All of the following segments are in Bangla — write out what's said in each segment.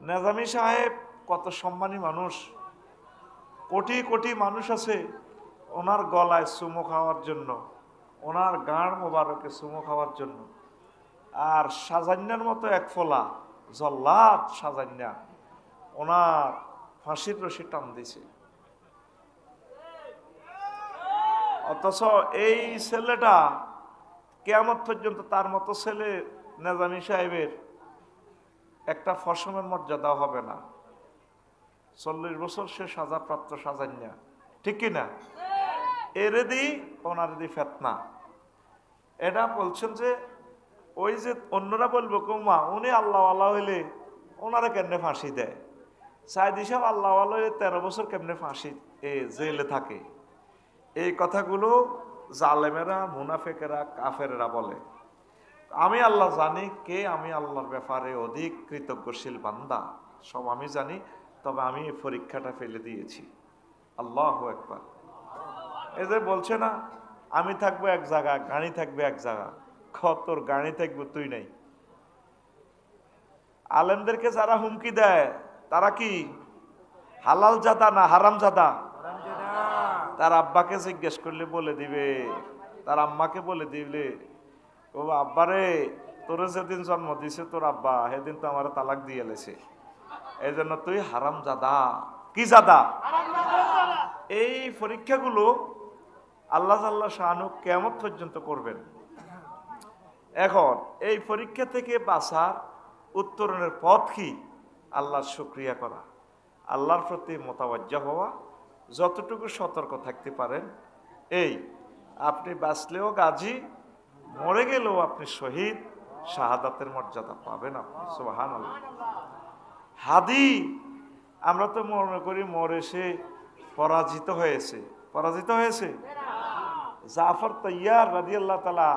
নেজামি সাহেব কত সম্মানী মানুষ, কোটি কোটি মানুষ আছে ওনার গলায় চুমো খাওয়ার জন্য, ওনার গাঁড় মোবারকে চুমো খাওয়ার জন্য। আর সাজান্যার মতো এক ফোলা জল্লাদ সাজান্যা ওনার ফাঁসির রশি টান দিছে। অথচ এই ছেলেটা কিয়ামত পর্যন্ত তার মতো ছেলে নেজামি সাহেবের একটা ফসমের মর্যাদা হবে না। 40 বছর সে সাজাপ্রাপ্ত সাজান্যা, ঠিক কিনা? এরে দি ওনার দি ফেতনা। এটা বলছেন যে ওই যে অন্যরা বলবো কৌমা উনি আল্লাহওয়ালা হইলে ওনারা কেমনে ফাঁসি দেয়, সাইদি সাহেব আল্লাহওয়ালা হইলে 13 বছর কেমনে ফাঁসি জেলে থাকে। এই কথাগুলো জালেমেরা, মুনাফেকেরা, কাফেরেরা বলে। আমি আল্লাহ জানি কে আমি আল্লাহর ব্যাপারে অধিক কৃতজ্ঞশীল বান্দা, সব আমি জানি। তবে আমি এই পরীক্ষাটা ফেলে দিয়েছি। আল্লাহু আকবার। এই যে বলছে না আমি থাকবো এক জায়গা, গাড়ি থাকবে এক জায়গা, তোর গাড়ি থাকবো তুই নাই। আলেমদেরকে যারা হুমকি দেয় তারা কি হালাল জাদা না হারাম জাদা? তার আব্বাকে জিজ্ঞেস করলে বলে দিবে, তার আম্মাকে বলে দিলে ও আব্বারে তোর যেদিন জন্ম দিছে তোর আব্বা সেদিন তো আমার তালাক দিয়ে এলেছে, এই জন্য তুই হারাম জাদা। কি জাদা? এই পরীক্ষাগুলো আল্লাহ তাআলা শাআনু কিয়ামত পর্যন্ত করবেন। এখন এই পরীক্ষা থেকে বাঁচার উত্তরণের পথ কি? আল্লাহর শুকরিয়া করা, আল্লাহর প্রতি মোতাওয়াজ্জা হওয়া, যতটুকু সতর্ক থাকতে পারেন। এই আপনি বাঁচলেও গাজী, মরে গেলেও আপনি শহীদ, শাহাদাতের মর্যাদা পাবেন আপনি। সুবহানাল্লাহ। হাদি আমরা তো মনে করি মরে সে পরাজিত হয়েছে, পরাজিত হয়েছে। জাফর তাইয়ার রাদিয়াল্লাহু তাআলা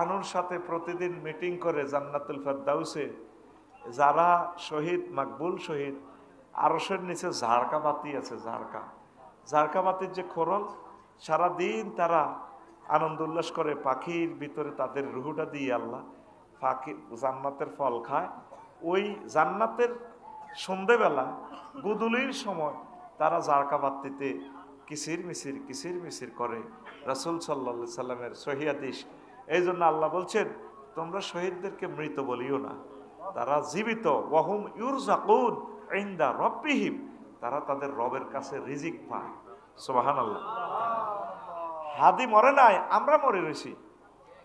আনুর সাথে প্রতিদিন মিটিং করে জান্নাতুল ফেরদাউসে। যারা শহীদ, মাকবুল শহীদ, আরশের নিচে ঝাড়কা বাতি আছে, ঝাড়কা বাতির যে খোরল, সারাদিন তারা আনন্দ উল্লাস করে, পাখির ভিতরে তাদের রুহুটা দিয়ে আল্লাহ পাখি জান্নাতের ফল খায়। ওই জান্নাতের সন্ধেবেলা গুদুলির সময় তারা ঝাড়কা বাতিতে কিসির মিসির করে। রাসূল সাল্লাল্লাহু আলাইহি সাল্লামের সহিহ হাদিস। এই জন্য আল্লাহ বলছেন তোমরা শহীদদেরকে মৃত বলিও না, তারা জীবিত। ওয়াহুম ইউরজাকুন ইনদা রাব্বিহিম, তারা তাদের রবের কাছে রিজিক পায়। সুবহানাল্লাহ। হাদি মরে নাই, আমরা মরে রয়েছি।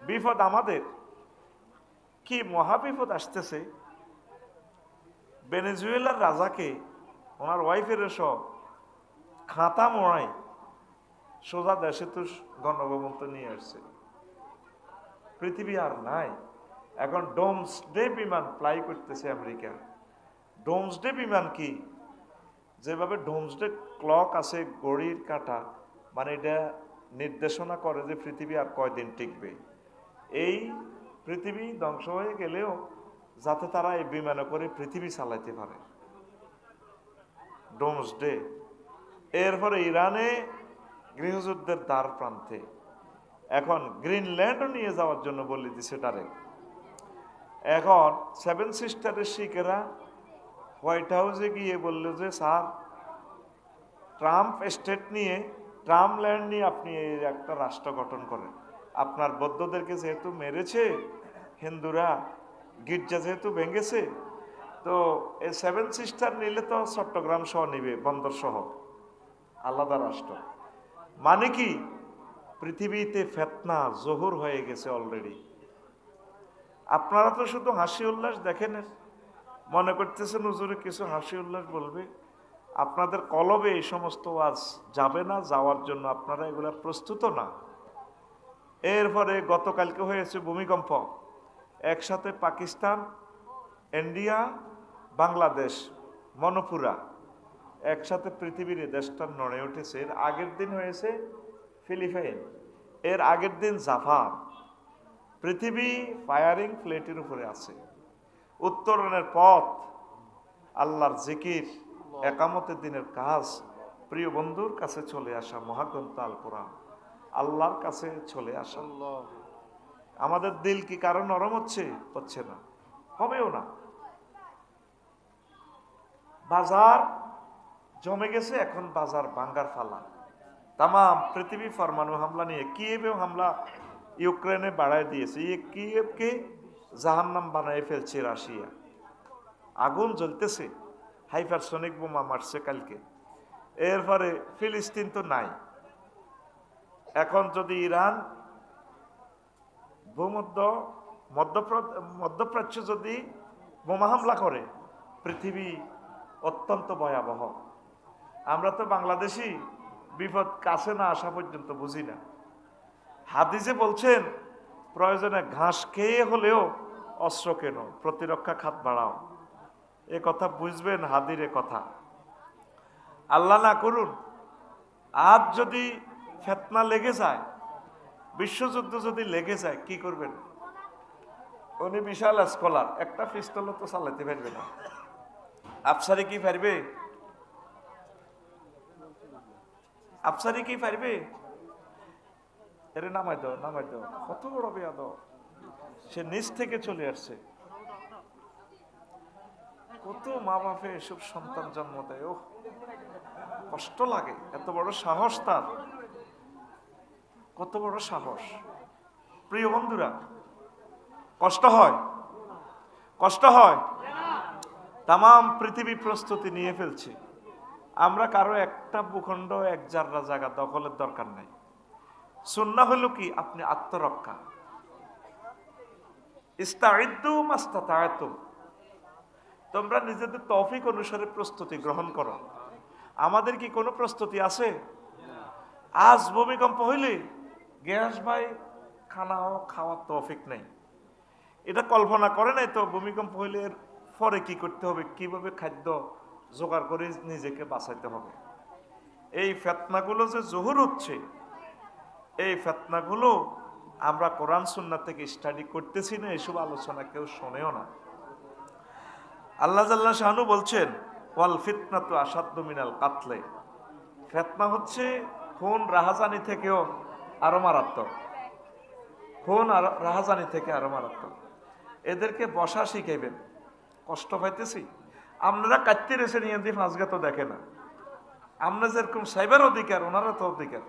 বিপদ আমাদের। কি মহাবিপদ আসতেছে। ভেনেজুয়েলার রাজাকে ওনার ওয়াইফের সব খাতা মোড়াই সোজা দেশে তো গণভবন তো নিয়ে আসছে। পৃথিবী আর নাই। এখন ডোমসডে বিমান ফ্লাই করতেছে আমেরিকা। ডোমসডে বিমান কি? যেভাবে ডোমসডে ক্লক আছে, ঘড়ির কাঁটা, মানে এটা নির্দেশনা করে যে পৃথিবী আর কয়দিন টিকবে। এই পৃথিবী ধ্বংস হয়ে গেলেও যাতে তারা এই বিমানে করে পৃথিবী চালাইতে পারে। ডোমসডে। এরপরে ইরানে গৃহযুদ্ধের দ্বার প্রান্তে। এখন গ্রিনল্যান্ডও নিয়ে যাওয়ার জন্য বলে দিছে তারে। এখন 7 সিস্টারের শিখেরা হোয়াইট হাউসে গিয়ে বললো যে স্যার, ট্রাম্প স্টেট নিয়ে, ট্রাম্প ল্যান্ড নিয়ে আপনি এই একটা রাষ্ট্র গঠন করেন। আপনার বৌদ্ধদেরকে যেহেতু মেরেছে, হিন্দুরা গির্জা যেহেতু ভেঙেছে, তো এই 7 সিস্টার নিলে তো চট্টগ্রাম সহ নিবে, বন্দর সহ, আলাদা রাষ্ট্র। মানে কি? পৃথিবীতে ফেতনা জহুর হয়ে গেছে অলরেডি। আপনারা তো শুধু হাসি উল্লাস দেখেন, মনে করতেছেন হুজুরে কিছু হাসি উল্লাস বলবে। আপনাদের কলবে এই সমস্ত ওয়াজ যাবে না, যাওয়ার জন্য আপনারা এগুলা প্রস্তুত না। এরপরে গতকালকে হয়েছে ভূমিকম্প, একসাথে পাকিস্তান, ইন্ডিয়া, বাংলাদেশ, মণিপুরা একসাথে পৃথিবীর দেশটা নড়ে উঠেছে। এর আগের দিন হয়েছে ফিলিপাইন, এর আগের দিন জাপান। পৃথিবী ফায়ারিং প্লেটের উপরে আছে। উত্তরণের পথ আল্লাহর জিকির, একামতের দিনের কাজ, প্রিয় বন্ধুর কাছে চলে আসা, মহাগ্রন্থ আল কোরআন, আল্লাহর কাছে চলে আসা। আমাদের দিল কি কারণ নরম হচ্ছে? হচ্ছে না, হবেও না। বাজার জমে গেছে, এখন বাজার ভাঙ্গার ফালা। তাম পৃথিবী পরমাণু হামলা নিয়ে, কিয়েভেও হামলা ইউক্রেনে বাড়ায় দিয়েছে। কিয়েভকে জাহান্নাম বানায় ফেলছে রাশিয়া। আগুন জ্বলতেছে, হাইপারসনিক বোমা মারছে কালকে। এরপরে ফিলিস্তিন তো নাই। এখন যদি ইরান মধ্যপ্রাচ্য যদি বোমা হামলা করে, পৃথিবী অত্যন্ত ভয়াবহ। আমরা তো বাংলাদেশি, বিপদ কাছে না আসা পর্যন্ত বুঝি না। হাদিসে বলছেন প্রয়োজনে ঘাস খেয়ে হলেও অস্ত্র কেন, প্রতিরক্ষা খাত বাড়াও। এ কথা বুঝবেন, হাদিরে কথা। আল্লাহ না করুন আজ যদি ফিতনা লেগে যায়, বিশ্বযুদ্ধ যদি লেগে যায়, কি করবেন? উনি বিশাল স্কলার, একটা পিস্তল তো চালাতে পারবে না। আফসারি কি পারবে? আফসারি কি পারবে? এরে নামাই দাও, নামাই দাও। কত বড় বেয়াদব! সে নিচ থেকে চলে আসছে। কত মা বাপে এসব সন্তান জন্ম দেয়, ও কষ্ট লাগে। এত বড় সাহস তার, কত বড় সাহস! প্রিয় বন্ধুরা, কষ্ট হয়, কষ্ট হয়। তাম পৃথিবী প্রস্তুতি নিয়ে ফেলছে। আমরা কারো একটা ভূখণ্ড, এক জাররা জায়গা দখলের দরকার নাই। সুন্নাহ হলো কি? আপনি আত্মরক্ষা। ইস্তাইদ্দু মাস্তাতা'তুম, তোমরা নিজেদের তৌফিক অনুসারে প্রস্তুতি গ্রহণ করো। আমাদের কি কোনো প্রস্তুতি আছে? আজ ভূমিকম্প হইলে গ্যাস ভাই খাওয়ার তৌফিক নেই। এটা কল্পনা করে নাই তো ভূমিকম্প হইলে এর পরে কি করতে হবে, কিভাবে খাদ্য জোগাড় করে নিজেকে বাঁচাইতে হবে। এই ফিতনাগুলো যে জহুর হচ্ছে, এই ফিতনাগুলো আমরা কোরআন সুন্নাহ থেকে স্টাডি করতেছি না, এসব আলোচনা কেউ শোনেও না। আল্লাহ জাল্লা শাহানু বলছেন, ওয়াল ফিতনাতু আসাদ্দু মিনাল কাতলে। ফিতনা হচ্ছে খুন রাহাজানি থেকেও আরো মারাত্মক। খুন আর রাহাজানি থেকে আরো মারাত্মক। এদেরকে বসা শিখাইবেন। কষ্ট পাইতেছি, আপনারা কাটতে রেসে নিয়ে দিয়ে ফাঁসগা তো দেখে না। আমরা যেরকম সাইবার অধিকার, ওনারা তো অধিকার।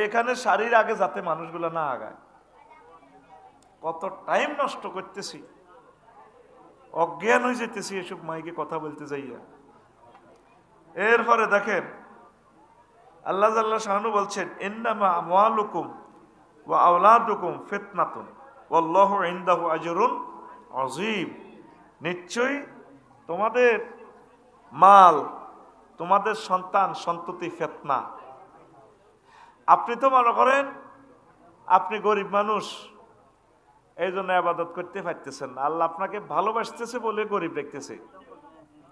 এখানে সারির আগে যাতে মানুষগুলো না আগায়। কত টাইম নষ্ট করতেছি, অজ্ঞান হয়ে যেতেছি এসব মাইকে কথা বলতে যাইয়া। এরপরে দেখেন আল্লাহ জাল্লা শাহানু বলছেন, ইন্নামা আমওয়ালুকুম ওয়া আওলাদুকুম ফিতনাতুন ওয়াল্লাহু ইনদাহু আজরুন আযীম। নিশ্চয়ই তোমাদের মাল, তোমাদের সন্তান সন্ততি ফিতনা। আপনি তো মনে করেন আপনি গরিব মানুষ, এই জন্য ইবাদত করতে পারতেছেন না। আল্লাহ আপনাকে ভালোবাসতেছে বলে গরিব দেখতেছে।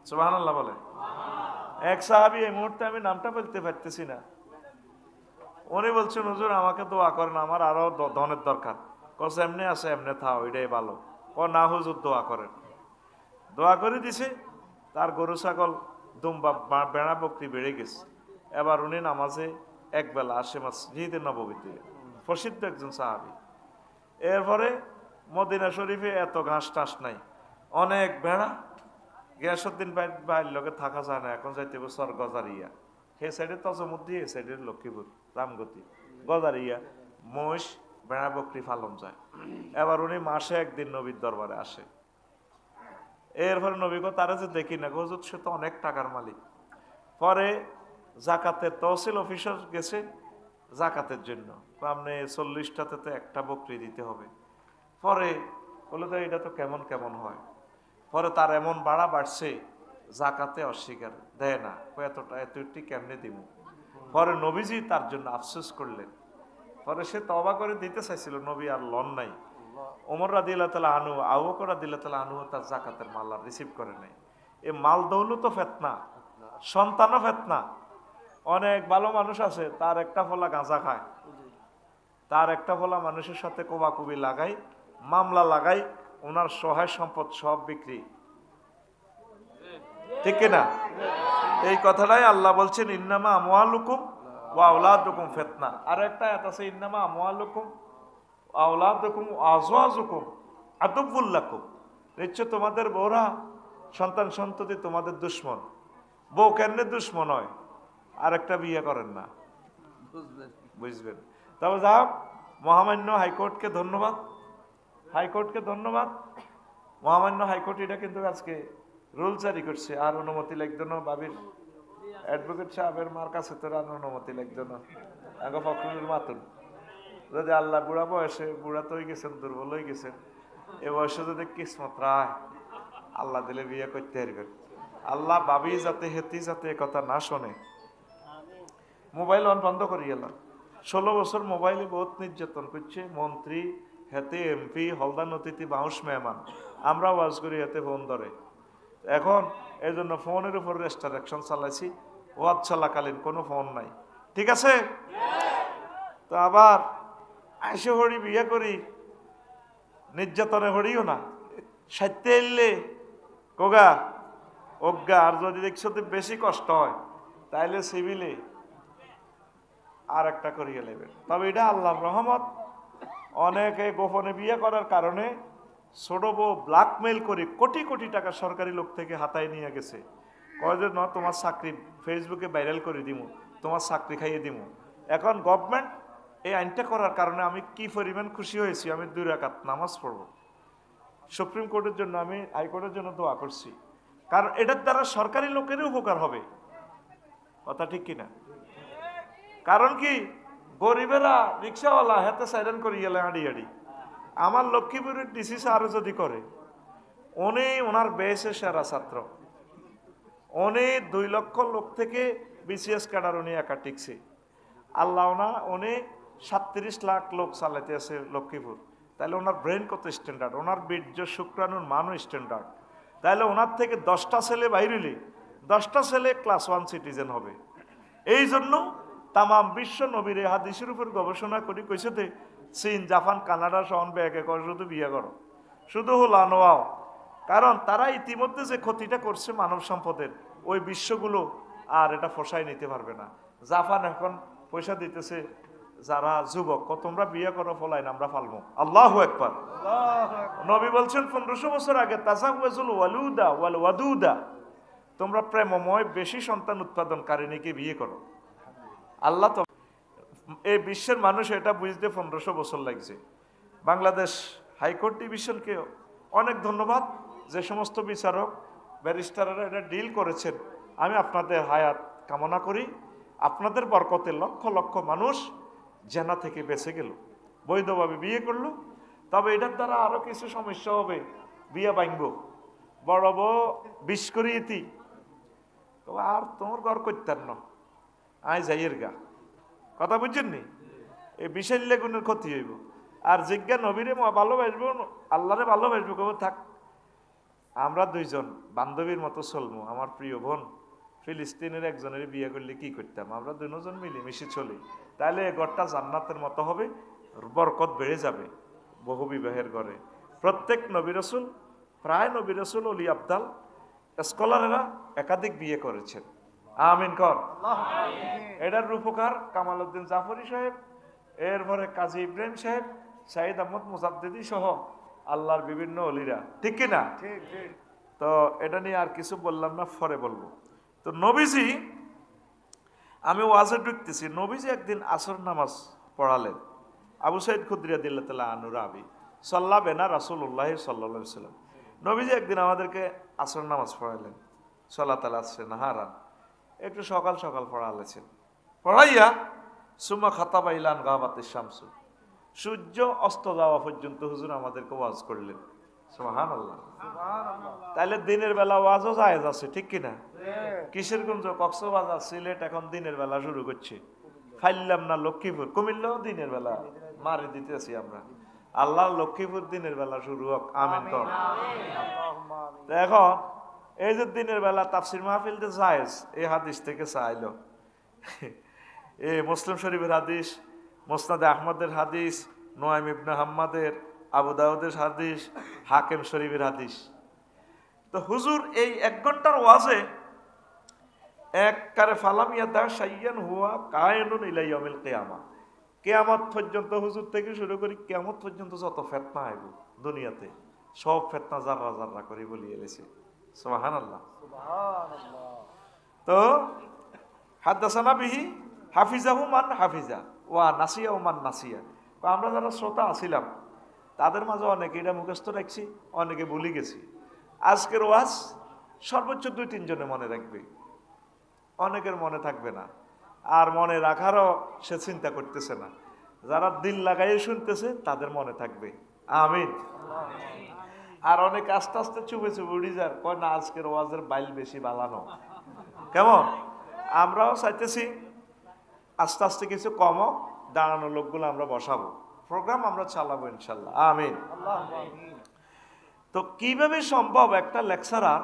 সুবহানাল্লাহ বলে। এক সাহাবী, এই মুহূর্তে আমি নামটা বলতে পারতেছি না, উনি বলছেন, হুজুর আমাকে দোয়া করেন, আমার আরো ধনের দরকার। কস এমনি আছে, এমনি থাও, এটাই ভালো। না হুজুর দোয়া করেন। দোয়া করে দিছে, তার গরু ছাগল দুম্বা বেড়া বকরি বেড়ে গেছে। এবার উনি নামাজে একবেলা আসে মসজিদে নববীতে, প্রসিদ্ধ একজন সাহাবী। এরপরে মদিনা শরীফে এত ঘাস টাস নাই, অনেক বেড়া। গিয়াসউদ্দিন ভাইয়ের লগে থাকা যায় না, এখন যাইতে বছর গজারিয়া। সে সাইডে তজমুদ্দি, এ সাইডের লক্ষ্মীপুর রামগতি। গজারিয়া মহিষ বেড়া বকরি ফালন যায়। এবার উনি মাসে একদিন নবীর দরবারে আসে। এরপরে নবী গো তারা যে দেখি না, হুজুর সে তো অনেক টাকার মালিক। পরে জাকাতের তহসিল অফিসার গেছে জাকাতের জন্য, আপনি 40টাতে তো একটা বকরি দিতে হবে। পরে বলে তো এটা তো কেমন কেমন হয়। পরে তার এমন বাড়া বাড়ছে, জাকাতে অস্বীকার দেয় না, এতটা এতটি কেমনে দিব। পরে নবীজি তার জন্য আফসোস করলেন। পরে সে তওবা করে দিতে চাইছিল, নবী আর লন নাই। ওমর রাদিয়াল্লাহু তাআলা আনহু, আবু বকর রাদিয়াল্লাহু তাআলা আনহু তার জাকাতের মাল আর রিসিভ করে নাই। এই মাল দৌলতও ফিতনা, সন্তানও ফিতনা। অনেক ভালো মানুষ আছে, তার একটা ফলা গাঁজা খায়, তার একটা ফলা মানুষের সাথে কোবাকুবি লাগাই, মামলা লাগাই, ওনার সহায় সম্পদ সব বিক্রি। ঠিক কিনা? এই কথাটাই আল্লাহ বলছেন, ইন্নামা আমওয়ালুকুম ওয়া আওলাদুকুম ফিতনা। আর একটা আয়াত আছে, ইন্নামা আমওয়ালুকুম ওয়া আওলাদুকুম ওয়া আজওয়াজুকুম আদুব্বুল লাকুম। নিশ্চয় তোমাদের বউরা সন্তান সন্ততি তোমাদের দুশ্মন, বউ কেমনে দুশ্মন হয়, আরেকটা বিয়ে করেন না, বুঝবেন। তবে যাও, মহামান্য হাইকোর্টকে ধন্যবাদ, হাইকোর্টকে ধন্যবাদ। মহামান্য হাইকোর্ট এটা কিন্তু আজকে রুল জারি করছে, আর অনুমতি লাগতো না। বাবির অ্যাডভোকেট সাহেবের মার কাছে তো আর অনুমতি লাগতো না, আগে ফখরুল মাতুন যদি আল্লাহ বুড়া বয়সে, বুড়া তো হয়ে গেছেন, দুর্বল হয়ে গেছেন, এ বয়সে যদি কিসমত রায় আল্লাহ দিলে বিয়ে করতে পারবেন। আল্লাহ বাবি যাতে হেতি যাতে কথা না শোনে। মোবাইল অন বন্ধ করি এলাম, 16 বছর মোবাইলে বহুত নির্যাতন করছে মন্ত্রী, হেতে এমপি, হলদান অতিথি, বাউস মেহমান, আমরা ওয়াজ করি হেতে ফোন ধরে। এখন এই জন্য ফোনের উপর রেস্ট্রিকশন চালাইছি, ওয়াজ চলাকালীন কোনো ফোন নাই, ঠিক আছে? তো আবার আইসে হরি বিয়ে করি, নির্যাতনে হরিও না, সাইতে এলে কোগা অজ্ঞা, আর যদি দেখছো তো বেশি কষ্ট হয় তাইলে সিভিলে আর একটা করিয়ে নেবেন। তবে এটা আল্লাহর রহমত, অনেকে গোপনে বিয়ে করার কারণে ছোট বউ ব্ল্যাকমেল করে কোটি কোটি টাকা সরকারি লোক থেকে হাতায় নিয়ে গেছে, কয় যে না তোমার চাকরি ফেসবুকে ভাইরাল করে দিমু, তোমার চাকরি খাইয়ে দিমু। এখন গভর্নমেন্ট এই আইনটা করার কারণে আমি কি পরিমাণ খুশি হয়েছি, আমি 2 রাকাত নামাজ পড়ব, সুপ্রিম কোর্টের জন্য, আমি হাইকোর্টের জন্য দোয়া করছি, কারণ এটার দ্বারা সরকারি লোকেরই উপকার হবে, কথা ঠিক কিনা? কারণ কি, গরিবেরা রিক্সাওয়ালা হাতে সাইরেন করি গেলে আড়ি আড়ি, আমার লক্ষ্মীপুরের ডিসি স্যারও যদি করে, উনি ওনার বেসে সেরা ছাত্র, উনি 2 লক্ষ লোক থেকে বিসিএস ক্যাডার উনি একা টিকছে, আল্লাহ না উনি 37 লাখ লোক চালাইতে আছে লক্ষ্মীপুর, তাহলে ওনার ব্রেন কত স্ট্যান্ডার্ড, ওনার বীর্য শুক্রাণুর মানও স্ট্যান্ডার্ড, তাহলে ওনার থেকে 10টা ছেলে বাইরেলে 10টা ছেলে ক্লাস 1 সিটিজেন হবে। এই জন্য তামাম বিশ্ব নবীর হাদিসের উপর গবেষণা করি কইছে যে চীন, জাপান, কানাডা সহন ব্যাগে কর শুধু বিয়ে করো, শুধু হলো আনোয়াও, কারণ তারা ইতিমধ্যে যে ক্ষতিটা করছে মানব সম্পদের, ওই বিশ্বগুলো আর এটা ফসাই নিতে পারবে না। জাপান এখন পয়সা দিতেছে যারা যুবক, তোমরা বিয়ে করো, ফলাইন আমরা ফালবো, আল্লাহু আকবার। নবী বলছেন 1500 বছর আগে, তাজাওয়াজুল ওয়ালুদা ওয়াল ওয়াদুদা, তোমরা প্রেমময় বেশি সন্তান উৎপাদনকারিণীকে বিয়ে করো। আল্লাহ তো এই বিশ্বের মানুষ এটা বুঝতে 1500 বছর লাগছে। বাংলাদেশ হাইকোর্ট ডিভিশনকে অনেক ধন্যবাদ, যে সমস্ত বিচারক ব্যারিস্টাররা এটা ডিল করেছেন, আমি আপনাদের হায়াত কামনা করি, আপনাদের বরকতে লক্ষ লক্ষ মানুষ জেনা থেকে বেঁচে গেল, বৈধভাবে বিয়ে করলো। তবে এটার দ্বারা আরো কিছু সমস্যা হবে, বিয়ে ভাঙব, বড় বউ বিষ করিয়েতি, আর তোমার ঘর করতেন না, আয় যাইয়ের গা, কথা বুঝছেন নি? এই বিশাল লেগুনের ক্ষতি হইব। আর জিজ্ঞা নবীরে ভালোবাসবো, আল্লাহরে ভালোবাসবো, কেবল থাক আমরা 2 জন বান্ধবীর মতো চলবো, আমার প্রিয় বোন ফিলিস্তিনের একজনের বিয়ে করলে কি করতাম, আমরা 2 জন মিলেমিশে চলি, তাহলে ঘরটা জান্নাতের মতো হবে, বরকত বেড়ে যাবে বহু বিবাহের ঘরে। প্রত্যেক নবী রাসূল, প্রায় নবী রাসূল, ওলি আবদাল, স্কলারেরা একাধিক বিয়ে করেছেন, আমিন কর। এটার রূপকার কামাল উদ্দিন জাফরি সাহেব, এরপরে কাজী ইব্রাহিম সাহেব, সাইদ আহমদ মুজাদ্দিদি সহ আল্লাহর বিভিন্ন অলিরা, ঠিক কিনা? তো এটা নিয়ে আর কিছু বললাম না, পরে বলবো। তো নবীজি, আমি ওয়াজে ঢুকতেছি, নবীজি একদিন আসর নামাজ পড়ালেন, আবু সাইদ খুদরি রাদিয়াল্লাহু তাআলা আনহু রাবি, সাল্লা বেনা রাসূলুল্লাহ সাল্লাল্লাহু আলাইহি ওয়াসাল্লাম, নবীজি একদিন আমাদেরকে আসর নামাজ পড়ালেন, সালাতুল আসর নাহারান, একটু সকাল সকাল পড়ালেছেন, পড়াইয়া সুমা খাতাবা ইলান গাবাতিশ শামসু, সূর্য অস্ত যাওয়া পর্যন্ত হুজুর আমাদেরকে ওয়াজ করলেন, সুবহানাল্লাহ। তাহলে দিনের বেলা ওয়াজও জায়েজ আছে, ঠিক কিনা? কিশোরগঞ্জ, কক্সবাজার, সিলেট এখন দিনের বেলা শুরু করছে, ফাইলাম না লক্ষ্মীপুর, কুমিল্লাও দিনের বেলা মারি দিতেছি আমরা, আল্লাহ লক্ষ্মীপুর দিনের বেলা শুরু হোক, আমিন কর। এখন এই যে দিনের বেলা তাফসির মাহফিল যে জায়েজ, এই হাদিস থেকে চাইলো, এই মুসলিম শরীফের হাদিস, মুসনাদে আহমদের হাদিস, নুআইম ইবনে হাম্মাদের, আবু দাউদের হাদিস, হাকিম শরীফের হাদিস। তো হুজুর এই 1 ঘন্টার ওয়াজে এককারে ফালামিয়া দা শাইয়ান হুয়া কায়নুন ইলা ইয়াউমিল কিয়ামা, কিয়ামত পর্যন্ত, হুজুর থেকে শুরু করি কিয়ামত পর্যন্ত যত ফিতনা আইব দুনিয়াতে, সব ফিতনা জাররা জাররা করে বলিয়ে এলেছে, সুবহানাল্লাহ। তো হাদাসানা বিহি হাফিজাহু মান হাফিজা ওয়া নাসিয়াহু মান নাসিয়া। আমরা যারা শ্রোতা আছিলাম তাদের মাঝে অনেকে এটা মুখস্থ রাখছি, অনেকে ভুলে গেছি। আজকের ওয়াজ সর্বোচ্চ 2-3 জনে মনে রাখবে, অনেকের মনে থাকবে না, আর মনে রাখারও সে চিন্তা করতেছে না। যারা দিল লাগাইয়ে শুনতেছে তাদের মনে থাকবে, আমিন। আর অনেক আস্তে আস্তে চুপে চুপে উড়ি যার, কয় না আজকের ওয়াজের বাইল বেশি বালানো। কেমন? আমরাও চাইতেছি আস্তে আস্তে কিছু কমও, দাঁড়ানো লোকগুলো আমরা বসাবো, প্রোগ্রাম আমরা চালাবো ইনশাল্লাহ, আমিন। তো কিভাবে সম্ভব একটা লেকচারার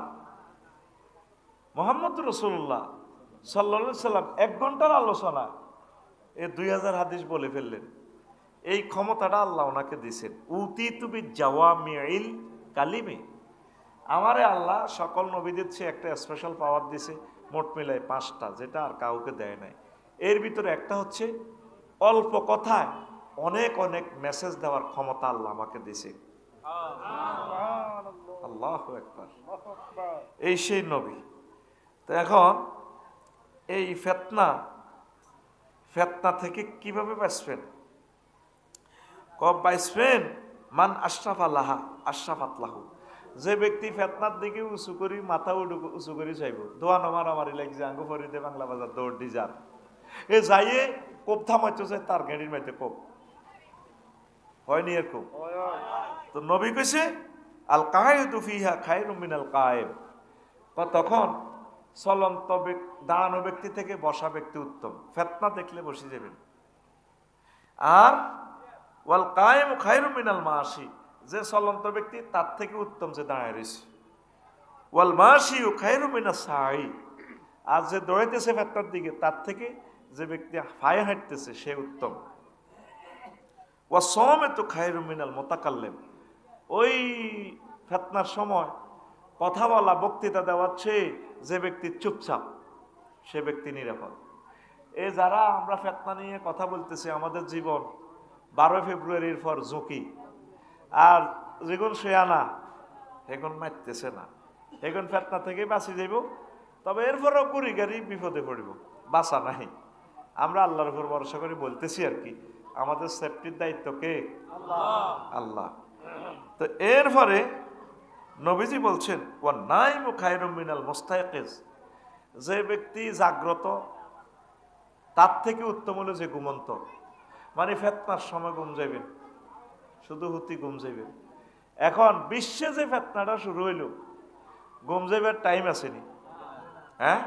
মোহাম্মদ রাসূলুল্লাহ সাল্লাল্লাহু আলাইহি সাল্লাম 1 ঘন্টার আলোচনা 2000 হাদিস বলে ফেললেন? এই ক্ষমতাটা আল্লাহ ওনাকে দিয়েছেন। উতিতু বিজাওয়ামিল কালিমে, আমারে আল্লাহ সকল নবীদের চেয়ে একটা স্পেশাল পাওয়ার দিয়েছে, মোট মিলায় 5টা, যেটা আর কাউকে দেয় নাই। এর ভিতরে একটা হচ্ছে অল্প কথায় অনেক অনেক মেসেজ দেওয়ার ক্ষমতা আল্লাহ আমাকে দিয়েছে। আল্লাহু আকবার। এই সেই নবী। তো এখন এই ফিতনা থেকে কিভাবে বাঁচবেন? বাঁচবেন মান আশরাফ আল্লাহা আশরাফাত লাহু। যে ব্যক্তি ফিতনার দিকে উঁচু করি মাথা উঁচু করি চাইব, দোয়া নমারামারি লাগছে আঙ্গু ফরিদে বাংলা বাজার দৌড় দি যার এ যাইয়ে কোপ থামাইতো যায়, তার গেড়ির মাইতে কোপ হয়নি এরকম। তো নবী কইছে আল কায়েদু ফিহা খায়রুম মিনাল কায়েম। তখন চলন্ত দাঁড়ানো ব্যক্তি থেকে বসা ব্যক্তি উত্তম। ফিতনা দেখলে বসে যাবেন। আর ওয়াল কায়েম খায়রুম মিনাল মাশি, যে চলন্ত ব্যক্তি তার থেকে উত্তম যে দাঁড়ায় রয়েছে। ওয়াল মাশি খায়রুম মিনাস সাই, আর যে দৌড়াইতেছে ফিতনার দিকে তার থেকে যে ব্যক্তি পায়ে হাঁটতেছে সে উত্তম। ওয়া সাওমাতু খায়রুম মিনাল মুতাকাল্লিম, ওই ফিতনার সময় কথা বলা বক্তৃতা দেওয়ার চেয়ে যে ব্যক্তি চুপচাপ সে ব্যক্তি নিরাপদ। এ যারা আমরা ফিতনা নিয়ে কথা বলতেছি, আমাদের জীবন 12 ফেব্রুয়ারির পর ঝুঁকি, আর যেগুন শেয়ানা এখন মারতেছে না, এখন ফিতনা থেকে বাঁচি যাইব। তবে এরপরও কুড়ি গাড়ি বিপদে পড়ব, বাঁচা নাই। আমরা আল্লাহর উপর ভরসা করে বলতেছি আর কি, আমাদের সেফটির দায়িত্ব কে? আল্লাহ। তো এরপরে নবীজি বলছেন ওয়া নাইমু খায়রুম মিনাল মুস্তায়কিজ, যে ব্যক্তি জাগ্রত তার থেকে উত্তম হলো যে ঘুমন্ত। মানে ফিতনার সময় ঘুম যাইবেন, শুধু হুতি ঘুম যাইবেন। এখন বিশ্বে যে ফিতনাটা শুরু হইল, ঘুম যাইবার টাইম আসেনি। হ্যাঁ,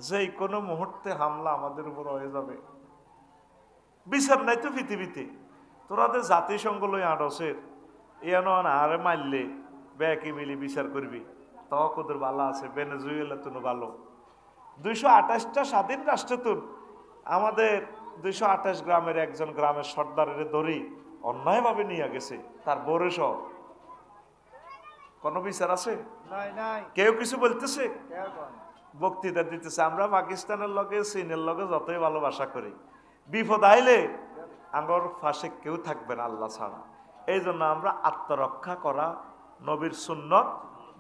যে কোনো মুহূর্তে হামলা আমাদের উপর হয়ে যাবে। বিচার নাই তো পৃথিবীতে। তোরাদের জাতিসংঘ লই আড়সের এন আরে মারলে ব্যাকি মিলি বিচার করবি, তোদের ভালো আছে। ভেনেজুয়েলা তুনো ভালো, 228টা স্বাধীন রাষ্ট্র তুন আমাদের 228 গ্রামের একজন গ্রামের সর্দারের দড়ি অন্যায়ভাবে নিয়ে গেছে, তার বরে সহ। কোনো বিচার আছে? কেউ কিছু বলতেছে? বক্তৃতা দিতেছে। আমরা পাকিস্তানের লগে চীনের লগে যতই ভালোবাসা করি, বিপদ আইলে আঙ্গর ফাঁসে কেউ থাকবে না আল্লাহ ছাড়া। এই জন্য আমরা আত্মরক্ষা করা, নবীর সুন্নত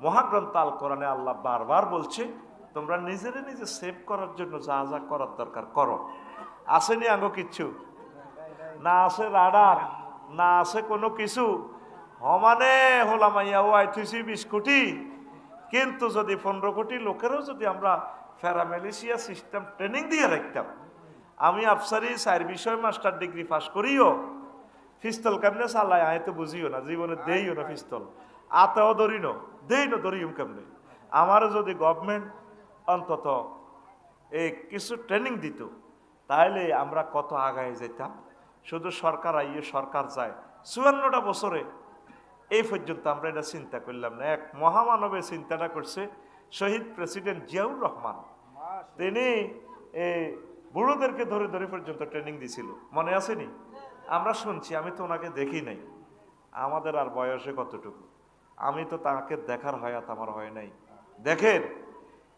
মহাগ্রন্থ আল কোরআনে আল্লাহ বারবার বলছে তোমরা নিজেরে নিজে সেভ করার জন্য যা যা করার দরকার করো। আসেনি আঙ্গ কিচ্ছু না, আছে রাডার, না আছে কোনো কিছু। হমানে হোলামাইয়া ও আইথুসি 20 কোটি, কিন্তু যদি 15 কোটি লোকেরও যদি আমরা প্যারামেলিশিয়া সিস্টেম ট্রেনিং দিয়ে রাখতাম। আমি আফসারি 4 বিষয় মাস্টার ডিগ্রি পাস করিও পিস্তল কেমনে চালাই আয় তো বুঝিও না, জীবনে দেইও না পিস্তল, আতেও ধরি ন দেই না, ধরিও কেমনে। আমারও যদি গভর্নমেন্ট অন্তত এই কিছু ট্রেনিং দিত, তাহলে আমরা কত আগায় যেতাম। শুধু সরকার আইয়ে সরকার যায়, 54টা বছরে এই পর্যন্ত আমরা এটা চিন্তা করলাম না। এক মহামানবের চিন্তাটা করছে শহীদ প্রেসিডেন্ট জিয়াউর রহমান। তিনি বুড়োদেরকে ধরে ধরে পর্যন্ত ট্রেনিং দিছিল, মনে আসেনি? আমরা শুনছি, আমি তো ওনাকে দেখি নাই। আমাদের আর বয়সে কতটুকু, আমি তো তাকে দেখার হয়াত আমার হয় নাই। দেখেন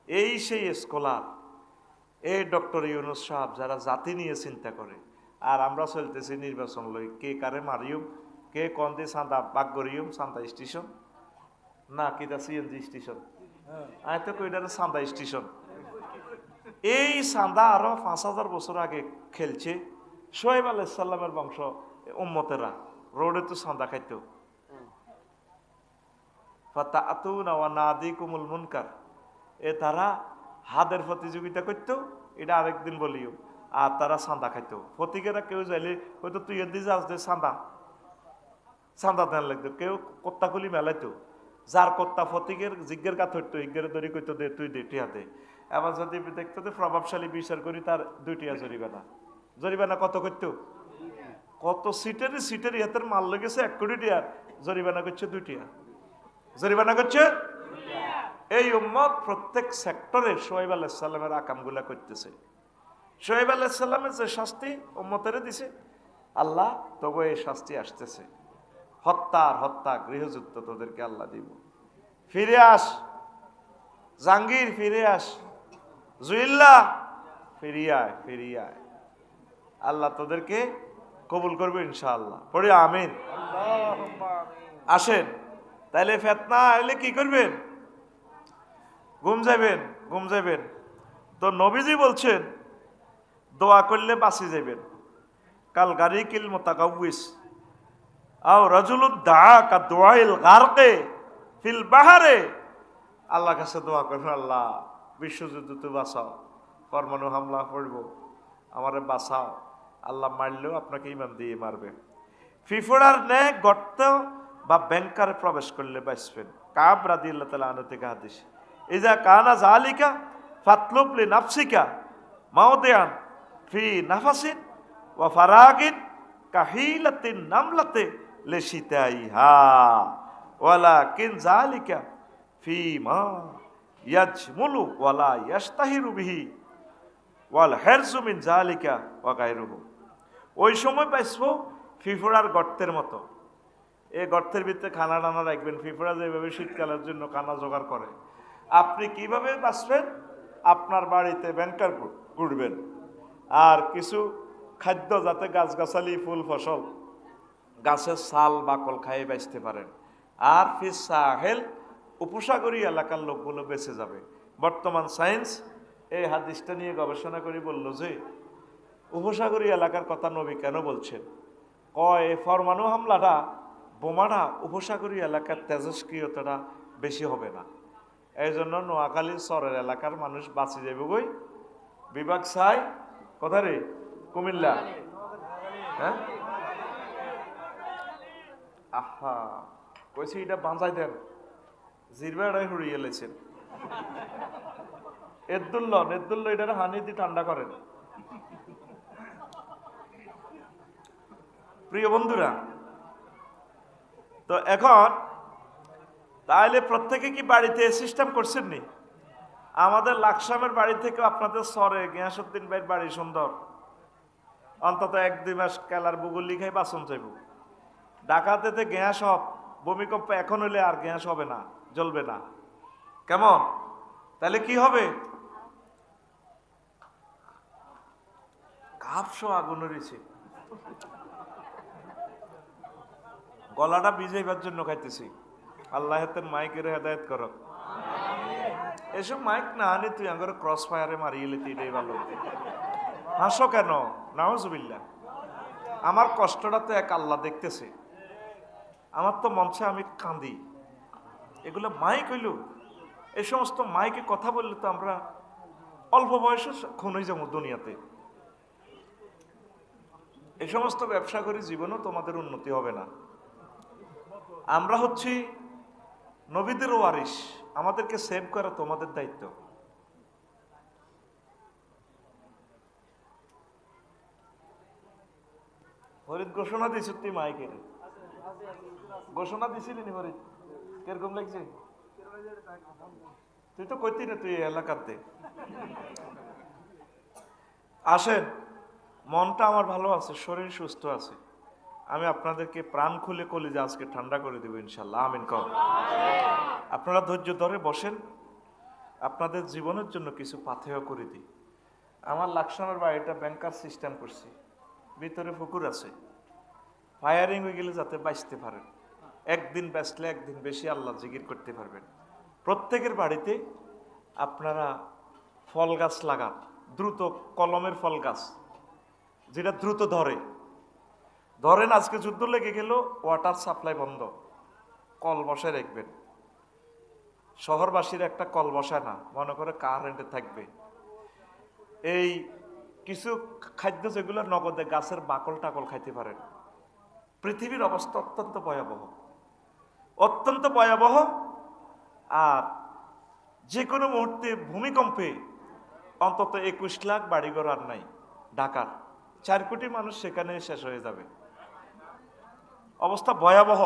এই সেই স্কলার, এই ডক্টর ইউনুস সাহেব, যারা জাতি নিয়ে চিন্তা করে। আর আমরা চলতেছি নির্বাচন লই, কে কারে মারিও, কে কন দিয়ে চাঁদা বাগ করিও চাঁদা স্টেশন। না কিটা সিএনজি স্টেশন, আমি তো কইটা চান্দা স্টেশন। এই চান্দা আরো 5,000 বছর আগে খেলছে শোয়েব আলাইহিসসালামের বংশ উম্মতেরা, রোডে তো চান্দা খাইতো। ফাতাআতুনা ওয়া নাদিকুমুল মুনকার, এ তারা হাদের প্রতিযোগিতা করতো, এটা আরেকদিন বলিও। আর তারা চান্দা খাইতো, ফতিকেরা কেউ যাইলে হয়তো তুই এর দিয়ে যাস দে চান্দা, চান্দা দেন লাগতো। কেউ কত্তাকুলি মেলাইতো, যার কত্তা ফতিকের জিজ্ঞের কাত হইতো, ইজ্ঞের দড়ি কইতো দে তুই দে টিয়াতে। এবার যদি দেখতো যে প্রভাবশালী বিচার করি, তার 2 টিয়া জরিমানা। জরিমানা কত করতো? কত সিটের হাতের মাল লেগেছে 1 কোটি টিয়ার, জরিমানা করছে 2 টিয়া, জরিমানা করছে। এই উম্মত প্রত্যেক সেক্টরে শোয়েব আলাইহিস সালামের আকামগুলা করতেছে। শোয়েব আলাইহিস সালামের যে শাস্তি উম্মতের দিছে, আল্লাহ তবে এই শাস্তি আসতেছে। হত্যা গৃহযুদ্ধ তোদেরকে আল্লাহ দিব। ফিরে আস জাহাঙ্গীর, ফিরে আস জুইল্লা, ফিরিয়ে আয়। আল্লাহ তোদেরকে কবুল করবে ইনশাআল্লাহ, পড়ি আমিন। আসেন তাইলে ফিতনা এলে কি করবেন? ঘুম যাবেন। তো নবীজি বলছেন দোয়া করলে বাঁচি যাবেন। কাল গারিকিল মুতাকাউইস আও রাজুলুদ দাআ কা দুআইল গারকে ফিল বাহারে। আল্লাহর কাছে দোয়া করবেন, আল্লাহ বিশ্বযুদ্ধ তো বাঁচাও, পরমাণু হামলা করব, আমারে বাঁচাও। আল্লাহ মারলেও আপনাকে ইমান দিয়ে মারবে। ফিফড়ার ন্যায় গর্ত বা ব্যাংকারে প্রবেশ করলে বাঁচবেন। কাব রাদিয়াল্লাহু তাআলা আনহু থেকে হাদিস, ইজা কানা জালিকা ফাতলুব লি নাফসিকা মাওদিআন ফি নাফাসিন ওয়া ফারাগিন কাহিলাতিন নামলাতে লিশিতাইহা ওয়ালাকিন জালিকা ফি মা ইয়াজমুলু ওয়ালা ইয়াস্তাহিরু বিহি ওয়াল হিরজু মিন জালিকা ওয়া গায়রুহু। ওই সময় পাইছো ফিফড়ার গর্তের মতো। এই গর্তের ভিতরে খানা টানা রাখবেন। ফিফড়া যেভাবে শীতকালের জন্য খানা জোগাড় করে, আপনি কিভাবে বাঁচবেন? আপনার বাড়িতে ব্যাংকার করবেন, আর কিছু খাদ্য যাতে গাছগাছালি ফুল ফসল গাছের ছাল বাকল খাইয়ে বাঁচতে পারেন। আর ফিস সাহেল উপসাগরী এলাকার লোকগুলো বেঁচে যাবে। বর্তমান সায়েন্স এই হাদিসটা নিয়ে গবেষণা করে বলল যে উপসাগরী এলাকার কথা নবী কেন বলছেন? কয় পরমাণু হামলাটা, বোমাটা উপসাগরী এলাকার তেজস্ক্রিয়তাটা বেশি হবে না, এই জন্য নোয়াখালীর চরের এলাকার মানুষ বাঁচে যাবে। গই বিভাগ চাই কথা রে, কুমিল্লা। হ্যাঁ আহা কইছি এটা বাঁচাই দেন, জিরবাড়াই হুড়িয়ে এলেছেন। এদুল্ল এটার হানি দিয়ে ঠান্ডা করেন। প্রিয় বন্ধুরা, তো এখন তাহলে প্রত্যেকে কি বাড়িতে সিস্টেম করছেন নি? আমাদের লাকসামের বাড়ি থেকে আপনাদের সরে গিয়াসউদ্দিন ভাইয়ের বাড়ি সুন্দর, অন্তত 1-2 মাস কেলার বুগুল লিখাই বাসন চাইব। ঢাকাতে গ্যাস হব, ভূমিকম্প এখন হইলে আর গ্যাস হবে না, জ্বলবে না। কেমন? তাহলে কি হবে? ঘাপসো আগুন রয়েছে, গলাটা ভিজাইবার জন্য খাইতেছি। আল্লাহ হাতের মাইকের হেদায়েত করো। এসব মাইক না আনি তুই আঙ্গরে ক্রস ফায়ারে মারিয়ে লেতি, এটাই ভালো। হাসো কেন? নাউজুবিল্লাহ। আমার কষ্টটা তো এক আল্লাহ দেখতেছে, আমার তো মঞ্চে আমি কাঁদি। এগুলো মাইক হইল, এই সমস্ত মাইকে কথা বললে তো আমরা অল্প বয়সে খুন হয়ে যাবো দুনিয়াতে। এই সমস্ত ব্যবসা করে জীবনেও তোমাদের উন্নতি হবে না। আমরা হচ্ছি নবীদের ওয়ারিস, আমাদেরকে সেভ করা তোমাদের দায়িত্ব। ফরিদ ঘোষণা দিছ তুই মাইকের ঘোষণা দিছিলি নি ফরিদ? কিরকম লাগছে? তুই তো কইতি না তুই এলাকাতে। আসেন, মনটা আমার ভালো আছে, শরীর সুস্থ আছে। আমি আপনাদেরকে প্রাণ খুলে কলিজা আজকে ঠান্ডা করে দেব ইনশাল্লাহ। আমিন কও। আপনারা ধৈর্য ধরে বসেন, আপনাদের জীবনের জন্য কিছু পাথেয় করে দিই। আমার লাকসামের বাড়িটা ব্যাংকার সিস্টেম করছি, ভিতরে পুকুর আছে, ফায়ারিং হয়ে গেলে যাতে বাঁচতে পারেন। একদিন বেচলে একদিন বেশি আল্লাহ জিকির করতে পারবেন। প্রত্যেকের বাড়িতে আপনারা ফল গাছ লাগান, দ্রুত কলমের ফল গাছ, যেটা দ্রুত ধরেন আজকে যুদ্ধ লেগে গেল, ওয়াটার সাপ্লাই বন্ধ, কল বসায় রাখবেন। শহরবাসীর একটা কল বসায় না, মনে করে কারেন্টে থাকবে। এই কিছু খাদ্য যেগুলো নগদে গাছের বাকল টাকল খাইতে পারেন। পৃথিবীর অবস্থা অত্যন্ত ভয়াবহ, অত্যন্ত ভয়াবহ। আর যে কোনো মুহূর্তে ভূমিকম্পে অন্তত 21 লাখ বাড়িঘর আর নাই। ঢাকার 4 কোটি মানুষ সেখানে শেষ হয়ে যাবে। অবস্থা ভয়াবহ,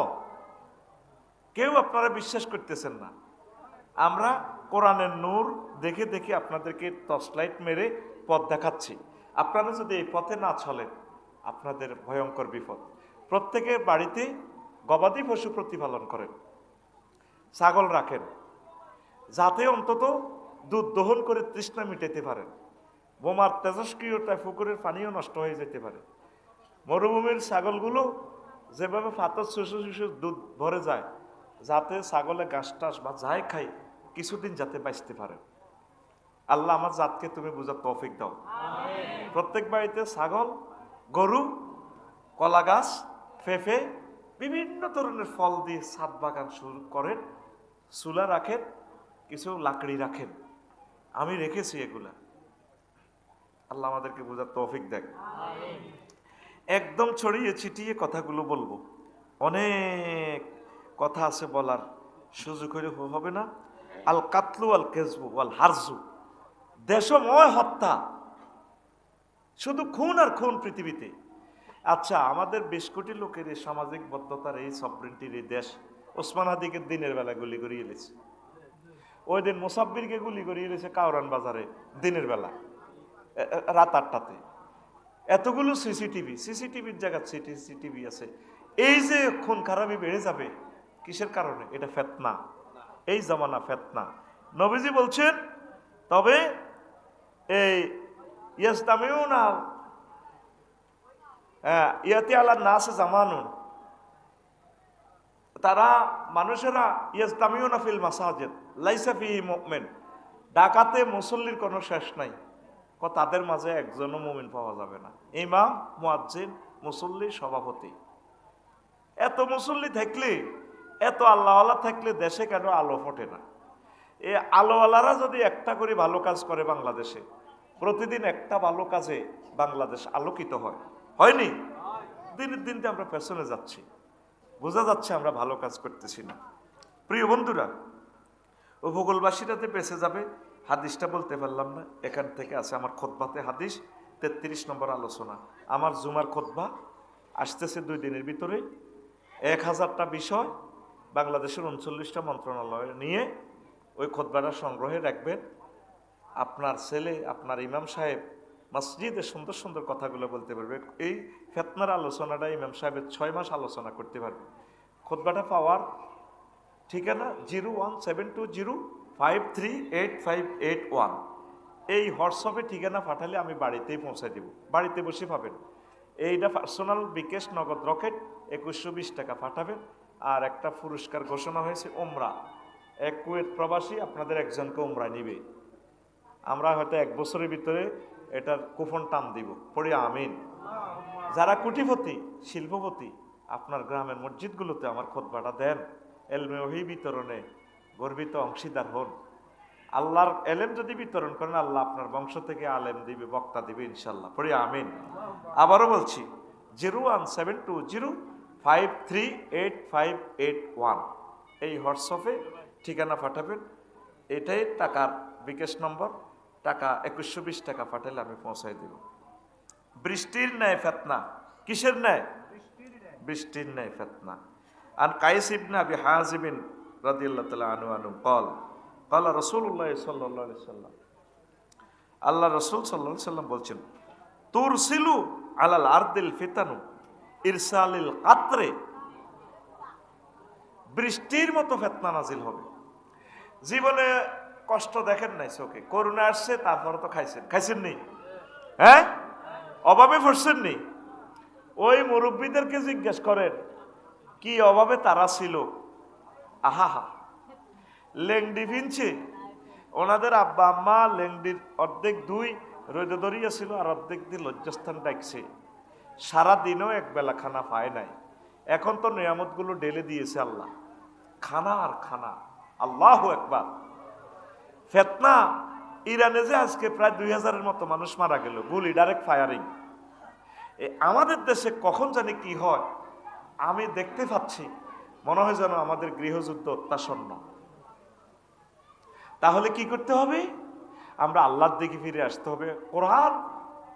কেউ আপনারা বিশ্বাস করতেছেন না। আমরা কোরআনের নূর দেখে দেখে আপনাদেরকে টর্চলাইট মেরে পথ দেখাচ্ছি। আপনারা যদি এই পথে না চলেন, আপনাদের ভয়ঙ্কর বিপদ। প্রত্যেকের বাড়িতে গবাদি পশু প্রতিপালন করেন, ছাগল রাখেন, যাতে অন্তত দুধ দহন করে তৃষ্ণা মিটাতে পারেন। বোমার তেজস্ক্রিয়তায় পুকুরের পানিও নষ্ট হয়ে যেতে পারে। মরুভূমির ছাগলগুলো যেভাবে ফাতর শুষু শুষু দুধ ভরে যায়, যাতে ছাগলে ঘাস টাস বা যাই খাই কিছুদিন যাতে বাঁচতে পারে। আল্লাহ আমার জাতকে তুমি বুঝার তৌফিক দাও। প্রত্যেক বাড়িতে ছাগল, গরু, কলা গাছ, পেঁপে, বিভিন্ন ধরনের ফল দিয়ে ছাদ বাগান শুরু করেন। চুলা রাখেন, কিছু লাকড়ি রাখেন। আমি রেখেছি এগুলা। আল্লাহ আমাদেরকে বুঝার তৌফিক দেখ। একদম ছড়িয়ে ছিটিয়ে কথাগুলো বলবো, অনেক কথা আছে বলার, সুযোগ হলে হবে না। আল কাতলু আল কেজবু আল হারজু, দেশময় হত্যা, শুধু খুন আর খুন পৃথিবীতে। আচ্ছা, আমাদের 20 কোটি লোকের এই সামাজিক বদ্ধতার এই সবরিনটির এই দেশ, ওসমান হাদিকে দিনের বেলা গুলি করিয়ে এলেছে। ওই দিন মুসাব্বিরকে গুলি করিয়ে এলেছে কাউরান বাজারে দিনের বেলা, রাত 8টাতে। এতগুলো সিসিটিভির জায়গা সিসিটিভি আছে। এই যে খুন খারাপি বেড়ে যাবে কিসের কারণে? এটা ফিতনা, এই জামানা ফিতনা। নবীজি বলছেন, তবে এই ইয়াস্তামিউনা ইয়াতি আলা নাস জামানুন, তারা মানুষেরা ইয়াস্তামিউনা ফিল মাসাজিদ লাইসা ফিহি মুমিন, ডাকাতে মুসল্লির কোনো শেষ নাই। তাদের মাঝে একজনও মুমিন পাওয়া যাবে না। ইমাম, মুয়াজ্জিন, মুসল্লি, সভাপতি। এত মুসল্লি থাকলে, এত আল্লাহওয়ালা থাকলে দেশে কেন আলো ফোটে না? এই আলোওয়ালারা যদি একটা করে ভালো কাজ করে বাংলাদেশে, প্রতিদিন একটা ভালো কাজে বাংলাদেশ আলোকিত হয়। হয়নি? দিনের দিনতে আমরা পেছনে যাচ্ছি, বোঝা যাচ্ছে আমরা ভালো কাজ করতেছি না। প্রিয় বন্ধুরা, উপকূলবাসীরাতে বেঁচে যাবে। হাদিসটা বলতে পারলাম না, এখান থেকে আছে আমার খুতবাতে হাদিস 33 নম্বর আলোচনা। আমার জুমার খুতবা আসতেছে 2 দিনের ভিতরে। 1000টা বিষয় বাংলাদেশের 39টা মন্ত্রণালয় নিয়ে ওই খুতবাটা সংগ্রহে রাখবেন। আপনার ছেলে, আপনার ইমাম সাহেব মসজিদে সুন্দর সুন্দর কথাগুলো বলতে পারবে। এই ফিতনার আলোচনাটা ইমাম সাহেবের 6 মাস আলোচনা করতে পারবে। খুতবাটা পাওয়ার ঠিকানা 01720538581। এই হোয়াটসঅ্যাপে ঠিকানা পাঠালে আমি বাড়িতেই পৌঁছায় দেব, বাড়িতে বসে পাবেন। এইটা পার্সোনাল বিকাশ নগদ রকেট 2120 টাকা পাঠাবেন। আর একটা পুরস্কার ঘোষণা হয়েছে, উমরা। এক কুয়েত প্রবাসী আপনাদের একজনকে উমরা নিবে। আমরা হয়তো 1 বছরের ভিতরে এটার কুপন টান দিব, পড়ি আমিন। যারা কোটিপতি, শিল্পপতি, আপনার গ্রামের মসজিদগুলোতে আমার খুতবাটা দেন, এলমে ওহী বিতরণে গর্বিত অংশীদার হন। আল্লাহর এলেম যদি বিতরণ করেন, আল্লাহ আপনার বংশ থেকে আলেম দিবে, বক্তা দিবে ইনশাল্লাহ, পড়ি আমিন। আবারও বলছি, 01720538581 এই হোয়াটসঅ্যাপে ঠিকানা পাঠাবেন। এটাই টাকার বিকাশ নম্বর। টাকা 2120 টাকা পাঠালে আমি পৌঁছাই দেব। বৃষ্টির ন্যায় ফিতনা। কিসের ন্যায়? বৃষ্টির ন্যায় ফিতনা। আন কাইস ইবনে আবি হাজিম রাদিয়াল্লাহু তাআলা আনহু قال قال রাসূলুল্লাহ সাল্লাল্লাহু আলাইহি সাল্লাম, আল্লাহ রাসূল সাল্লাল্লাহু আলাইহি সাল্লাম বলছেন, তুরসিলু আলাল আরদিল ফিতানু ইরসালিল কাতরে, বৃষ্টির মতো ফিতনা নাজিল হবে। জীবনে কষ্ট দেখেন নাই চোখে, করোনা আসছে, তারপরে তো খাইছেন নি? হ্যাঁ, অভাবে পড়ছেন নি? ওই মুরব্বীদেরকে জিজ্ঞেস করেন, কি অভাবে তারা ছিল, আহা, লেংডি ফিনছে। ওনাদের আব্বা আম্মা লেংডির অর্ধেক দুই রোদে দরিয়া ছিল, আর অর্ধেক দিয়ে লজ্জাস্থান ডাকছে। সারাদিনও এক বেলা খানা পায় নাই। এখন তো নিয়ামতগুলো ঢেলে দিয়েছে আল্লাহ, খানা আর খানা। আল্লাহু আকবার। ফিতনা, ইরানে যে আজকে প্রায় 2000-এর মতো মানুষ মারা গেল, গুলি, ডাইরেক্ট ফায়ারিং। আমাদের দেশে কখন জানি কি হয় আমি দেখতে পাচ্ছি, মনে হয় যেন আমাদের গৃহযুদ্ধ অত্যাসন্ন। তাহলে কি করতে হবে? আমরা আল্লাহর দিকে ফিরে আসতে হবে, কোরআন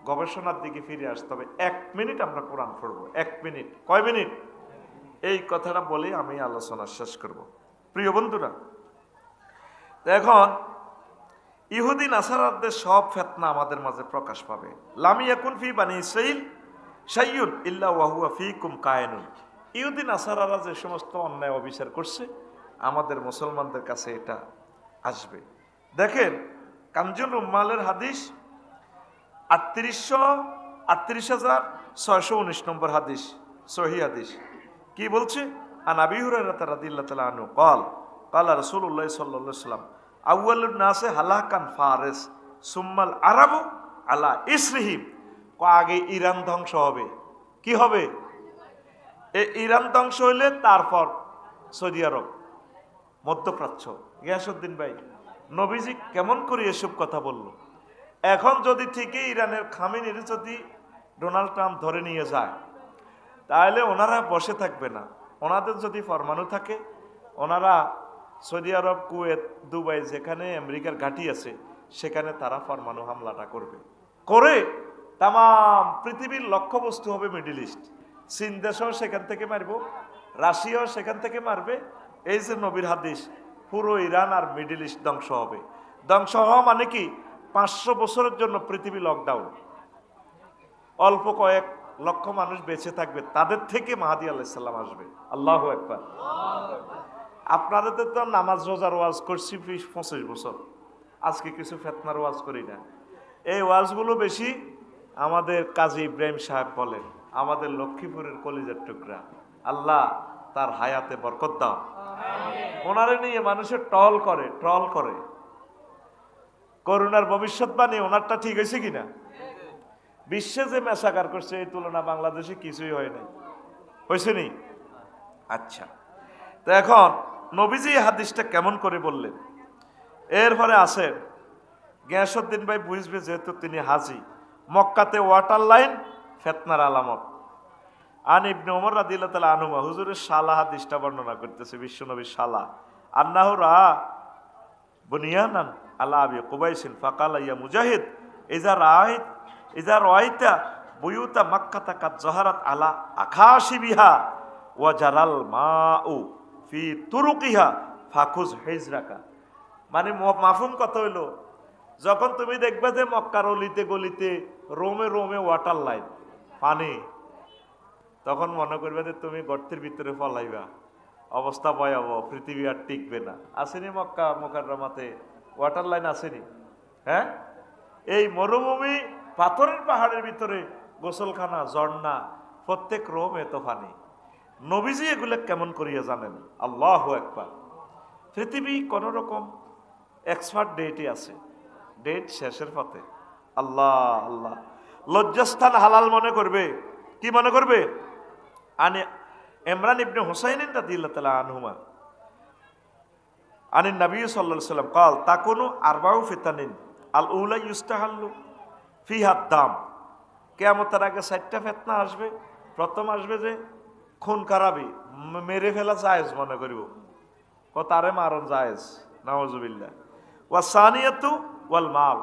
গবেষণার দিকে ফিরে আসতে হবে। 1 মিনিট আমরা কোরআন পড়বো, 1 মিনিট। কয় মিনিট? এই কথাটা বলে আমি আলোচনা শেষ করব। প্রিয় বন্ধুরা, এখন ইহুদি নাসারাদের সব ফিতনা আমাদের মাঝে প্রকাশ পাবে। লাম ইয়াকুন ফি বানি ইসরাঈল শাইউন ইল্লা ওয়া হুয়া ফীকুম কায়িনুন। ইহুদি নাসারারা যে সমস্ত অন্যায় অবিচার করছে, আমাদের মুসলমানদের কাছে এটা আসবে। দেখেন, কানজুল উম্মালের হাদিস 38,619 নম্বর হাদিস, সহিহ হাদিস। কি বলছে? আন আবি হুরায়রা রাদিয়াল্লাহু তাআলা আনহু قال قال রাসূলুল্লাহ সাল্লাল্লাহু আলাইহি ওয়াসাল্লাম আউয়ালুন নাসে হালাকান ফারিস সুম্মাল আরাবু আলা ইসরিহিম। আগে ইরান ধ্বংস হবে। কি হবে? ইরান ধ্বংস হইলে তারপর সৌদি আরব, মধ্যপ্রাচ্য। গিয়াসউদ্দিন ভাই, নবীজি কেমন করে এসব কথা বলল? এখন যদি ঠিকই ইরানের খামেনির যদি ডোনাল্ড ট্রাম্প ধরে নিয়ে যায়, তাহলে ওনারা বসে থাকবে না। ওনাদের যদি ফরমানো থাকে, ওনারা সৌদি আরব, কুয়েত, দুবাই, যেখানে আমেরিকার ঘাঁটি আছে, সেখানে তারা পরমাণু হামলাটা করবে। করে তাম পৃথিবীর লক্ষ্যবস্তু হবে মিডল ইস্ট। চীন দেশও সেখান থেকে মারব, রাশিয়াও সেখান থেকে মারবে। এই যে নবীর হাদিস, পুরো ইরান আর মিডল ইস্ট ধ্বংস হবে। ধ্বংস হওয়া মানে কি? 500 বছরের জন্য পৃথিবী লকডাউন। অল্প কয়েক লক্ষ মানুষ বেঁচে থাকবে, তাদের থেকে মাহাদি আলাইহিস সালাম আসবে। আল্লাহু আকবার। আপনাদের তো নামাজ রোজার ওয়াজ করছি 20-25 বছর, আজকে কিছু ফিতনার ওয়াজ করি না। এই ওয়াজগুলো বেশি আমাদের কাজী ইব্রাহিম সাহেব বলেন, আমাদের লক্ষ্মীপুরের কলিজার টুকরা, আল্লাহ তার হায়াতে বরকত দাও। ওনারে নিয়ে মানুষের ট্রল করে। করোনার ভবিষ্যৎবাণী ওনারটা ঠিক হয়েছে কিনা? বিশ্বে যে মেসাকার করছে, এই তুলনা বাংলাদেশে কিছুই হয় নাই। হয়েছে নি? আচ্ছা, তো এখন নবীজি এই হাদিসটা কেমন করে বললেন? এরপরে আসেন, গিয়াসউদ্দিন ভাই বুঝবে, যেহেতু তিনি হাজি। মক্কাতে ওয়াটার লাইন ফিতনার আলামত। আন ইবনে ওমর রাদিয়াল্লাহু তাআলা আনহুমা, হুজুরের শালা হাদিসটা বর্ণনা করতেছে, বিশ্বনবীর শালা। আন্নাহু রা বুনিয়ানান আলা আবি কুবাইসিন ফাকালা ইয়া মুজাহিদ ইজা রাআইতা বুয়ুতা মাক্কাতা কাদ যাহারাত আলা আখাশিবিহা ওয়া জারাল মাউ ফি তুরুকিহা ফাখুজ হিজরাকা। মানে মাফহুম কথা হইলো, যখন তুমি দেখবে যে মক্কার অলিতে গলিতে, রোমে রোমে ওয়াটার লাইন, পানি, তখন মনে করবে যে তুমি গর্তের ভিতরে ফলাইবা, অবস্থা ভয়াবহ, পৃথিবী আর টিকবে না। আসেনি মক্কা মুকাররমাতে ওয়াটার লাইন? আসেনি? হ্যাঁ, এই মরুভূমি, পাথরের পাহাড়ের ভিতরে গোসলখানা, ঝর্ণা, প্রত্যেক রোমে তো পানি। নবীজি এগুলো কেমন করিয়া জানেন? আল্লাহু আকবার। পৃথিবী কোন রকম এক্সপার্ট ডেটে আছে, ডেট শেষের পথে। আল্লাহ, লজ্জাস্থান হালাল মনে করবে। কি মনে করবে? আনে ইমরান ইবনে হুসাইন রাদিয়াল্লাহু তাআলা আনহুমা আনিন নবী সাল্লাল্লাহু আলাইহি ওয়াসাল্লাম قال তাকুনু আরবাউ ফিতানিন আল উলা ইউস্তাহাল্লু ফিহা দাম। কিয়ামতের আগে 4টা ফিতনা আসবে। প্রথম আসবে যে খুন খারাপি, মেরে ফেলা জায়েজ মনে করিব, তারে মারণ জায়েজ, নাউজুবিল্লাহ। ওয়া সানিয়াতু ওয়াল মাল,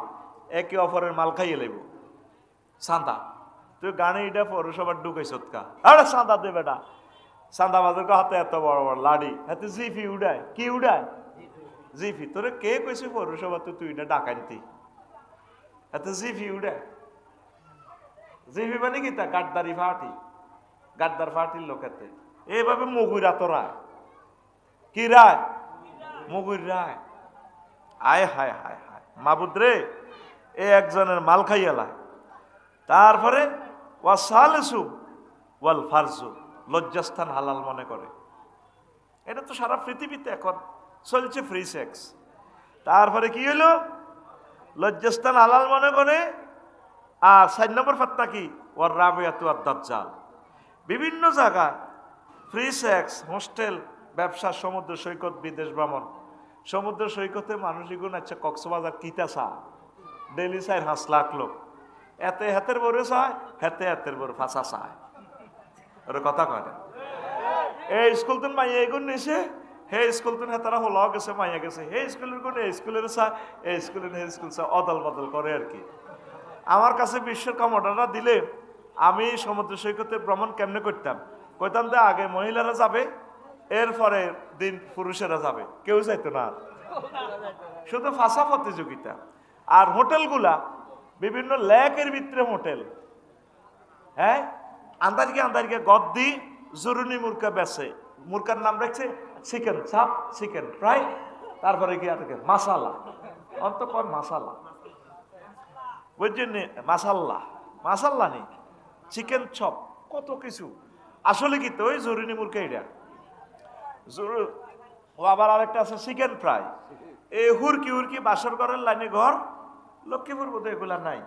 একে অপরের মাল খাইয়ে লইব। চাঁদা, তুই গানে এটা পৌরসভার ঢুকাইছ কা? আরে চাঁদা দে বেটা। চাঁদা বাজার হাতে এত বড় বড় লাড়ি, হাতে জিফি উড়ায়। কি উড়ায়? জিফি। তোরে কে কইছে পৌরসভা তুই এটা ডাকাইতি? এত জিফি উড়ায়। জিফি মানে কি? তা গাদ্দারি ফাটি, গাদ্দার ফাটির লোকেতে এইভাবে মগুরা তো রায়। কি রায়? মগুর রায়। আয় হায় হায় হায়, মাবুদ রে, এ একজনের মাল খাইয়ালায়। তারপরে ওয়াসালিসু ওয়াল ফারজু, লজ্জাস্থান হালাল মনে করে। এটা তো সারা পৃথিবীতে এখন চলছে ফ্রি সেক্স। তারপরে কি হলো, লজ্জাস্থান হালাল মনে করে। আর 4 নম্বর ফতনা কি, ওর রাবিয়াতু আদ-দাজ্জাল। বিভিন্ন জায়গায় ফ্রি সেক্স, হোস্টেল, ব্যবসা, সমুদ্র সৈকত, বিদেশ ভ্রমণ। সমুদ্র সৈকতে মানুষ এগুলো আচ্ছা কক্সবাজার কিতাসা ডেলি 4-5 লাখ লোক, এতে হাতের বড় চায়, হাতে হাতের বড় ফাঁসা চায়। ওর কথা কয় না। এই স্কুল তুন মাইয়া এগুন নিছে, হে স্কুল তুন হেতারা হল গেছে, মাইয়া গেছে, হে স্কুলের গুণ এই স্কুলের চায়, এই স্কুলের হে স্কুল চায়, অদল বদল করে আর কি। আমার কাছে বিশ্বকাপ অর্ডারটা দিলে আমি সমুদ্র সৈকতে ভ্রমণ কেমনে করতাম, কইতাম যে আগে মহিলারা যাবে, এরপরে দিন পুরুষেরা যাবে, কেউ যাইতো না, শুধু ফাঁসা প্রতিযোগিতা। আর হোটেলগুলা বিভিন্ন লেকের ভিতরে হোটেল, হ্যাঁ, আন্দারিকে গদ্দি জরুনি মুরকা বেছে, মুরকার নাম রাখছে চিকেন চাপ, চিকেন ফ্রাই, তারপরে কি আছে মাসালা, অন্ত কয় মাসালা, বুঝছেন, মাসাল্লা, মাসাল্লা নেই, চিকেন চপ, কত কিছু। আসলে কি তো ওই জরুরি মুরগা, এটা ও আবার আরেকটা আছে চিকেন ফ্রাই। এই হুরকি হুরকি বাসর ঘরের লাইনে ঘর, লক্ষ্মীপুর বোধ এগুলা নাই।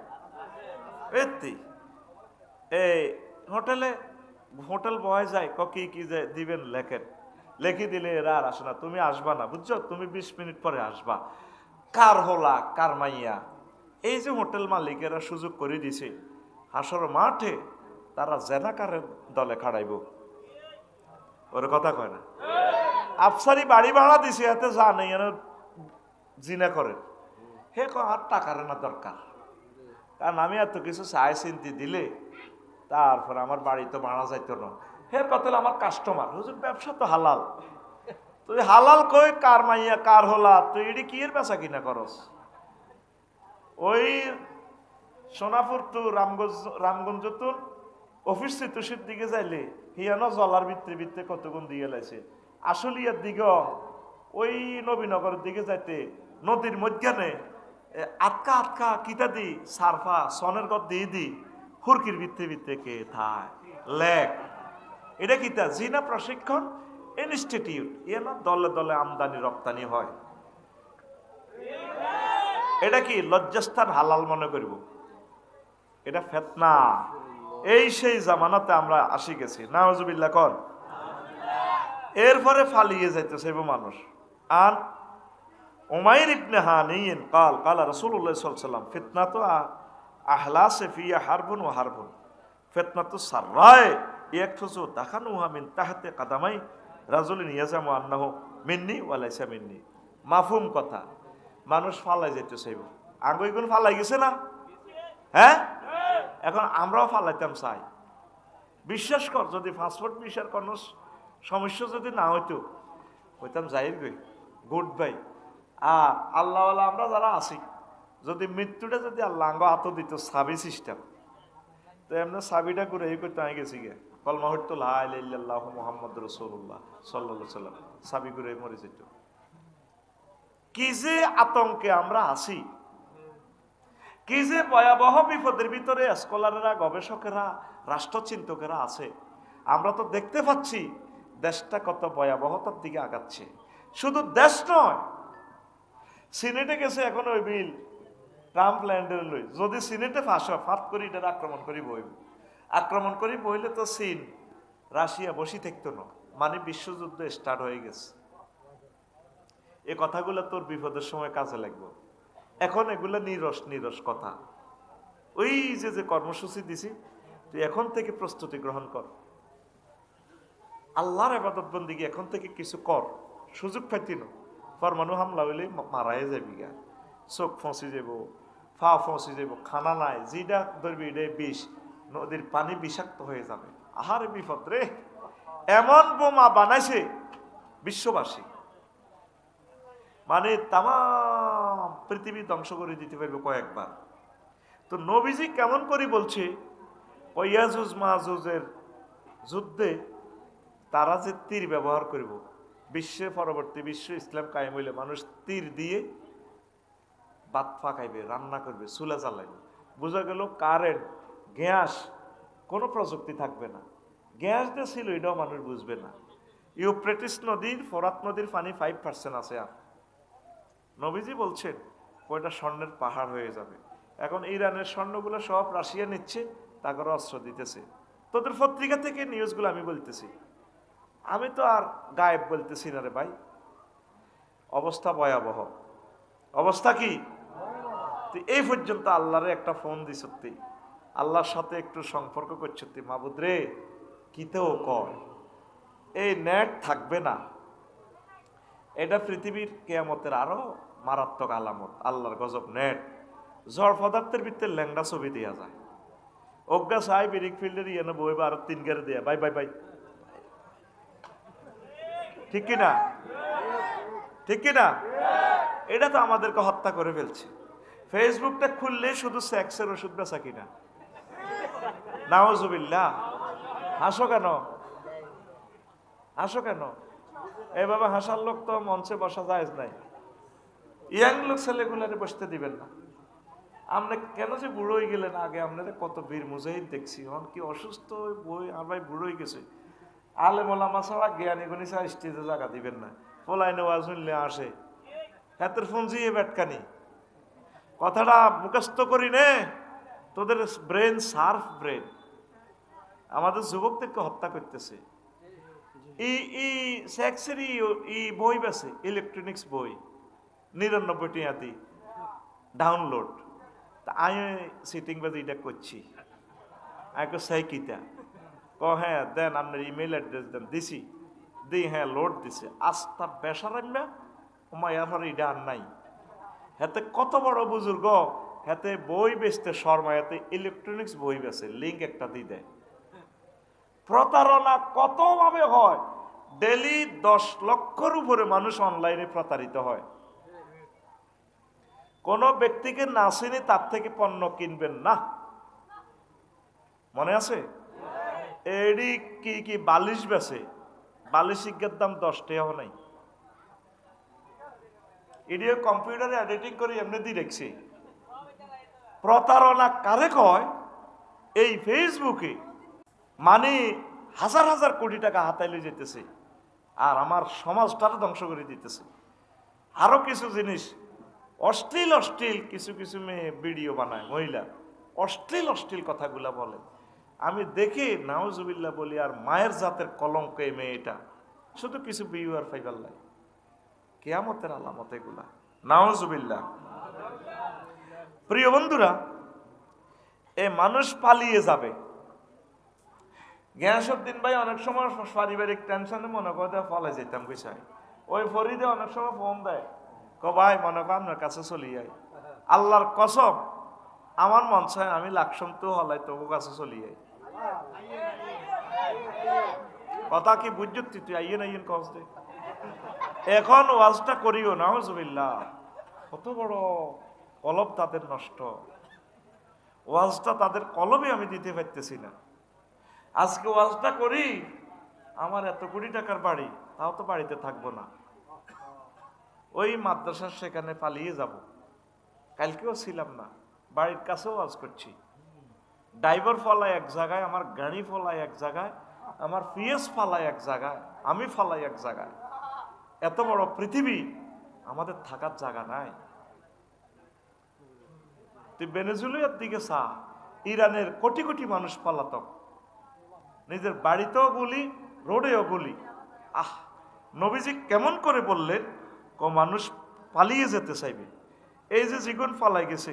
এই হোটেলে হোটেল বয় যায়, কি কি দিবেন লেখেন, লেখি দিলে এরা আর আসে না, তুমি আসবা না, বুঝছো, তুমি 20 মিনিট পরে আসবা। কার হোলা কার মাইয়া, এই যে হোটেল মালিকেরা সুযোগ করে দিছে, হাসর মাঠে তারা জেনাকারের দলে খাড়াইব। ওর কথা কয় না। আফসারি বাড়ি ভাড়া দিছে, এতে যা নেই জিনা করে, হে আর টাকার না দরকার, কারণ আমি এত কিছু চাই চিন্তি দিলে তারপর আমার বাড়ি তো ভাড়া যাইতো না। হে কত আমার কাস্টমার, হুজুর ব্যবসা তো হালাল, তুই হালাল কই কার মাইয়া কার হোলা, তুই এটি কি এর বেচা কিনা করস। ওই সোনাপুর তো রামগঞ্জ তো অফিস তুষির দিকে যাইলে হিয়ানো জলার ভিতরে ভিতরে কতগুণ দিয়ে লাইছে। আসলে এর দিকে ওই নবীনগরের দিকে যাইতে নদীর মধ্যখানে আটকা আটকা কিতা দি সারফা সনের গদ দিয়ে দি হুরকির ভিতরে ভিতরে কে থায় লেক, এটা কিতা জিনা প্রশিক্ষণ ইনস্টিটিউট, ইয়ে না দলে দলে আমদানি রপ্তানি হয়। এটা কি লজ্জাস্থান হালাল মনে করব, এটা ফিতনা। এই সেই জামানাতে আমরা আসি গেছি, নাউজুবিল্লাহ কর। এরপরে ফালিয়ে যাইতেছে মানুষ। আর উমাইর ইবনে হানিন কাল রাসূলুল্লাহ সাল্লাল্লাহু আলাইহি ওয়াসাল্লাম ফিতনাতু আহলাসে ফিয়া হারবুন ওয়া হারবুন, ফিতনাতু সাররায় ইয়াকফুজু দাখানুহা মিন তাহতে কাদামাই রাজুলিন ইয়াজামু আন্নাহু মিন্নি ওয়া লাইসা মিন্নি। মাফহুম কথা, মানুষ ফালাই যাইতেছে, আগুইগুন ফালাই গেছে না, হ্যাঁ, এখন আমরাও ফালাইতাম চাই। বিশ্বাস কর, যদি পাসপোর্ট ভিসার কোনো সমস্যা যদি না হইতো, হইতাম যাইর গই গুড বাই। আর আল্লাহওয়ালা আমরা যারা আছি, যদি মৃত্যুটা যদি আল্লাহ আঙ্গ হাত দিত সাবি সিস্টেম, তো এমনি সাবিটা করে এই করতে আমি গেছি গে কলমা হইতো লা ইলাহা ইল্লাল্লাহু মুহাম্মাদুর রাসূলুল্লাহ সাল্লাল্লাহু আলাইহি ওয়াসাল্লাম, সাবি করে মরে যেত। কি যে আতঙ্কে আমরা আছি, কি যে ভয়াবহ বিপদের ভিতরে স্কলারেরা, গবেষকেরা, রাষ্ট্রচিন্তকেরা আছে। আমরা তো দেখতে পাচ্ছি দেশটা কত ভয়াবহতার দিকে আগাচ্ছে। শুধু দেশ নয়, সিনেটে গেছে এখন ওই বিল ট্রাম্প ল্যান্ডের লই, যদি সিনেটে ফাঁত করি এটা আক্রমণ করি বইব, আক্রমণ করি বইলে তো চীন রাশিয়া বসি থাকতো না, মানে বিশ্বযুদ্ধ স্টার্ট হয়ে গেছে। এ কথাগুলো তোর বিপদের সময় কাজে লাগবে। এখন এগুলো নিরস কথা। ওই যে কর্মসূচি দিছি, তুই এখন থেকে প্রস্তুতি গ্রহণ কর, আল্লাহর ইবাদত বন্দেগী এখন থেকে কিছু কর। সুযোগ পাইতি না, পরমাণু হামলা হইলে মারাই যাবি গা, চোখ ফসি যাব, ফা ফসি যাব, খানা নাই, যেটা ধরবি এটাই বিষ, নদীর পানি বিষাক্ত হয়ে যাবে। আহারে বিপদ রে, এমন বোমা বানাইছে বিশ্ববাসী, মানে তাম পৃথিবী ধ্বংস করে দিতে পারবে কয়েকবার। তো নবীজি কেমন করে বলছে, ইয়াজুজ মাজুজের যুদ্ধে তারা যে তীর ব্যবহার করব, বিশ্বে পরবর্তী বিশ্ব ইসলাম কায়েম হইলে মানুষ তীর দিয়ে ভাত ফাঁকাইবে, রান্না করবে, চুলা জ্বালাইবে। বোঝা গেল কারেন্ট, গ্যাস, কোনো প্রযুক্তি থাকবে না। গ্যাস যে ছিল এটাও মানুষ বুঝবে না। ইউফ্রেটিস নদীর, ফোরাত নদীর পানি 5% আছে। আর নবীজি বলছেন ওইটা স্বর্ণের পাহাড় হয়ে যাবে। এখন ইরানের স্বর্ণগুলো সব রাশিয়া নিচ্ছে, তাকে অস্ত্র দিতেছে। তোদের পত্রিকা থেকে নিউজগুলো আমি বলতেছি, আমি তো আর গায়েব বলতেছি না রে ভাই। অবস্থা ভয়াবহ। অবস্থা কি? এই পর্যন্ত আল্লাহরে একটা ফোন দিস, আল্লাহর সাথে একটু সম্পর্ক করছে, মাবুদ রে কিতেও কয় এই নেট থাকবে না। এটা পৃথিবীর কিয়ামতের আরো মারাত্মক আলামত। আল্লাহর গজব নেট। ঝড় পদার্থের ভিতরে ল্যাংড়া ছবি দেওয়া যায়। অজ্ঞা সাহেব এরিক ফিল্ডের ইয়ে বই বা আরো 3 গেড়ে দেয়া বাই বাই বাই। ঠিক কিনা? ঠিক কিনা? এটা তো আমাদেরকে হত্যা করে ফেলছে। ফেসবুকটা খুললে শুধু সেক্সের ওষুধ বেচা কিনা। নাউজুবিল্লাহ। হাসো কেন? হাসো কেন? এইভাবে হাসার লোক তো মঞ্চে বসা যায় নাই। ইয়াং লোক ছেলেগুলারে বসতে দিবেন না। আমরা কেন যে বুড়ো হয়ে গেলেন? আগে আপনাদের কত বীর মুজাহিদ দেখছি, হন কি অসুস্থ বই আর ভাই বুড়ো হয়ে গেছে। আলে মোলামা ছাড়া জ্ঞানী গুণী ছাড়া স্টেজে জায়গা দিবেন না। পোলাইনে ওয়াজ শুনলে আসে হাতের ফোন জিয়ে ব্যাটকানি। কথাটা মুখস্থ করি নে, তোদের ব্রেন সার্ফ ব্রেন। আমাদের যুবকদেরকে হত্যা করতেছে। বই বেছে, ইলেকট্রনিক্স বই 99 টিয়াতি ডাউনলোড। তা আমি সিটিং বাজে এটা করছি। আমি সাই কিতা হ্যাঁ দেন, আপনার ইমেল অ্যাড্রেস দেন। দিছি দিই, হ্যাঁ লোড দিছে। আস্তা বেসারাম্যা ওমায়ার এটা আর নাই। হাতে কত বড় বুজুর্গ, হাতে বই বেচতে শর্মা, হাতে ইলেকট্রনিক্স বই বেচে, লিঙ্ক একটা দিয়ে দেয়। প্রতারণা কত ভাবে হয়। ডেলি 10 লক্ষর উপরে মানুষ অনলাইনে প্রতারিত হয়। কোন ব্যক্তিকে না চিনি তার থেকে পণ্য কিনবেন না। মনে আছে? এডি কি কি বালিশ বেছে, বালিশ শিক্ষার দাম 10 টাকাও নাই। এডিও কম্পিউটারে এডিটিং করে এমনি দিয়ে রেখছি। প্রতারণা কারে কয়? এই ফেসবুকে মানে হাজার হাজার কোটি টাকা হাতাইলে যেতেছে, আর আমার সমাজটাকে ধ্বংস করে দিতেছে। আরো কিছু জিনিস অশ্লীল অশ্লীল কিছু কিছু মেয়ে ভিডিও বানায়, মহিলা অশ্লীল অশ্লীল কথাগুলা বলে। আমি দেখি নাউজুবিল্লাহ বলি, আর মায়ের জাতের কলঙ্ক এই মেয়েটা। শুধু কিছু ভিউয়ার ফাইবার লাই, কিয়ামতের আলামত এগুলা। নাউজুবিল্লাহ। প্রিয় বন্ধুরা, এ মানুষ পালিয়ে যাবে। গিয়াসউদ্দিন ভাই অনেক সময় পারিবারিক টেনশনে মনে করে ফলে যেতাম বিষয়। ওই ফরিদে অনেক সময় ফোন দেয়, ভাই মনে কর আপনার কাছে চলি যাই। আল্লাহর কসম আমার মন চায় আমি লাকসম তো হলাই তবু কাছে চলি যাই। কথা কি বুঝছি? তুই আইয়েন আইয়েন কস দে। এখন ওয়াজটা করিও না হুজুবিল্লাহ। কত বড় কলব তাদের নষ্ট। ওয়াজটা তাদের কলবে আমি দিতে পারতেছি না। আজকে ওয়াজটা করি, আমার এত কোটি টাকার বাড়ি, তাও তো বাড়িতে থাকবো না, ওই মাদ্রাসার সেখানে পালিয়ে যাব। কালকেও ছিলাম না, বাড়ির কাছেও ওয়াজ করছি। ড্রাইভার ফলায় এক জায়গায়, আমার গাড়ি ফলায় এক জায়গায়, আমার পিএস ফালায় এক জায়গায়, আমি ফালাই এক জায়গায়। এত বড় পৃথিবী, আমাদের থাকার জায়গা নাই। তুই ভেনেজুয়েলার দিকে চা, ইরানের কোটি কোটি মানুষ পলাতক, নিজের বাড়িতেও গুলি, রোডেও গুলি। নবীজি কেমন করে বললেন মানুষ পালিয়ে যেতে চাইবে। এই যে জীবন পালাই গেছে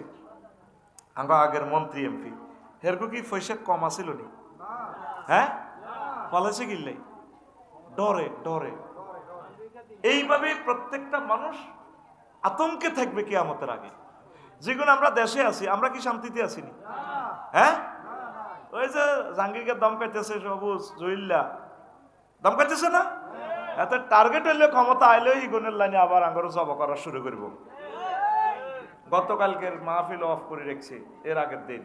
আমরা আগের মন্ত্রী এমপি, হেরকো কি পয়সা কম আছিল নি? হ্যাঁ, পালাইছে কিনলে ডরে ডরে। এইভাবে প্রত্যেকটা মানুষ আতঙ্কে থাকবে কিয়ামতের আগে। যেগুলো আমরা দেশে আছি, আমরা কি শান্তিতে আসিনি? হ্যাঁ, ওই যে জাহাঙ্গীরকে দম কাটতেছে, সবুজ জহিল্লা দম কাটতেছে না? এত টার্গেট হইলে ক্ষমতা আইলেও ইগুনের লাইনে আবার আঙ্গর জব করা শুরু করব। গতকালকের মাহফিল অফ করে রেখেছে এর আগের দিন।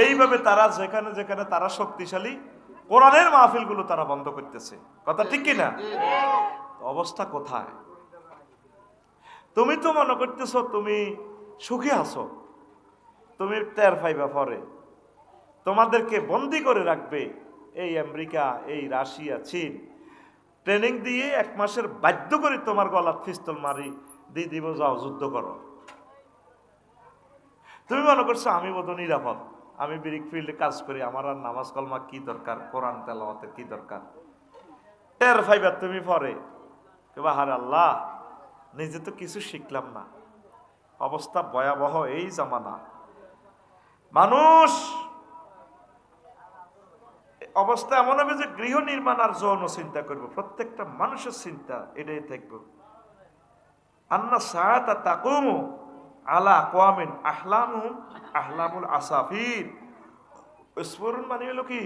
এইভাবে তারা যেখানে যেখানে তারা শক্তিশালী, কোরআনের মাহফিল গুলো তারা বন্ধ করতেছে। কথা ঠিক কিনা? অবস্থা কোথায়? তুমি তো মনে করতেছো তুমি সুখী আছো, তুমি টের পাইবা পরে। তোমাদেরকে বন্দি করে রাখবে এই আমেরিকা, এই রাশিয়া, চীন। ট্রেনিং দিয়ে 1 মাসের বাধ্য করে তোমার গলার পিস্তল মারি দিয়ে দিব, যাও যুদ্ধ করো। তুমি মনে করছো আমি বোধহয় নিরাপদ, আমি ব্রিক ফিল্ডে কাজ করি, আমার আর নামাজ কলমা কি দরকার, কোরআন তেলাওয়াতের কি দরকার। টের ফাইবার তুমি পরে কেবা হারে আল্লাহ, নিজে তো কিছু শিখলাম না। অবস্থা ভয়াবহ এই জামানা। মানুষ অবস্থা এমন হবে যে গৃহ নির্মাণ আর যৌন চিন্তা করবো, প্রত্যেকটা মানুষের চিন্তা এটাই থাকবো। আন্না সাআতা তাকুমু আলা আকওয়ামিন আহলামুহুম আহলামুল আসাফির। বিস্ফোরণ মানে হলো কি,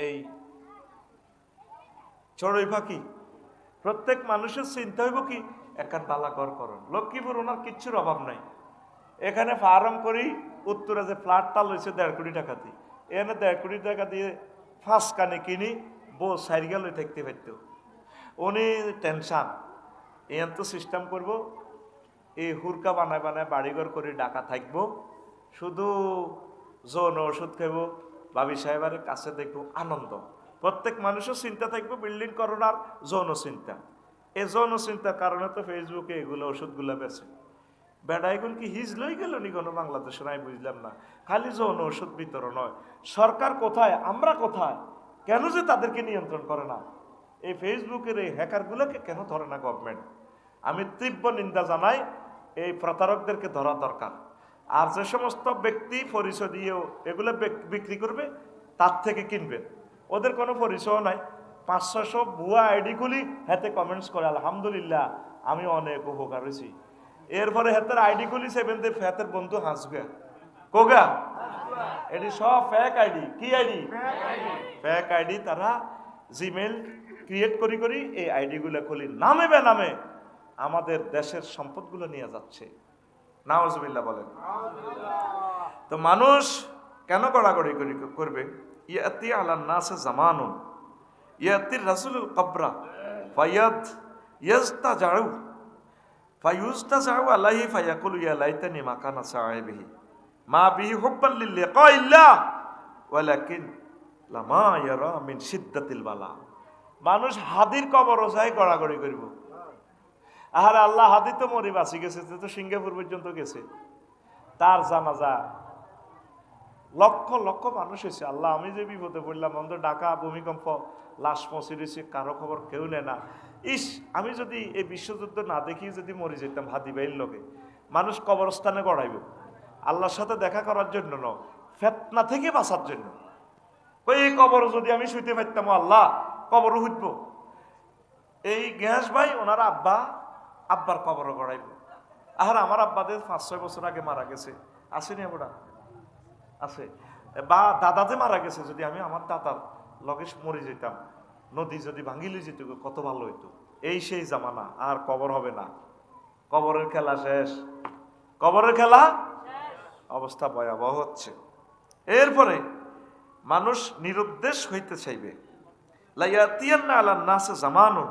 এই চড়ুই পাখি। প্রত্যেক মানুষের চিন্তা হইব কি, একখান বালা ঘর করুন। লক্ষ্মীপুর ওনার কিচ্ছুর অভাব নাই, এখানে ফার্ম করি, উত্তরে যে ফ্ল্যাটটা লইছে 1.5 কোটি টাকা দিয়ে, এখানে 1.5 কোটি টাকা দিয়ে 5 কানে কিনি বউ সাইরিগা লই থাকতে পারত। উনি টেনশন, এন তো সিস্টেম করব, এই হুরকা বানায় বানায় বাড়িঘর করে ডাকা থাকবো, শুধু যৌন ওষুধ খাইব, ভাবি সাহেবের কাছে দেখবো, আনন্দ। প্রত্যেক মানুষের চিন্তা থাকবে বিল্ডিং করোনার যৌন চিন্তা। এই যৌন চিন্তার কারণে তো ফেসবুকে এগুলো ওষুধগুলো বেছে। বেড়া এখন কি হিজ লই গেল নি কোনো বাংলাদেশের, আমি বুঝলাম না। খালি যৌন ওষুধ বিতরণ হয়, সরকার কোথায়, আমরা কোথায়? কেন যে তাদেরকে নিয়ন্ত্রণ করে না? এই ফেসবুকের এই হ্যাকারগুলোকে কেন ধরে না গভর্নমেন্ট? আমি তীব্র নিন্দা জানাই, এই প্রতারকদেরকে ধরা দরকার। আর যে সমস্ত ব্যক্তি পরিচয় দিয়েও এগুলো বিক্রি করবে, তার থেকে কিনবেন, ওদের কোনো পরিচয় নাই। 500 ভুয়া আইডি খুলি, হাতে কমেন্টস করে আলহামদুলিল্লাহ আমি অনেক উপকার হয়েছি। এরপরে হাতের আইডি খুলি 7 হাতের বন্ধু হাসবে কোগা, এটি সব ফেক আইডি। কি আইডি? Fake ID. তারা জিমেল ক্রিয়েট করি করি এই আইডিগুলো খুলি, নামে বেনামে আমাদের দেশের সম্পদগুলো নিয়ে যাচ্ছে। নাউজুবিল্লাহ বলেন। তো মানুষ কেন গড়াগড়ি করবে? ইয়াতি আলান নাসে জামানুন ইয়াতির রাসূলুল কবরা ফায়াদ ইয়াস্তাজাউ ফায়ুস্তাজাউ আলাইহি ফায়াকুলু ইয়া লাইতানি মা কানা সাইবিহি মা বিহি হুব্বাল লিল্লাহ ওয়ালাকিন লামা ইয়ারা মিন শিদ্দাতিল বালা। মানুষ হাদির কবরও যায় গড়াগড়ি করব। আহারে আল্লাহ, হাদি তো মরি বাঁচি গেছে, তো সিঙ্গাপুর পর্যন্ত গেছে, তার জানাজা লক্ষ লক্ষ মানুষ হয়েছে। আল্লাহ, আমি যে বিপদে পড়লাম, অন্তত ঢাকা ভূমিকম্প, লাশ পৌঁছে দিয়েছে, কারো খবর কেউ নেয় না। ইস, আমি যদি এই বিশ্বযুদ্ধ না দেখি যদি মরে যেতাম হাদি ভাইয়ের লোকে। মানুষ কবরস্থানে গড়াইব আল্লাহর সাথে দেখা করার জন্য ন, ফেতনা থেকে বাঁচার জন্য। ওই কবর যদি আমি শুইতে পারতাম, আল্লাহ কবরও হুটবো। এই গ্যাস ভাই ওনার আব্বার কবরও গড়াইব। আর আমার আব্বাদের 5-6 বছর আগে মারা গেছে, আসেনি আমরা? আছে। বা দাদাতে মারা গেছে, যদি আমি আমার দাদার লগে মরে যেতাম, নদী যদি ভাঙিলে যেত, কত ভালো হইতো। এই সেই জামানা, আর কবর হবে না। কবরের খেলা শেষ, কবরের খেলা অবস্থা ভয়াবহ হচ্ছে। এরপরে মানুষ নিরুদ্দেশ হইতে চাইবে। লাইয়াতিয়ান্না আলান নাসে জামানুন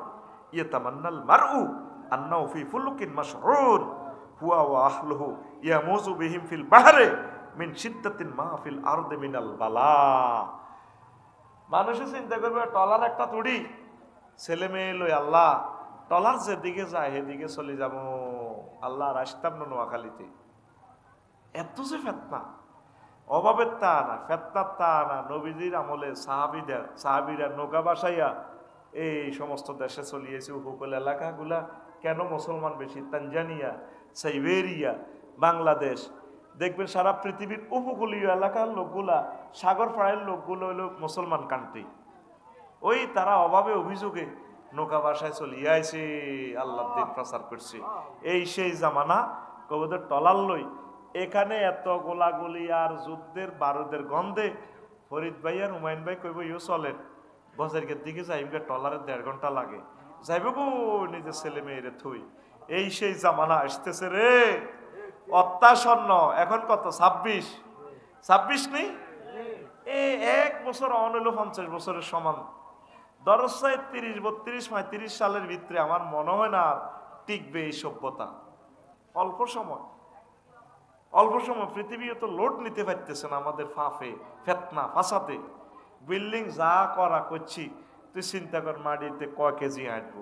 ইয়াতামান্নাল মারউ আন্নাহু ফি ফুলুকিন মাশহুর হুয়া ওয়া আহলুহু ইয়ামুজু বিহিম ফিল বাহরে মিন শিদ্দাতিন মা ফিল আরদি মিনাল বালা। মানুষে চিন্তা করবে টলার একটা তুড়ি, ছেলে মেয়ে লই আল্লাহ টলার যেদিকে যায় সেদিকে চলে যাব, আল্লাহ রাস্তাম না নোয়াখালীতে। এত যে ফেতনা, অভাবের তা না, ফেতনার তা না। নবীজির আমলে সাহাবিরা নৌকা বাসাইয়া এই সমস্ত দেশে চলিয়েছে। উপকূল এলাকাগুলা কেন মুসলমান বেশি? তানজানিয়া, সাইবেরিয়া, বাংলাদেশ, দেখবেন সারা পৃথিবীর উপকূলীয় এলাকার লোকগুলা, সাগর পাড়ের লোকগুলো হলো মুসলমান কান্ট্রি। ওই তারা অভাবে অভিযোগে নৌকা বাসায় চলিয়ে আইছে, আল্লাহর দিন প্রচার করছে। এই সেই জামানা, কবদের টলার লই এখানে এত গোলাগুলি আর যুদ্ধের বারুদের গন্ধে ফরিদ ভাই আর হুমায়ুন ভাই কইব ইউ চলেন বজারের দিকে যাইবে, টলারে 1.5 ঘন্টা লাগে, যাইব গো নিজের ছেলে মেয়েরে থুই। এই সেই জামানা আসতেছে রে, অত্যাসন্ন। এখন কত? 26 নেই? এই 1 বছর অন হলো 50 বছরের সমান। দরজায় 30, 32, 35 সালের ভিতরে আমার মনে হয় না টিকবে এই সভ্যতা। অল্প সময় পৃথিবী তো লোড নিতে পারতেছে না আমাদের ফাফে, ফেতনা, ফাসাদে। বিল্ডিং যা করা করছি, তুই চিন্তা কর মাটিতে কয় কেজি হাঁটবো।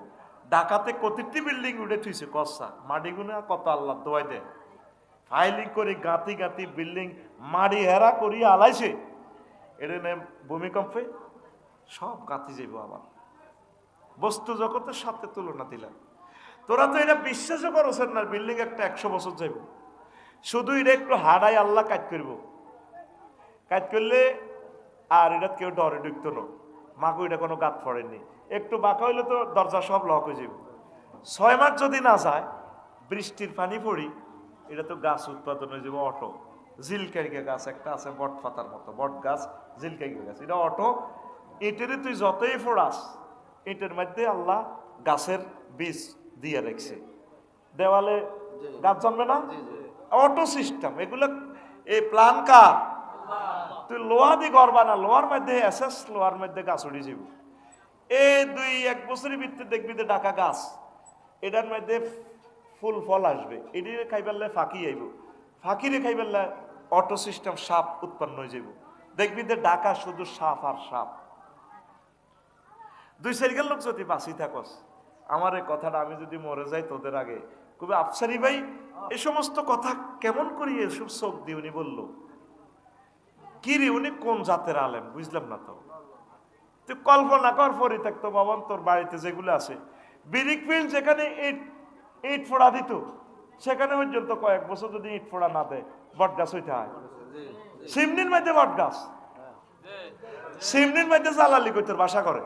ঢাকাতে কতটি বিল্ডিং উঠে থুইছে কসা, মাটি গুনে কত আল্লাহ দোয়াই দেয়। ফাইলিং করে গাঁতি গাঁতি বিল্ডিং মাটি হেরা করিয়া আলাইছে। এটা ভূমিকম্পে সব গাঁতি যাইব আবার। বস্তু জগতের সাথে তুলনা দিলাম। তোরা তো এটা বিশ্বাসও করছেন না বিল্ডিং একটা 100 বছর যাইব। শুধু এটা একটু হাড়াই আল্লাহ কাজ করব, কাজ করলে আর এটা কেউ ডরে ঢুকতো না। মাকে এটা কোনো গাত পড়েনি, একটু বাঁকা হইলে তো দরজা সব লক হয়ে যাবে। 6 মাস যদি না যায়, বৃষ্টির পানি পড়ি, এটা তো গাছ উৎপাদন হয়ে যাবে অটো। জিলকাইগা গাছ একটা আছে বট পাতার মতো, বট গাছ জিলকাইগা গাছ, এটা অটো। এটারে তুই যতই ফোড়াস, এটার মধ্যে আল্লাহ গাছের বীজ দিয়ে রেখেছে। দেওয়ালে গাছ জন্মে না, অটো সিস্টেম এগুলো। এই প্ল্যান কার? তুই লোহা দিয়ে ঘর বানা, লোহার মধ্যে এসএস লোহার মধ্যে গাছ উঠে যাব। এই 2-1 বছরের ভিতরে দেখবি যে ঢাকা গাছ, এটার মধ্যে ফুল ফল আসবে। এটি খাইবেললে ফাঁকি আইব, ফাঁকিরে খাইবেললে অটো সিস্টেম সাপ উৎপন্ন হয়ে যাব। দেখবি যে ঢাকা শুধু সাপ আর সাপ। 2-4 লোক যদি বাঁচি থাকস, আমার এই কথাটা আমি যদি মরে যাই তোদের আগে, কবি আফসারি ভাই এই সমস্ত কথা কেমন করি এসব চোখ দিয়ে উনি বললো। কি রে উনি কোন জাতের আলেম বুঝলাম না তো। তুই কল্পনা কর পরিত্যক্ত ভবন তোর বাড়িতে যেগুলো আছে, বিরিক ফিল্ড যেখানে ইট ফোড়া দিত, সেখানে পর্যন্ত কয়েক বছর যদি ইট ফোড়া না দেয় বট গাছ হইতে হয়। সিমনির মধ্যে বট গাছ, সিমনির মধ্যে জালালি কইতে বাসা করে।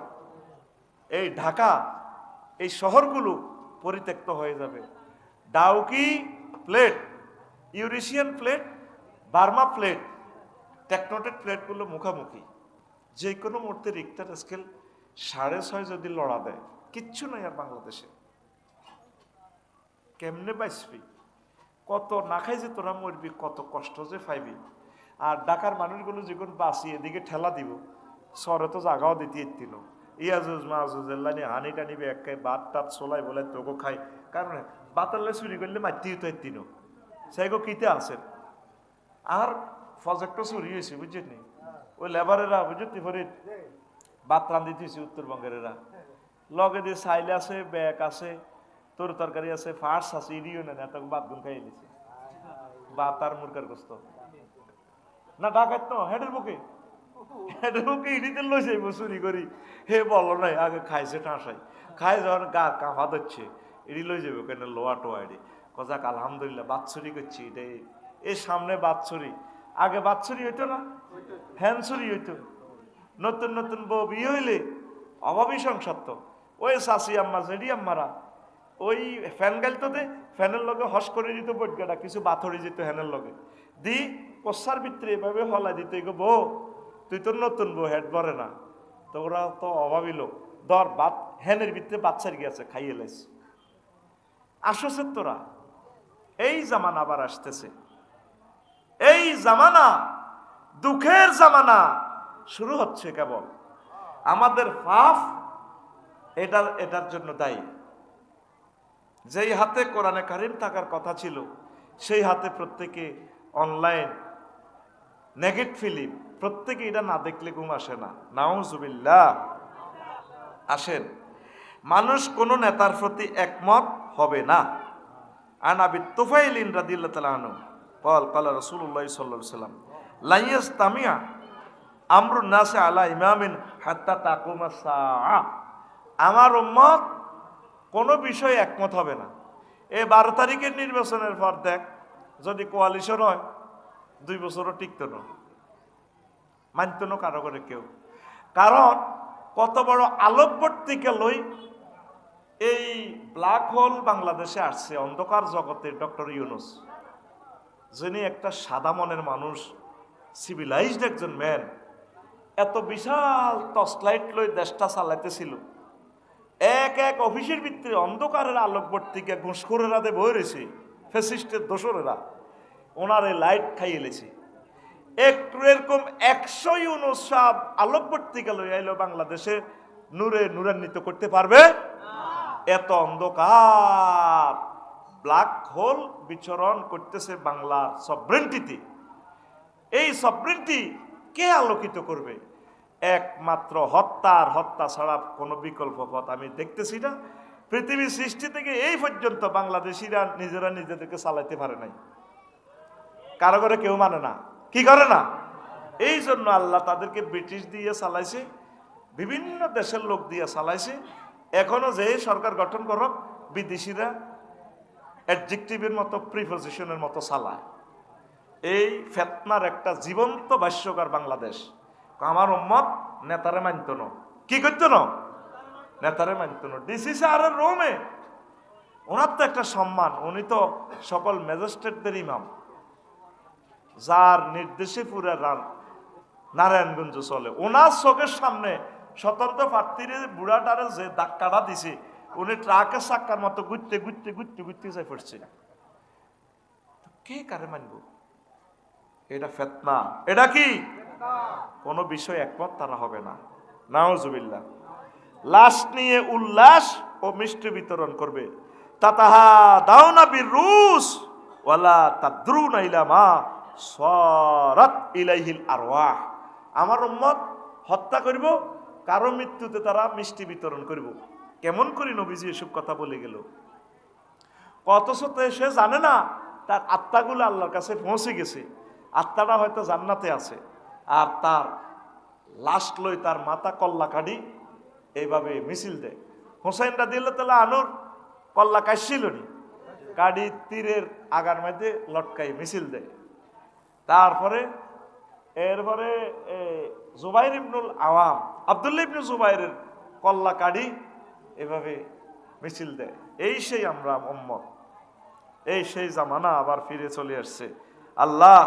এই ঢাকা এই শহরগুলো পরিত্যক্ত হয়ে যাবে। Dauki plate, Eurasian plate, Burma plate, টেকনোটেড প্লেটগুলো মুখামুখি। যে কোনো মুহূর্তে রিক্টার স্কেল 6.5 যদি লড়া দেয়, কিচ্ছু নাই আর বাংলাদেশে। কেমনে বাঁচবি? কত না খাই যে তোরা মরবি, কত কষ্ট যে পাইবি। আর ঢাকার মানুষগুলো যখন বাঁচি এদিকে ঠেলা দিব, শহরে তো জাগাও দিতে এতিল। ইয়াজুজ মাহুজ এল্লানি হানি টানিবে এক খাই বাত টাত চলাই বলে তোকে খাই। কারণ বাতালে চুরি করলে মাতিও তো এতিন, সেগো কিতে আছেন। আর প্রজেক্টও চুরি হয়েছে বুঝছেন নি, ওই লেবারেরা বুঝতে পারি ভাত রান্ধি দিয়েছি উত্তরবঙ্গের। এরা লগে দিয়ে সাইল আছে, ব্যাগ আছে, তোর তরকারি আছে, ফার্স আছে, ইডিও না এত ভাত গুন খাইয়ে দিছে। ভাত আর মুরগার গোস্ত না ঢাকায় তো হেডের বুকে, হেডের বুকে ইডিতে লই যাইব চুরি করি। হে বলো নাই আগে খাইছে ঠাঁসাই, খাই যখন গা কাঁফা দিচ্ছে, ইডি লই যাবো কেন লোয়া টোয়া ইডি। কজাক আলহামদুলিল্লাহ বাৎসরি করছি এটাই। এই সামনে বাৎসরি, আগে বাৎসরি হইতো না, হ্যান্সরি হইতো। নতুন নতুন বউ বিয়ে হইলে অভাবী সংসার তো। ওই শাশি আম্মা জেডি আম্মারা ওই ফ্যান গাইতো দে, ফ্যানের লগে হস করে দিত বটগাটা, কিছু বাথরি যেত হ্যানের লগে দি কষার ভিতরে এভাবে হলাই দিত। এগো বউ তুই তো নতুন বউ, হেড ভরে না তো। ওরা তো অভাবী লোক, ধর বাত হ্যানের ভিতরে বাচ্চার গিয়েছে খাইয়ে লাইছে। আসছে তোরা, এই জামানা আবার আসতেছে। এই জামানা দুঃখের জামানা শুরু হচ্ছে। কেবল আমাদের পাপ এটার জন্য দায়ী। যেই হাতে কোরআনে কারিম থাকার কথা ছিল, সেই হাতে প্রত্যেকে অনলাইন নেগেটিভ ফিল্ম, প্রত্যেকে এটা না দেখলে ঘুম আসে না। নাউজুবিল্লাহ। আসেন, মানুষ কোন নেতার প্রতি একমত হবে না। আন আবি তুফাইল রাদিয়াল্লাহু তাআলা আনহু قال قال رسول الله صلى الله عليه وسلم لا يستمع امر الناس على امام حتى تقوم الساعه। আমার উম্মত কোন বিষয়ে একমত হবে না। এই 12 তারিখের নির্বাচনের পর দেখ, যদি কোয়ালিশন হয় 2 বছরও টিকতো না, মানত না কারো করে কেউ। কারণ কত বড় আলোকবর্তিকা লই এই ব্ল্যাক হোল বাংলাদেশে আসছে, অন্ধকার জগতে। ডক্টর ইউনুস, যিনি একটা সাদা মনের মানুষ, সিভিলাইজড একজন ম্যান, এত বিশাল টর্চলাইট লই দেশটা চালাইতেছিল। এক এক অফিসের ভিতরে অন্ধকারের আলোকবর্তিকা ঘুষখোরেরা দে বয়ে রয়েছে, ফ্যাসিস্টের দোসরেরা ওনার এই লাইট খাইয়ে এলেছে। একটু এরকম 100 ইউনুস সাহেব আলোকবর্তিকা লই আইলো বাংলাদেশে, নূরে নূরান্বিত করতে পারবে? এত অন্ধকার ব্ল্যাক হোল বিচরণ করতেছে বাংলার সভরেন্টিতে। এই সভরেন্টি কে আলোকিত করবে? একমাত্র হত্যা, আর হত্যা ছাড়া কোনো বিকল্প পথ আমি দেখতেছি না। পৃথিবীর সৃষ্টি থেকে এই পর্যন্ত বাংলাদেশিরা নিজেরা নিজেদেরকে চালাইতে পারে নাই, কারো করে কেউ মানে না, কি করে না। এই জন্য আল্লাহ তাদেরকে ব্রিটিশ দিয়ে চালাইছে, বিভিন্ন দেশের লোক দিয়ে চালাইছে। এখনো যে সরকার গঠন করো, বিদেশিরা অ্যাডজেক্টিভের মতো, প্রিপোজিশনের মতো চালায়। এই ফেতনার একটা জীবন্ত ভাষ্যকার বাংলাদেশ। আমার উম্মত নেতারে মানত না, কি করতো না, নেতারে মানত না। ডিসি স্যারের রোমে ওনার তো একটা সম্মান, উনি তো সকল ম্যাজিস্ট্রেটদের ইমাম, যার নির্দেশে পুরা নারায়ণগঞ্জ চলে। ওনার চোখের সামনে স্বতন্ত্র প্রার্থীর বুড়াটারে যে ধাক্কাটা দিছে, উনি ট্রাকের চাক্কার মতো ঘুরতে ঘুরতে ঘুরতে ঘুরতে যাই পড়ছে। কে কারে মানব? এটা ফিতনা। এটা কি কোন বিষয় একমত তারা হবে না। নাউজুবিল্লাহ। লাশ নিয়ে উল্লাস ও মিষ্টি বিতরণ করবে। তাতাহা দাউনা বিরুস ওয়ালা তাদরুনা ইলা মা সারাত ইলাইহিল আরওয়াহ। আমার উম্মত হত্যা করব, কারো মৃত্যুতে তারা মিষ্টি বিতরণ করব। কেমন করে নবীজি এসব কথা বলে গেল? অথচ তো সে জানে না তার আত্মাগুলো আল্লাহর কাছে পৌঁছে গেছে, আত্মাটা হয়তো জান্নাতে আছে, আর তার লাশ লই তার মাথা কল্লা কাটি এইভাবে মিছিল দেয়। হোসেন রাদিয়াল্লাহু তাআলা আনুর কল্লা কাটছিল নি, কাটি তীরের আগার মধ্যে লটকাই মিছিল দেয়। তারপরে এরপরে জুবাইর ইবনুল আওয়াম, আব্দুল্লাহ ইবনে জুবাইরের কল্লা কাটি এভাবে মিছিল দেয়। এই সেই আমরা উম্মত, এই সেই জামানা আবার ফিরে চলে আসছে। আল্লাহ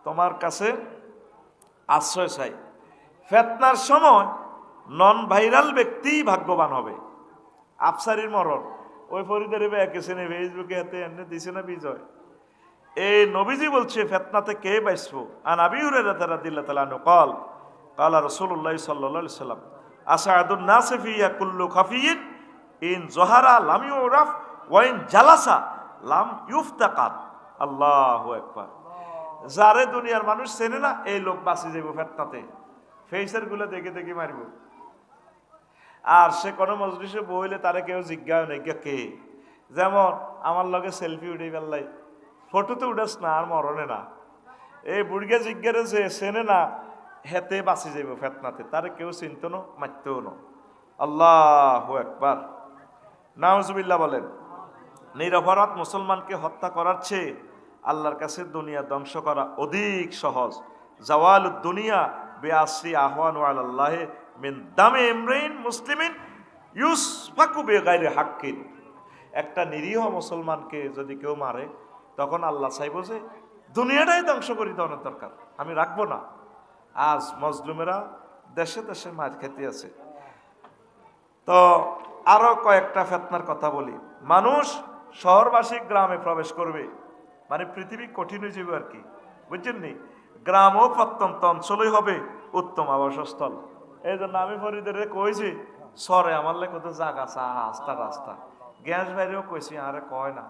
তোমার কাছে আশ্রয় চাই। ফিতনার সময় নন ভাইরাল ব্যক্তিই ভাগ্যবান হবে। আফসারির মরণ ওই ফরিদের একেছেনে ফেসবুকে হাতে এনে দিছে না বিজয়। এই নবীজি বলছে ফিতনাতে কে বাঁচবো। আন আবি হুরায়রা রাদিয়াল্লাহু তাআলা আনহু قال قال রাসূলুল্লাহ সাল্লাল্লাহু আলাইহি ওয়াসাল্লাম আসাদুন নাস ফিয়া কুল্লু খাফিয়িন ইন জহারা লাম ইউরাফ ওয়া ইন জালাসা লাম ইউফতাকার। আল্লাহু আকবার। যারে দুনিয়ার মানুষ চেনে না, এই লোক বাঁচি যাইব ফিতনাতে। ফেসার গুলো দেখে দেখে মারিব। আর সে কোনো মজলিসে বইলে তারে কেউ জিজ্ঞাসা নেই কে। যেমন আমার লগে সেলফি উঠে ফেললাই, ফটোতে উঠাস না আর মরণে না। এই বুড়িকে জিজ্ঞাসা যে চেনে না, হেতে বাঁচি যাইব ফিতনাতে, তারে কেউ চিনত না, মারতেও না। আল্লাহু আকবার। নাউজুবিল্লাহ বলেন। নিরপরাধ মুসলমানকে হত্যা করার চেয়ে আল্লাহর কাছে দুনিয়া ধ্বংস করা অধিক সহজ। জাওয়ালুদ দুনিয়া বিআসরি আহওয়ানু আলাল্লাহি মিন দামে ইমরিন মুসলিমিন ইউসফাকু বিগাইরি হাক্কিন। একটা নিরীহ মুসলমানকে যদি কেউ মারে, তখন আল্লাহ চাইব যে দুনিয়াটাই ধ্বংস করে দেওয়ার দরকার, আমি রাখবো না। আজ মজলুমেরা দেশে দেশে মার খেতে আছে। তো আরো কয়েকটা ফিতনার কথা বলি। মানুষ শহরবাসী গ্রামে প্রবেশ করবে, মানে পৃথিবী কঠিন হয়ে যাবে আর কি, বুঝছেন নি? গ্রাম ও প্রত্যন্ত অঞ্চলই হবে উত্তম আবাসস্থল। এই জন্য আমি ফরিদের কইছি সরে আমার লে কত জায়গা আছে, রাস্তা রাস্তা গ্যাস বাইরেও কইছি, আরে কয় না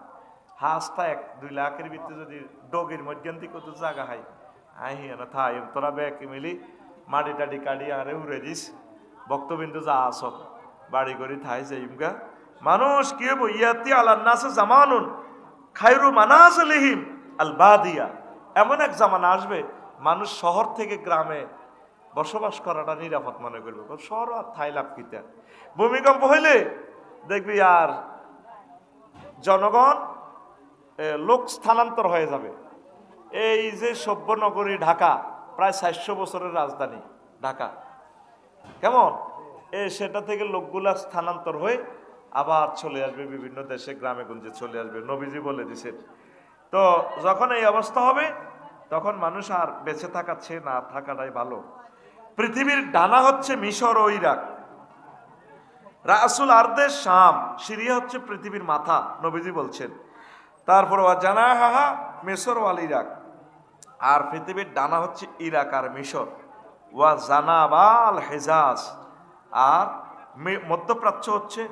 হাঁসটা 1-2 লাখের ভিতরে যদি ডগির মধ্যে কত জায়গা হয়, আহি না থাই তোরা ব্যাগ মিলি মাটি টাটি কাটি আরে উড়ে দিস বক্তবিন্দু যা আস বাড়ি করে থাই যাইমগা। মানুষ কি হবো? ইয়াতি আলান্নাসে জামানুন খায়রু মানাজিলিহিম আল বাদিয়া। এমন এক জামানা আসবে মানুষ শহর থেকে গ্রামে বসবাস করাটা নিরাপদ মনে করবে। শহর আর থাই লাভ কিতা। ভূমিকম্প হইলে দেখবি আর জনগণ লোক স্থানান্তর হয়ে যাবে। এই যে সভ্য নগরী ঢাকা, প্রায় 400 বছরের রাজধানী ঢাকা, কেমন সেটা থেকে লোকগুলা স্থানান্তর হয়ে আবার চলে আসবে বিভিন্ন দেশে, গ্রামে গঞ্জে চলে আসবে। নবীজি বলে দিছেন। তো যখন এই অবস্থা হবে, তখন মানুষ আর বেঁচে থাকার চেয়ে না থাকাটাই ভালো। পৃথিবীর ডানা হচ্ছে মিশর ও ইরাক, রাসুল আরদে শাম, সিরিয়া হচ্ছে পৃথিবীর মাথা, নবীজি বলছেন। তারপর জানা হাহা মিশর ওয়াল ইরাক, আর পৃথিবীর ডানা হচ্ছে ইরাক আর মিশর। ওয়া জানাবাল হেজাজ, আর মধ্যপ্রাচ্য হচ্ছে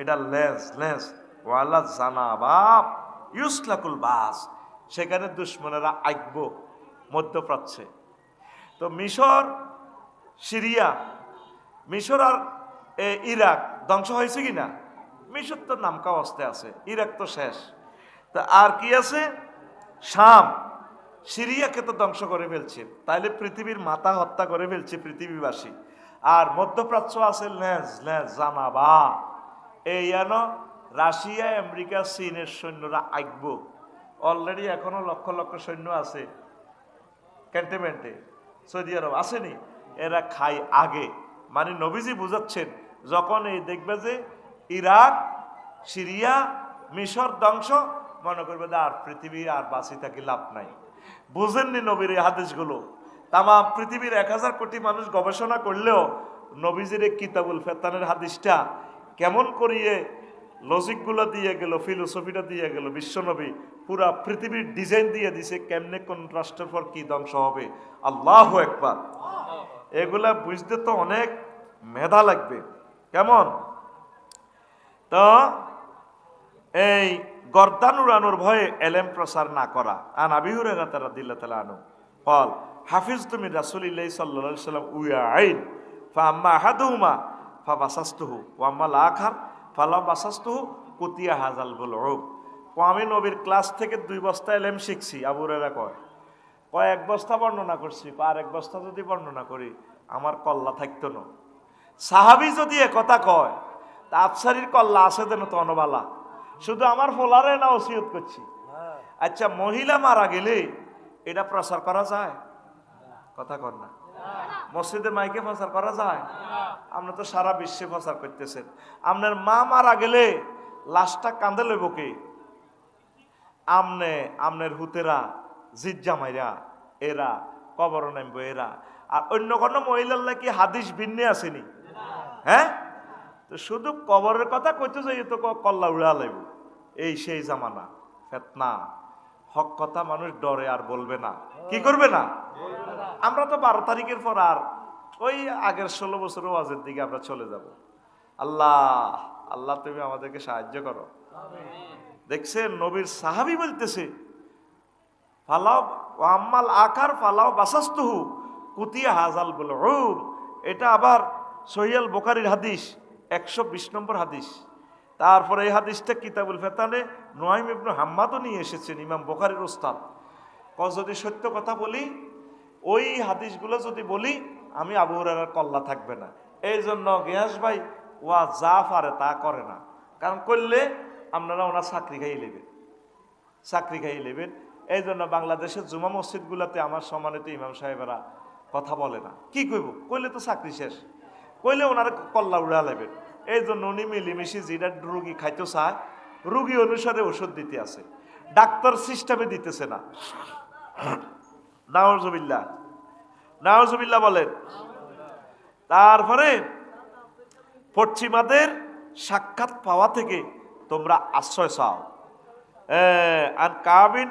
এটা লেন্স লেন্স ওয়ালা জানাবাব ইউসলাকুল বাস, সেখানে দুশ্মনেরা আইকব মধ্যপ্রাচ্যে। তো মিশর সিরিয়া, মিশর আর ইরাক ধ্বংস হয়েছে কিনা? মিশর তো নামকা অবস্থায় আছে, ইরাক তো শেষ। তা আর কি আছে? শাম। সিরিয়াকে তো ধ্বংস করে ফেলছে, তাইলে পৃথিবীর মাথা হত্যা করে ফেলছে পৃথিবীবাসী। আর মধ্যপ্রাচ্য আছে লেজ লেজ জানাবা। এই রাশিয়া, আমেরিকা, চীনের সৈন্যরা আইব। অলরেডি এখনো লক্ষ লক্ষ সৈন্য আছে ক্যান্টনমেন্টে। সৌদি আরব আসেনি, এরা খায় আগে। মানে নবীজি বুঝাচ্ছেন, যখন এই দেখবে যে ইরাক, সিরিয়া, মিশর ধ্বংস, মনে করবে যে আর পৃথিবী আর বাঁচি থাকি লাভ নাই। বুঝেননি নবীর এই হাদিসগুলো। তামাম পৃথিবীর 1000 কোটি মানুষ গবেষণা করলেও নবীজির এই কিতাবুল ফেতানের হাদিসটা কেমন করিয়ে লজিকগুলো দিয়ে গেল, ফিলোসফিটা দিয়ে গেল। বিশ্বনবী পুরা পৃথিবীর ডিজাইন দিয়ে দিছে, কেমনে কোন রাষ্ট্রের পর কি ধ্বংস হবে। আল্লাহু আকবার। এগুলা বুঝতে তো অনেক মেধা লাগবে। কেমন তো এই গর্দান উড়ানোর ভয়ে এলেম প্রচার না করা। আন আবি হুরায়রা রাদিয়াল্লাহু তাআলা আনহু قال حفظت من رسول الله صلى الله عليه وسلم وعين فاما احدهما فبسسته واما الاخر فلا بسسته قطيع هذا البلعوب। আমি নবীর ক্লাস থেকে 2 বস্তা এলেম শিখছি। আবু হুরায়রা কয় 1 বস্তা বর্ণনা করছি, আর 1 বস্তা যদি বর্ণনা করি আমার কল্লা থাকতো না। সাহাবী যদি কথা কয় তা আফসারির কল্লা আছে দেন তো অনবালা, শুধু আমার ফোলারে না ওসিয়ত করছি। আচ্ছা, মহিলা মারা গেলে এটা প্রচার করা যায়? কথা কর না। মসজিদে মাইকে প্রচার করা যায়? আপনি তো সারা বিশ্বে প্রচার করতেছেন। আপনার মা মারা গেলে লাশটা কান্দে লইব কে? আমনের হুতেরা, জিজ্জামাইরা, এরা কবর নামবো এরা। আর অন্য কোনো মহিলার কি হাদিস ভিন্নে আসেনি? হ্যাঁ, তো শুধু কবরের কথা কইতে যাই তো কল্লা উড়া লাইব। এই সেই জামানা ফেতনা। হক কথা মানুষ ডরে আর বলবে না। কি করবে না? আমরা তো 12 তারিখের পর আর ওই আগের 16 বছর ওয়াজের দিকে আমরা চলে যাব। আল্লাহ আল্লাহ তুমি আমাদেরকে সাহায্য করো। দেখছেন নবীর সাহাবী বলতেছে ফালাও আম্মাল আকার ফালাও বাসাস্তুহু কুতিয়া হাজাল বুলউম। এটা আবার সহিহ বুখারীর হাদিস, 120 নম্বর হাদিস। তারপরে এই হাদিসটা কিতাবুল ফেতানে নুয়াইম ইবনে হাম্মাদও নিয়ে এসেছেন, ইমাম বুখারীর ওস্তাদ। যদি সত্য কথা বলি, ওই হাদিসগুলো যদি বলি, আমি আবু হুরায়রার কল্লা থাকবে না। এই জন্য গিয়াস ভাই ওয়া যা পারে তা করে না, কারণ করলে আপনারা ওনার চাকরি খাইয়ে নেবেন। এই জন্য বাংলাদেশের জুমা মসজিদগুলোতে আমার সম্মানিত ইমাম সাহেবেরা কথা বলে না। কি কইব? কইলে তো চাকরি শেষ, কইলে ওনার কল্লা উড়া নেবেন। এই জন্য উনি মিলিমিশি যেটা রুগী খাইতে চায় রুগী অনুসারে ওষুধ দিতে আছে, ডাক্তার সিস্টেমে দিতেছে না। নাউজুবিল্লাহ, নাউজুবিল্লাহ বলেন। তারপরে পশ্চিমাদের সাক্ষাৎ পাওয়া থেকে তোমরা আশ্রয় চাও। আন কাবিন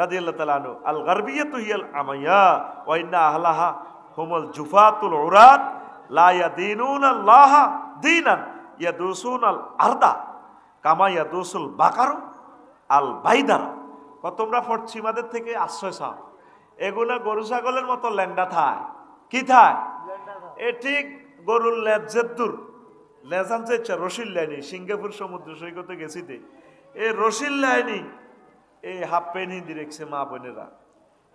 রাদিয়াল্লাহু তাআলা আনহু আল গারবিয়াতু হিয়াল আমাইয়া ওয়া ইন্না আহলাহা হুমুল জুফাতুল উরাত লা ইয়াদিনুনা আল্লাহ দীনান ইয়াদুসুনাল আরদা কামা ইয়াদুসুল বাকারু আল বাইদার। তোমরা পশ্চিমাদের থেকে আশ্রয় চাও। এগুলা গরু ছাগলের মতো ল্যাংডা থায়। কি থায়? এ ঠিক গরুর লেজের লেজান চেয়েছে রশির লাইনি। সিঙ্গাপুর সমুদ্র সৈকতে গেছি দে, এ রশির লাইনি এই হাফ প্যান্ট হিন্দি রেখছে মা বোনেরা।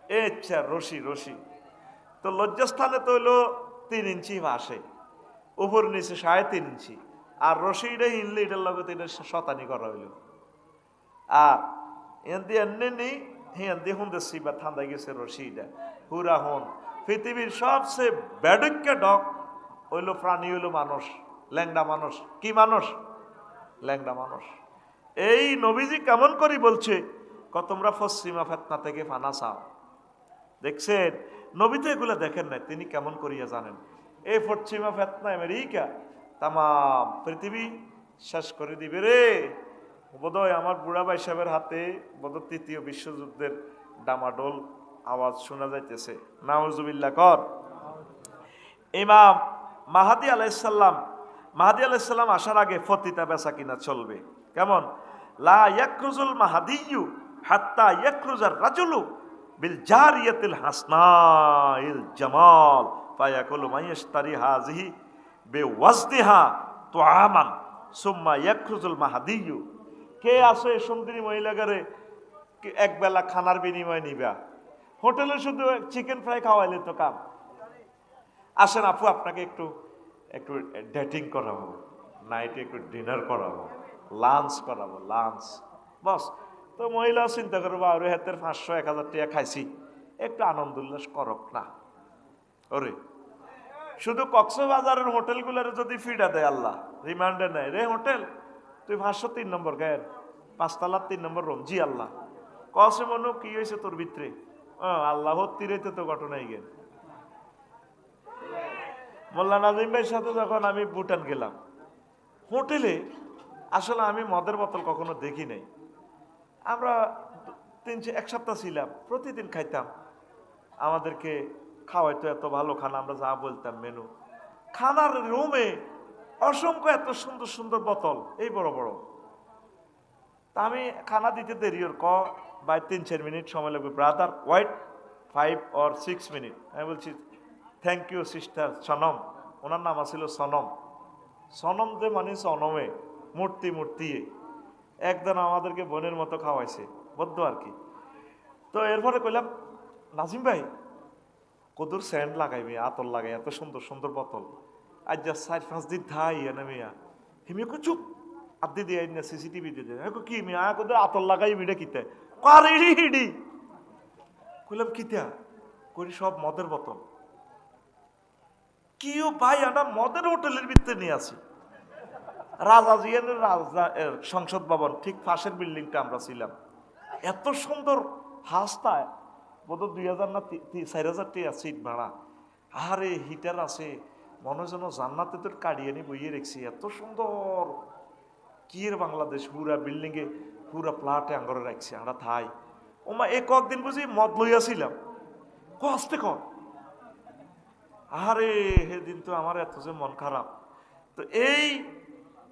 এ ইচ্ছা রশি তো লজ্জাস্থানে তো হইলো 3 ইঞ্চি আসে, উপর নিচে 3.5 ইঞ্চি। আর রশিটা হিনলে এটার লগত এটা শতানি করা হইল। আর এমনি হিন্দি হুনতেছি বা ঠান্ডায় গেছে রশিটা হুরা হন। পৃথিবীর সবচেয়ে ব্যাডক্য ডক হইলো প্রাণী হইলো মানুষ, ল্যাংডা মানুষ। কি মানুষ? ল্যাংডা মানুষ। এই নবীজি কেমন করি বলছে, তোমরা পশ্চিমা ফেতনা থেকে ফানা চাও। দেখছেন নবী তো এগুলো দেখেন না, তিনি কেমন করিয়া জানেন। এই পশ্চিমা ফেতনা আমেরিকা তাম পৃথিবী শেষ করে দিবে রে। বোধহয় আমার বুড়া ভাই সাহেবের হাতে বোধহয় 3য় বিশ্বযুদ্ধের ডামাডোল আওয়াজ শোনা যাইতেছে। নাউজুবিল্লাহ কর। ইমাম মাহাদি আলাইহিসসালাম আসার আগে ফতিতা বেচা কিনা চলবে। কেমন? লা ইয়াকরুজুল মাহাদিয়্যু হাত্তা ইয়াকরুজার রাজুলু বিল জারিয়াতিল হাসনাইল জামাল ফায়াকুলু মাইয়াশতারি হাযিহি বিওয়াজনিহা তুআমান সুম্মা ইয়াখরুজুল মাহদিয়্যু। কে আসে সুন্দরী মহিলাগারে এক বেলা খানার বিনিময়ে নিবা? হোটেলে শুধু চিকেন ফ্রাই খাওয়াইলে তো কাম। আসেন আপু, আপনাকে একটু একটু ডেটিং করাবো, নাইটে একটু ডিনার করাবো, লাঞ্চ করাবো, লাঞ্চ বস। তো মহিলা চিন্তা করবো আর হাতের 500-1000 টাকা খাইছি, একটু আনন্দ উল্লাস করক না। ওরে শুধু কক্সবাজারের হোটেলগুলোর যদি ফিডা দেয় আল্লাহ, রিমান্ডে নেয়, রে হোটেল তুই 503 নম্বর গায়ের 5 তলার 3 নম্বর রুম। জি আল্লাহ। কসে মনু কি হয়েছে তোর ভিতরে? আল্লাহ তীরেতে তো ঘটনাই গেল। মোল্লা নাজিম ভাইয়ের সাথে যখন আমি ভুটান গেলাম, হোটেলে আসলে আমি মদের বোতল কখনো দেখি নাই। আমরা 1 সপ্তাহ ছিলাম, প্রতিদিন খাইতাম, আমাদেরকে খাওয়াইতো এত ভালো খানা, আমরা যা বলতাম মেনু। খানার রুমে অসংখ্য এত সুন্দর সুন্দর বোতল, এই বড় বড়। তা আমি খানা দিতে দেরি ওর বাই 3-4 মিনিট সময় লাগবে, ব্রাদার ওয়েট 5 or 6 মিনিট। আমি বলছি থ্যাংক ইউ সিস্টার সনম, ওনার নাম আছিল সনম। সনম যে মানে সনমে মূর্তি মূর্তি, একদিন আমাদেরকে বোনের মতো খাওয়াইছে, বদ্ধ আর কি। তো এরপরে কইলাম নাজিম ভাই কদুর স্যান্ড লাগাইবি, আতর লাগাই, এত সুন্দর সুন্দর বোতল, আজ যা 4-5 দিন থাই এনে মিয়া। হিমি কো চুপ আদি দিয়ে না সিসিটিভি দিয়ে কি মিয়া কদুর আতর লাগাইবি রে কিতে কারিড়ি হিডি। কইলাম কিতা? করি সব মদের বোতল। কিও ভাই আমরা মদের হোটেলের ভিতরে নিয়ে আসি। রাজাজিয়ানের সংসদ ভবন ঠিক পাশের বিল্ডিংটা আমরা ছিলাম। এত সুন্দর হাসতায় বোধ 2000 না 4000 টাকা সিট ভাড়া। আরে হিটার আছে, মনে যেন জান্নাতে তোর কাড়িয়ানি বইয়ে রেখছি, এত সুন্দর। কি এর বাংলাদেশ পুরা বিল্ডিং এ পুরা প্লাটে আঙ্গরে রাখছি আমরা থাই। ওমা এ কয়েকদিন বুঝি মদ লইয়াছিলাম, কষ্টে কর। আরে সেদিন তো আমার এত যে মন খারাপ। তো এই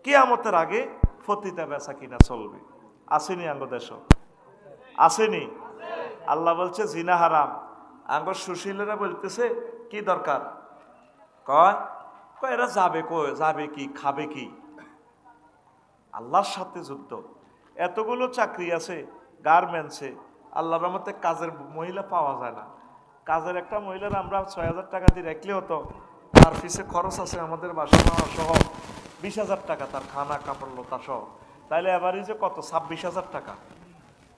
কিয়ামতের আগে ফতিতা বেচা কিনা চলবে, আসেনি আঙ্গ দেশ? আসেনি? আল্লাহ বলছে জিনা হারাম। আঙ্গ সুশীলেরা বলতেছে কি দরকার? কয় এরা যাবে কই, যাবে কি, খাবে কি? আল্লাহর সাথে যুদ্ধ। এতগুলো চাকরি আছে গার্মেন্টসে, আল্লাহর রহমতে কাজের মহিলা পাওয়া যায় না। কাজের একটা মহিলার আমরা 6000 টাকা দিয়ে রাখলে হতো, তার পিছে খরচ আছে আমাদের বাসা ভাড়া সহ 20,000 টাকা, তার খানা কাপড় লতা সহ। তাইলে এভারেজে কত? 26,000 টাকা।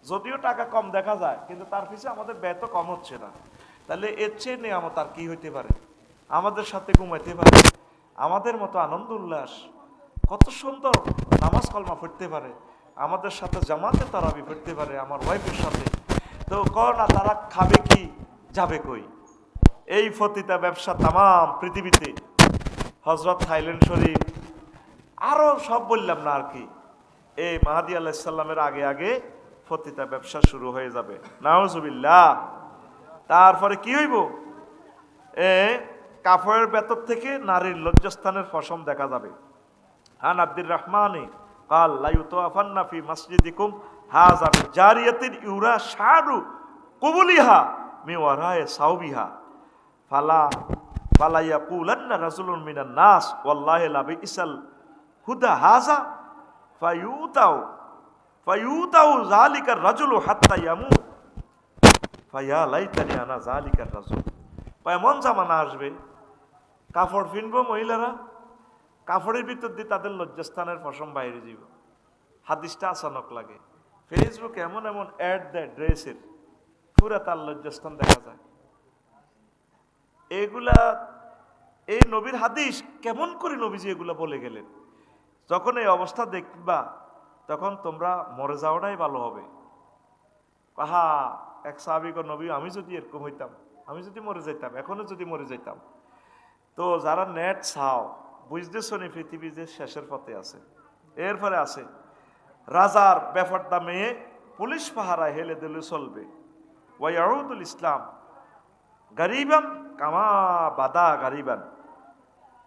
যদিও টাকা কম দেখা যায়, কিন্তু তার পিছে আমাদের ব্যয় তো কম হচ্ছে না। তাহলে এর চেয়ে নিয়ামত আর কি হইতে পারে? আমাদের সাথে ঘুমাইতে পারে, আমাদের মতো আনন্দ উল্লাস, কত সুন্দর নামাজ কলমা পড়তে পারে, আমাদের সাথে জামাতে তারাবি পড়তে পারে, আমার ওয়াইফের সাথে। তো না তারা খাবে কি, যাবে কই? এই ফতিতা ব্যবসা তামাম পৃথিবীতে, হজরত থাইল্যান্ড শরীফ আরো সব বললাম না আর কি। এই মাহাদি আলাইহিস সালামের আগে আগে ফতিতা ব্যবসা শুরু হয়ে যাবে, নাউজুবিল্লাহ। তারপরে কি হইব? কাফের ভেতর থেকে নারীর লজ্জাস্থানের ফসম দেখা যাবে। আন আব্দুর রহমানে কাল লা ইউতাফান্না ফি মসজিদিকুম হাযা জারিয়াতিন ইউরা শারু কুবুলিহা মি ওয়ারায়ে সাউবিহা ফালা ইয়াকুলান্না রাজুলুন মিনান নাস ওয়াল্লাহি লা বিইসাল হুদা হাযা ফায়ুতাউ যালিকার রাজুলু হাত্তা ইয়ামুত ফায়া লাইতানি আনা যালিকার রাজুল। এমন জামানা আসবে, কাপড় কিনবো মহিলারা, কাপড়ের ভিতর দিয়ে তাদের লজ্জাস্থানের ফসম বাইরে যাব। হাদিসটা আচানক লাগে। ফেসবুকে এমন এমন অ্যাড দেয় ড্রেসের, পুরা তার লজ্জাস্থান দেখা যায়। এগুলা এই নবীর হাদিস কেমন করে নবীজি এগুলা বলে গেলেন? যখন এই অবস্থা দেখবা তখন তোমরা মরে যাওয়াটাই ভালো হবে। কাহা এক সাহাবীকে নবী, আমি যদি এরকম হইতাম, আমি যদি মরে যাইতাম, এখনো যদি মরে যাইতাম। তো যারা নেট চাও, বুঝতেছ নি পৃথিবী যে শেষের পথে আছে। এরপরে আছে রাজার বেফারদা মেয়ে পুলিশ পাহারায় হেলে দিলে চলবে। ওয়াইয়াউদুল ইসলাম গরিবান কামা বাদা গরিবান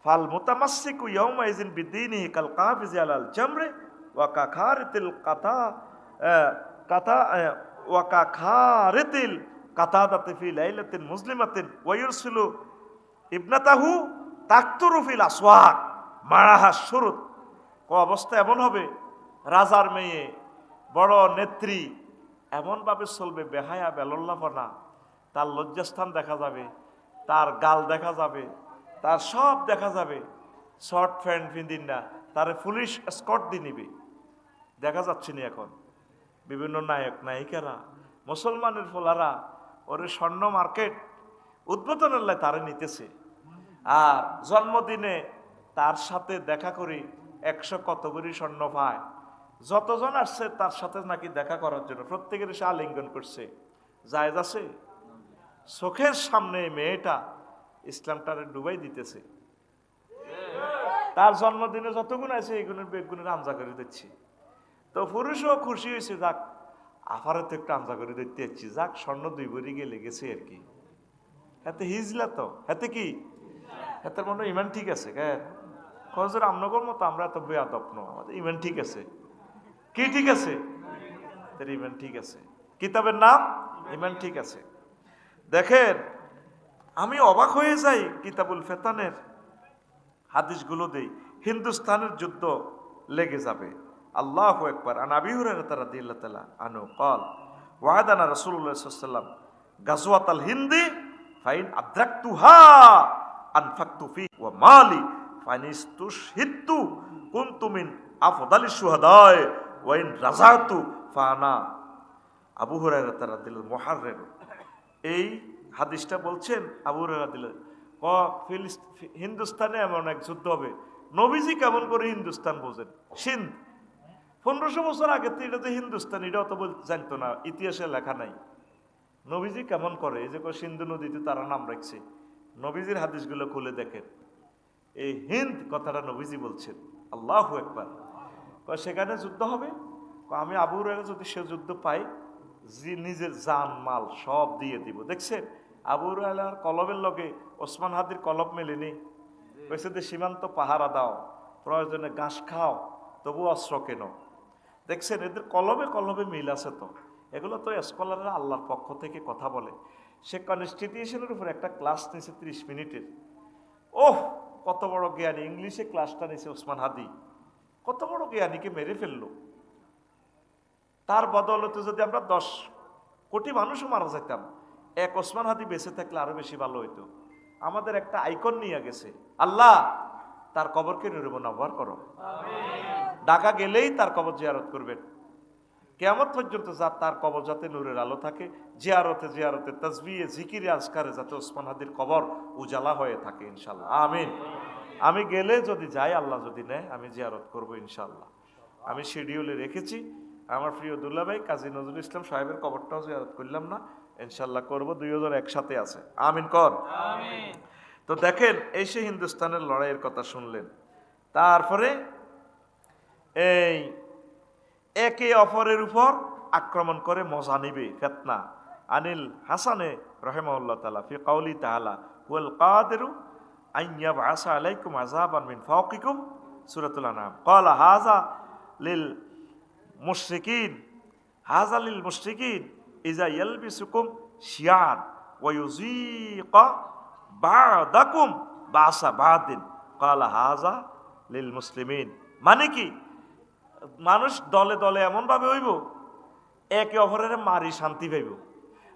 ফাল মুতামাসসিকু ইয়াউমা ইযিন বিদ্দীনিহি কাল কাফিজি আলাল জামরে ওয়া কাখারিতিল কাতা ওয়া কাখারিতিল কাতাদাতে ফি লাইলাতিন মুসলিমাতিন ওয়া ইরসিলু ইবনাতাহু তাকতুরু ফিল আসওয়াক মারাহা শুরুত। অবস্থা এমন হবে, রাজার মেয়ে, বড় নেত্রী, এমনভাবে চলবে, বেহায়া বেলল্লাপনা, তার লজ্জাস্থান দেখা যাবে, তার গাল দেখা যাবে, তার সব দেখা যাবে। শর্ট প্যান্ট পিন্দিন না, তার পুলিশ স্কট দিয়ে নিবে। দেখা যাচ্ছে না এখন বিভিন্ন নায়ক নায়িকারা, মুসলমানের ফোলারা ওরে স্বর্ণ মার্কেট উদ্বোধনের লাই তারে নিতেছে। আর জন্মদিনে তার সাথে দেখা করি 100 কত করে স্বর্ণ পায়। যতজন আসছে তার সাথে নাকি দেখা করার জন্য প্রত্যেকের সে আলিঙ্গন করছে। জায়েজ আছে? চোখের সামনে মেয়েটা ইসলামটারে ডুবাই দিতেছে। তার জন্মদিনে যতগুণ আছে এইগুণের বেগুনের আমজা করে দিচ্ছি। তো পুরুষও খুশি হয়েছে, যাক আফারে তো একটু আমজা করে দিতে যাচ্ছি, যাক স্বর্ণ 2 ভরি গিয়ে লেগেছে আর কি। হাতে হিজলা তো, হাতে কি, হাতের মনে ইমান ঠিক আছে। খজর আমনগর মতো আমরা তো বেয়াদব ন, আমাদের ইমান ঠিক আছে। কি ঠিক আছে? তার ইমান ঠিক আছে। কিতাবের নাম ইমান ঠিক আছে। দেখেন, আমি অবাক হয়ে যাই কিতাবুল ফেতানের হাদিসগুলো দেই। হিন্দুস্তানের যুদ্ধ লেগে যাবে। আল্লাহু আকবার। আন আবি হুরায়রা রাদিয়াল্লাহু তাআলা আনহু قال ওয়াদানা রাসূলুল্লাহ সাল্লাল্লাহু আলাইহি ওয়াসাল্লাম গাজওয়াতাল হিন্দি ফাইন আদরাকতুহা আনফাকতু ফি ওয়া মালি ফানিস্তুশহিদতু কুনতু মিন আফদালিশ শুহাদায়ে ওয়া ইন রাজাতু ফানা। আবু হুরায়রা রাদিয়াল্লাহু মুহাররির এই হাদিসটা বলছেন আবু হুরায়রা রাদিয়াল্লাহু হিন্দুস্তানে এমন এক যুদ্ধ হবে। নবীজি কেমন করে হিন্দুস্তান বোঝেন? সিন্ধ 1500 বছর আগে তো এটা যে হিন্দুস্তান এটা অত জানতো না, ইতিহাসে লেখা নাই। নবীজি কেমন করে, এই যে সিন্ধু নদীতে তারা নাম রাখছে, নবীজির হাদিসগুলো খুলে দেখেন, এই হিন্দ কথাটা নবীজি বলছেন। আল্লাহু আকবার। সেখানে যুদ্ধ হবে। আমি আবু হুরায়রা যদি সে যুদ্ধ পাই, নিজের জান মাল সব দিয়ে দিব। দেখছেন আবু হুরায়রার কলবের লগে ওসমান হাদির কলব মেলেনি। কইছে যে সীমান্ত পাহারা দাও, প্রয়োজনে ঘাস খাও, তবু অস্ত্র কেন। দেখছেন এদের কলবে কলবে মিল আছে। তো এগুলো তো স্কলাররা আল্লাহর পক্ষ থেকে কথা বলে। সে কনস্টিটিউশনের উপর একটা ক্লাস নিয়েছে 30 মিনিটের। ওহ, কত বড় জ্ঞানী! ইংলিশে ক্লাসটা নিয়েছে ওসমান হাদি। কত বড় জ্ঞানীকে মেরে ফেললো। তার বদৌলতে যদি আমরা 10 কোটি মানুষও মারা যেতাম, এক ওসমান হাদি বেঁচে থাকলে আরো বেশি ভালো হইতো। আমাদের একটা আইকন নিয়ে গেছে। আল্লাহ তার কবরকে নূরে মুনাওয়ার করো। ঢাকা গেলেই তার কবর জিয়ারত করবেন। কিয়ামত পর্যন্ত তার কবর যাতে নূরের আলো থাকে, জিয়ারতে জিয়ারতে তাসবিহে জিকিরে আজকারে যাতে ওসমান হাদির কবর উজালা হয়ে থাকে ইনশাআল্লাহ। আমিন। আমি গেলে যদি যাই, আল্লাহ যদি নেয়, আমি জিয়ারত করব ইনশাআল্লাহ। আমি শিডিউলে রেখেছি। আমার প্রিয় দুল্লা ভাই কাজী নজরুল ইসলাম সাহেবের কবরটাও জিয়ারত করলাম না, ইনশাআল্লাহ করব। 2 জন একসাথে আছে। আমিন কর। আমিন। তো দেখেন, এই সে হিন্দুস্তানের লড়াইয়ের কথা শুনলেন। তারপরে এই একে অপরের উপর আক্রমণ করে মজা নিবে, ফিতনা। আনিল হাসানে রাহিমাহুল্লাহ তাআলা ফি কাউলি তাআলা ওয়াল কাদিরু আইয়া বাসা আলাইকুম আযাবান মিন ফাওকিকুম সূরাতুল আনআম ক্বালা হাযা লিল মুশরিকিন হাযা লিল মুশরিকিন ইযা ইয়ালবিসুকুম শিয়ান ওয়া ইউযীকা বা'দাকুম বাসা বাদিন ক্বালা হাযা লিল মুসলিমিন। মানে কি, মানুষ দলে দলে এমন ভাবে হইব একে অপরের মারি শান্তি পাইব।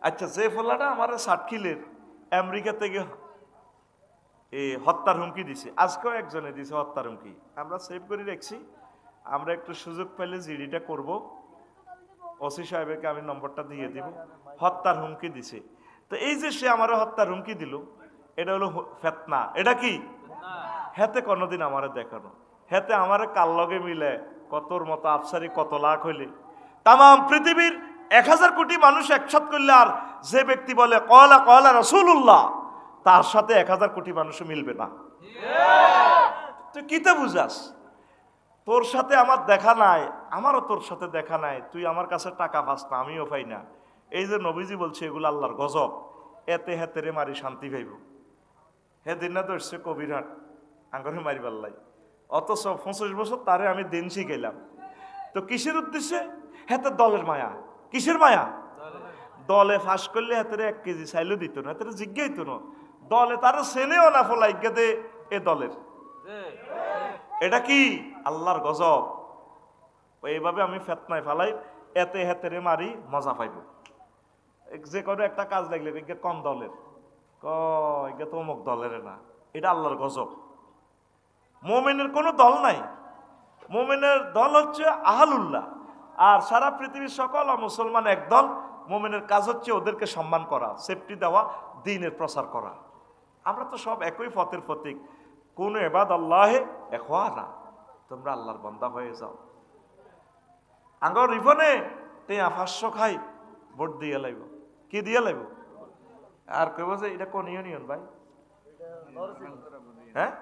আচ্ছা, যে ফলাটা আমার সাতখিলের আমেরিকা থেকে হত্যার হুমকি দিছে, আজকেও একজনে দিছে হত্যার হুমকি। আমরা সেভ করে রাখছি, আমরা একটু সুযোগ পেলে জিডিটা করব। ওসি সাহেবকে আমি নম্বরটা দিয়ে দিব। হত্যার হুমকি দিছে। তো এই যে সে আমার হত্যার হুমকি দিল, এটা হলো ফিতনা। এটা কি? হেতে কোনোদিন আমারে দেখানো, হেতে আমারে কাল লগে মিলে কতর মতো আফসারি কত লাখ হইলে তাম পৃথিবীর 1000 কোটি মানুষ একসাথ করলে আর যে ব্যক্তি বলে কলা কলা রাসূলুল্লাহ, তার সাথে 1000 কোটি মানুষও মিলবে না। তুই কিতে বুঝাস? তোর সাথে আমার দেখা নাই, আমারও তোর সাথে দেখা নাই, তুই আমার কাছে টাকা পাস না, আমিও পাই না। এই যে নবীজি বলছে এগুলো আল্লাহর গজব, এতে হেতেরে মারি শান্তি পাইব। হে দিন না ধরছে কবিরহাট আঙ্গরে মারি পাল্লাই, অথচ 25 বছর তারে আমি দিন শিখাইলাম। তো কিসের উদ্দেশ্যে? হেতে দলের মায়া। কিসের মায়া? দলে ফাঁস করলে হাতের 1 কেজি চাইলেও দিত না, হাতের জিজ্ঞাই তো না, দলে তার সেনেও না ফলাই গেদে এ দলের। এটা কি আল্লাহর গজব। এইভাবে আমি ফেতনায় ফালাই, এতে হেতেরে মারি, মজা পাইব। যে কোনো একটা কাজ লাগলে কম দলের, তো অমুক দলের না, এটা আল্লাহর গজব। মোমেনের কোনো দল নাই, মোমেনের দল হচ্ছে আহলুল্লাহ, আর সারা পৃথিবীর সকল মুসলমান এক দল। মোমেনের কাজ হচ্ছে ওদেরকে সম্মান করা, সেফটি দেওয়া, দ্বীনের প্রচার করা। আমরা তো সব একই ফতের প্রতীক। কোন এবাদ আল্লাহে এখওয়ানা, তোমরা আল্লাহর বান্দা হয়ে যাও। আঙ্গর রিফনে তে 500 খাই, ভোট দিয়ে লাইব, কি দিয়ে লাইব? আর কইব যে এটা কোন ইউনিয়ন ভাই? হ্যাঁ,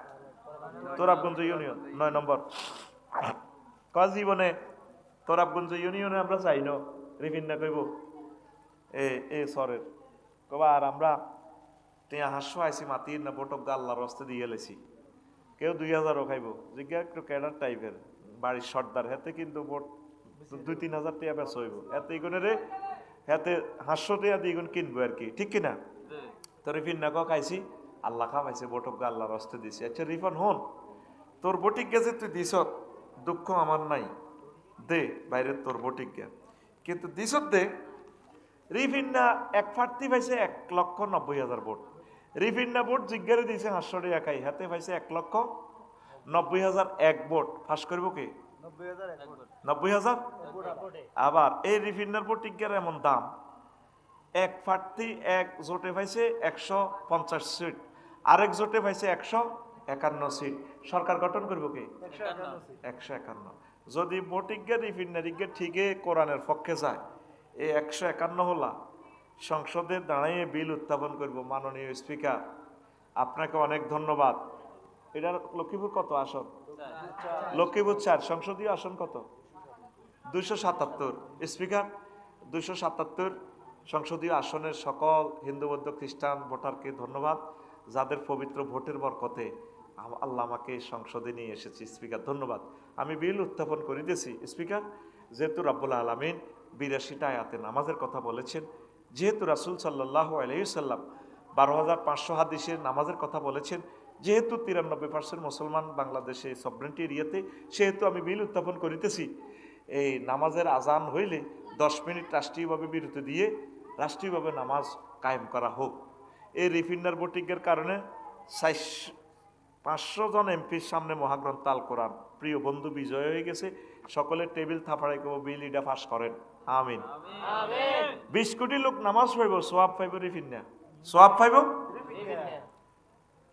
তোরাবগঞ্জ ইউনিয়ন 9 নম্বর। জীবনে তোরাবগঞ্জ ইউনিয়নে আমরা চাই না, রিফিন না কইব এ সরের কবা, আর আমরা 500 আইসি মাতির না বটক আল্লাহর রাস্তা দিয়ে লেছি। কেউ 2000ও খাইব, জিজ্ঞা একটু ক্যাডার টাইপের বাড়ির সর্দার, হাতে কিন্তু ভোট 2-3 হাজার টাকা বেচ হইব, এতে ইগুনে রে হাতে 500 টাকা দিয়ে ইগুন কিনবো আর কি, ঠিক কিনা? তো রিফিন না খাইছি, আল্লাহ খাওয়াইছে, বটক আল্লাহর রাস্তা দিছি। আচ্ছা রিফান হন, তোর বটিক গেছে তুই দিস, দুঃখ আমার নাই, দে বাইরে তোর বটিক গে, কিন্তু দিস দে। রিফিন্না এক প্রার্থী পাইছে 1,90,000 ভোট। রিফিন্না ভোট জিজ্ঞারে দিয়েছে 500 টাকা খাই, হাতে পাইছে 1,90,001 ভোট। ফাঁস করবো কি 90,000? আবার এই রিফিন্নার ভোট টিকার এমন দাম, এক প্রার্থী এক জোটে পাইছে 150 সিট, আরেক জোটে পাইছে 151 সিট। সরকার গঠন করবো কি 151। যদি ভোটিজ্ঞা রিফিনারিজ্ঞা ঠিকই কোরআনের পক্ষে যায়, এই 151 হলা সংসদে দাঁড়িয়ে বিল উত্থাপন করব। মাননীয় স্পিকার, আপনাকে অনেক ধন্যবাদ। এটার লক্ষ্মীপুর কত আসন? লক্ষ্মীপুর 4। সংসদীয় আসন কত? 277। স্পিকার, 277 সংসদীয় আসনের সকল হিন্দু বৌদ্ধ খ্রিস্টান ভোটারকে ধন্যবাদ, যাদের পবিত্র ভোটের বরকতে আল্লাহ আমাকে সংসদে নিয়ে এসেছি। স্পিকার ধন্যবাদ। আমি বিল উত্থাপন করিতেছি স্পিকার, যেহেতু রাব্বুল আলামিন 82টা আয়াতে নামাজের কথা বলেছেন, যেহেতু রাসূল সাল্লাল্লাহু আলাইহি সাল্লাম 12,500 হাদিসের নামাজের কথা বলেছেন, যেহেতু 93% মুসলমান বাংলাদেশে সভরেন্টি এরিয়াতে, সেহেতু আমি বিল উত্থাপন করিতেছি। এই নামাজের আজান হইলে 10 মিনিট রাষ্ট্রীয়ভাবে বিরতি দিয়ে রাষ্ট্রীয়ভাবে নামাজ কায়েম করা হোক। এই রিফিন্ডার ভোটিংয়ের কারণে 500 জন এমপির সামনে মহাগ্রন্থ আল কোরআন প্রিয় বন্ধু বিজয় হয়ে গেছে। সকলের টেবিল থাপড়াই করবো, বিল ইডা পাস করেন, আমিন। 20 কোটি লোক নামাজ পাইব, সোয়াব পাইব রিফিন্না, সোয়াব পাইব।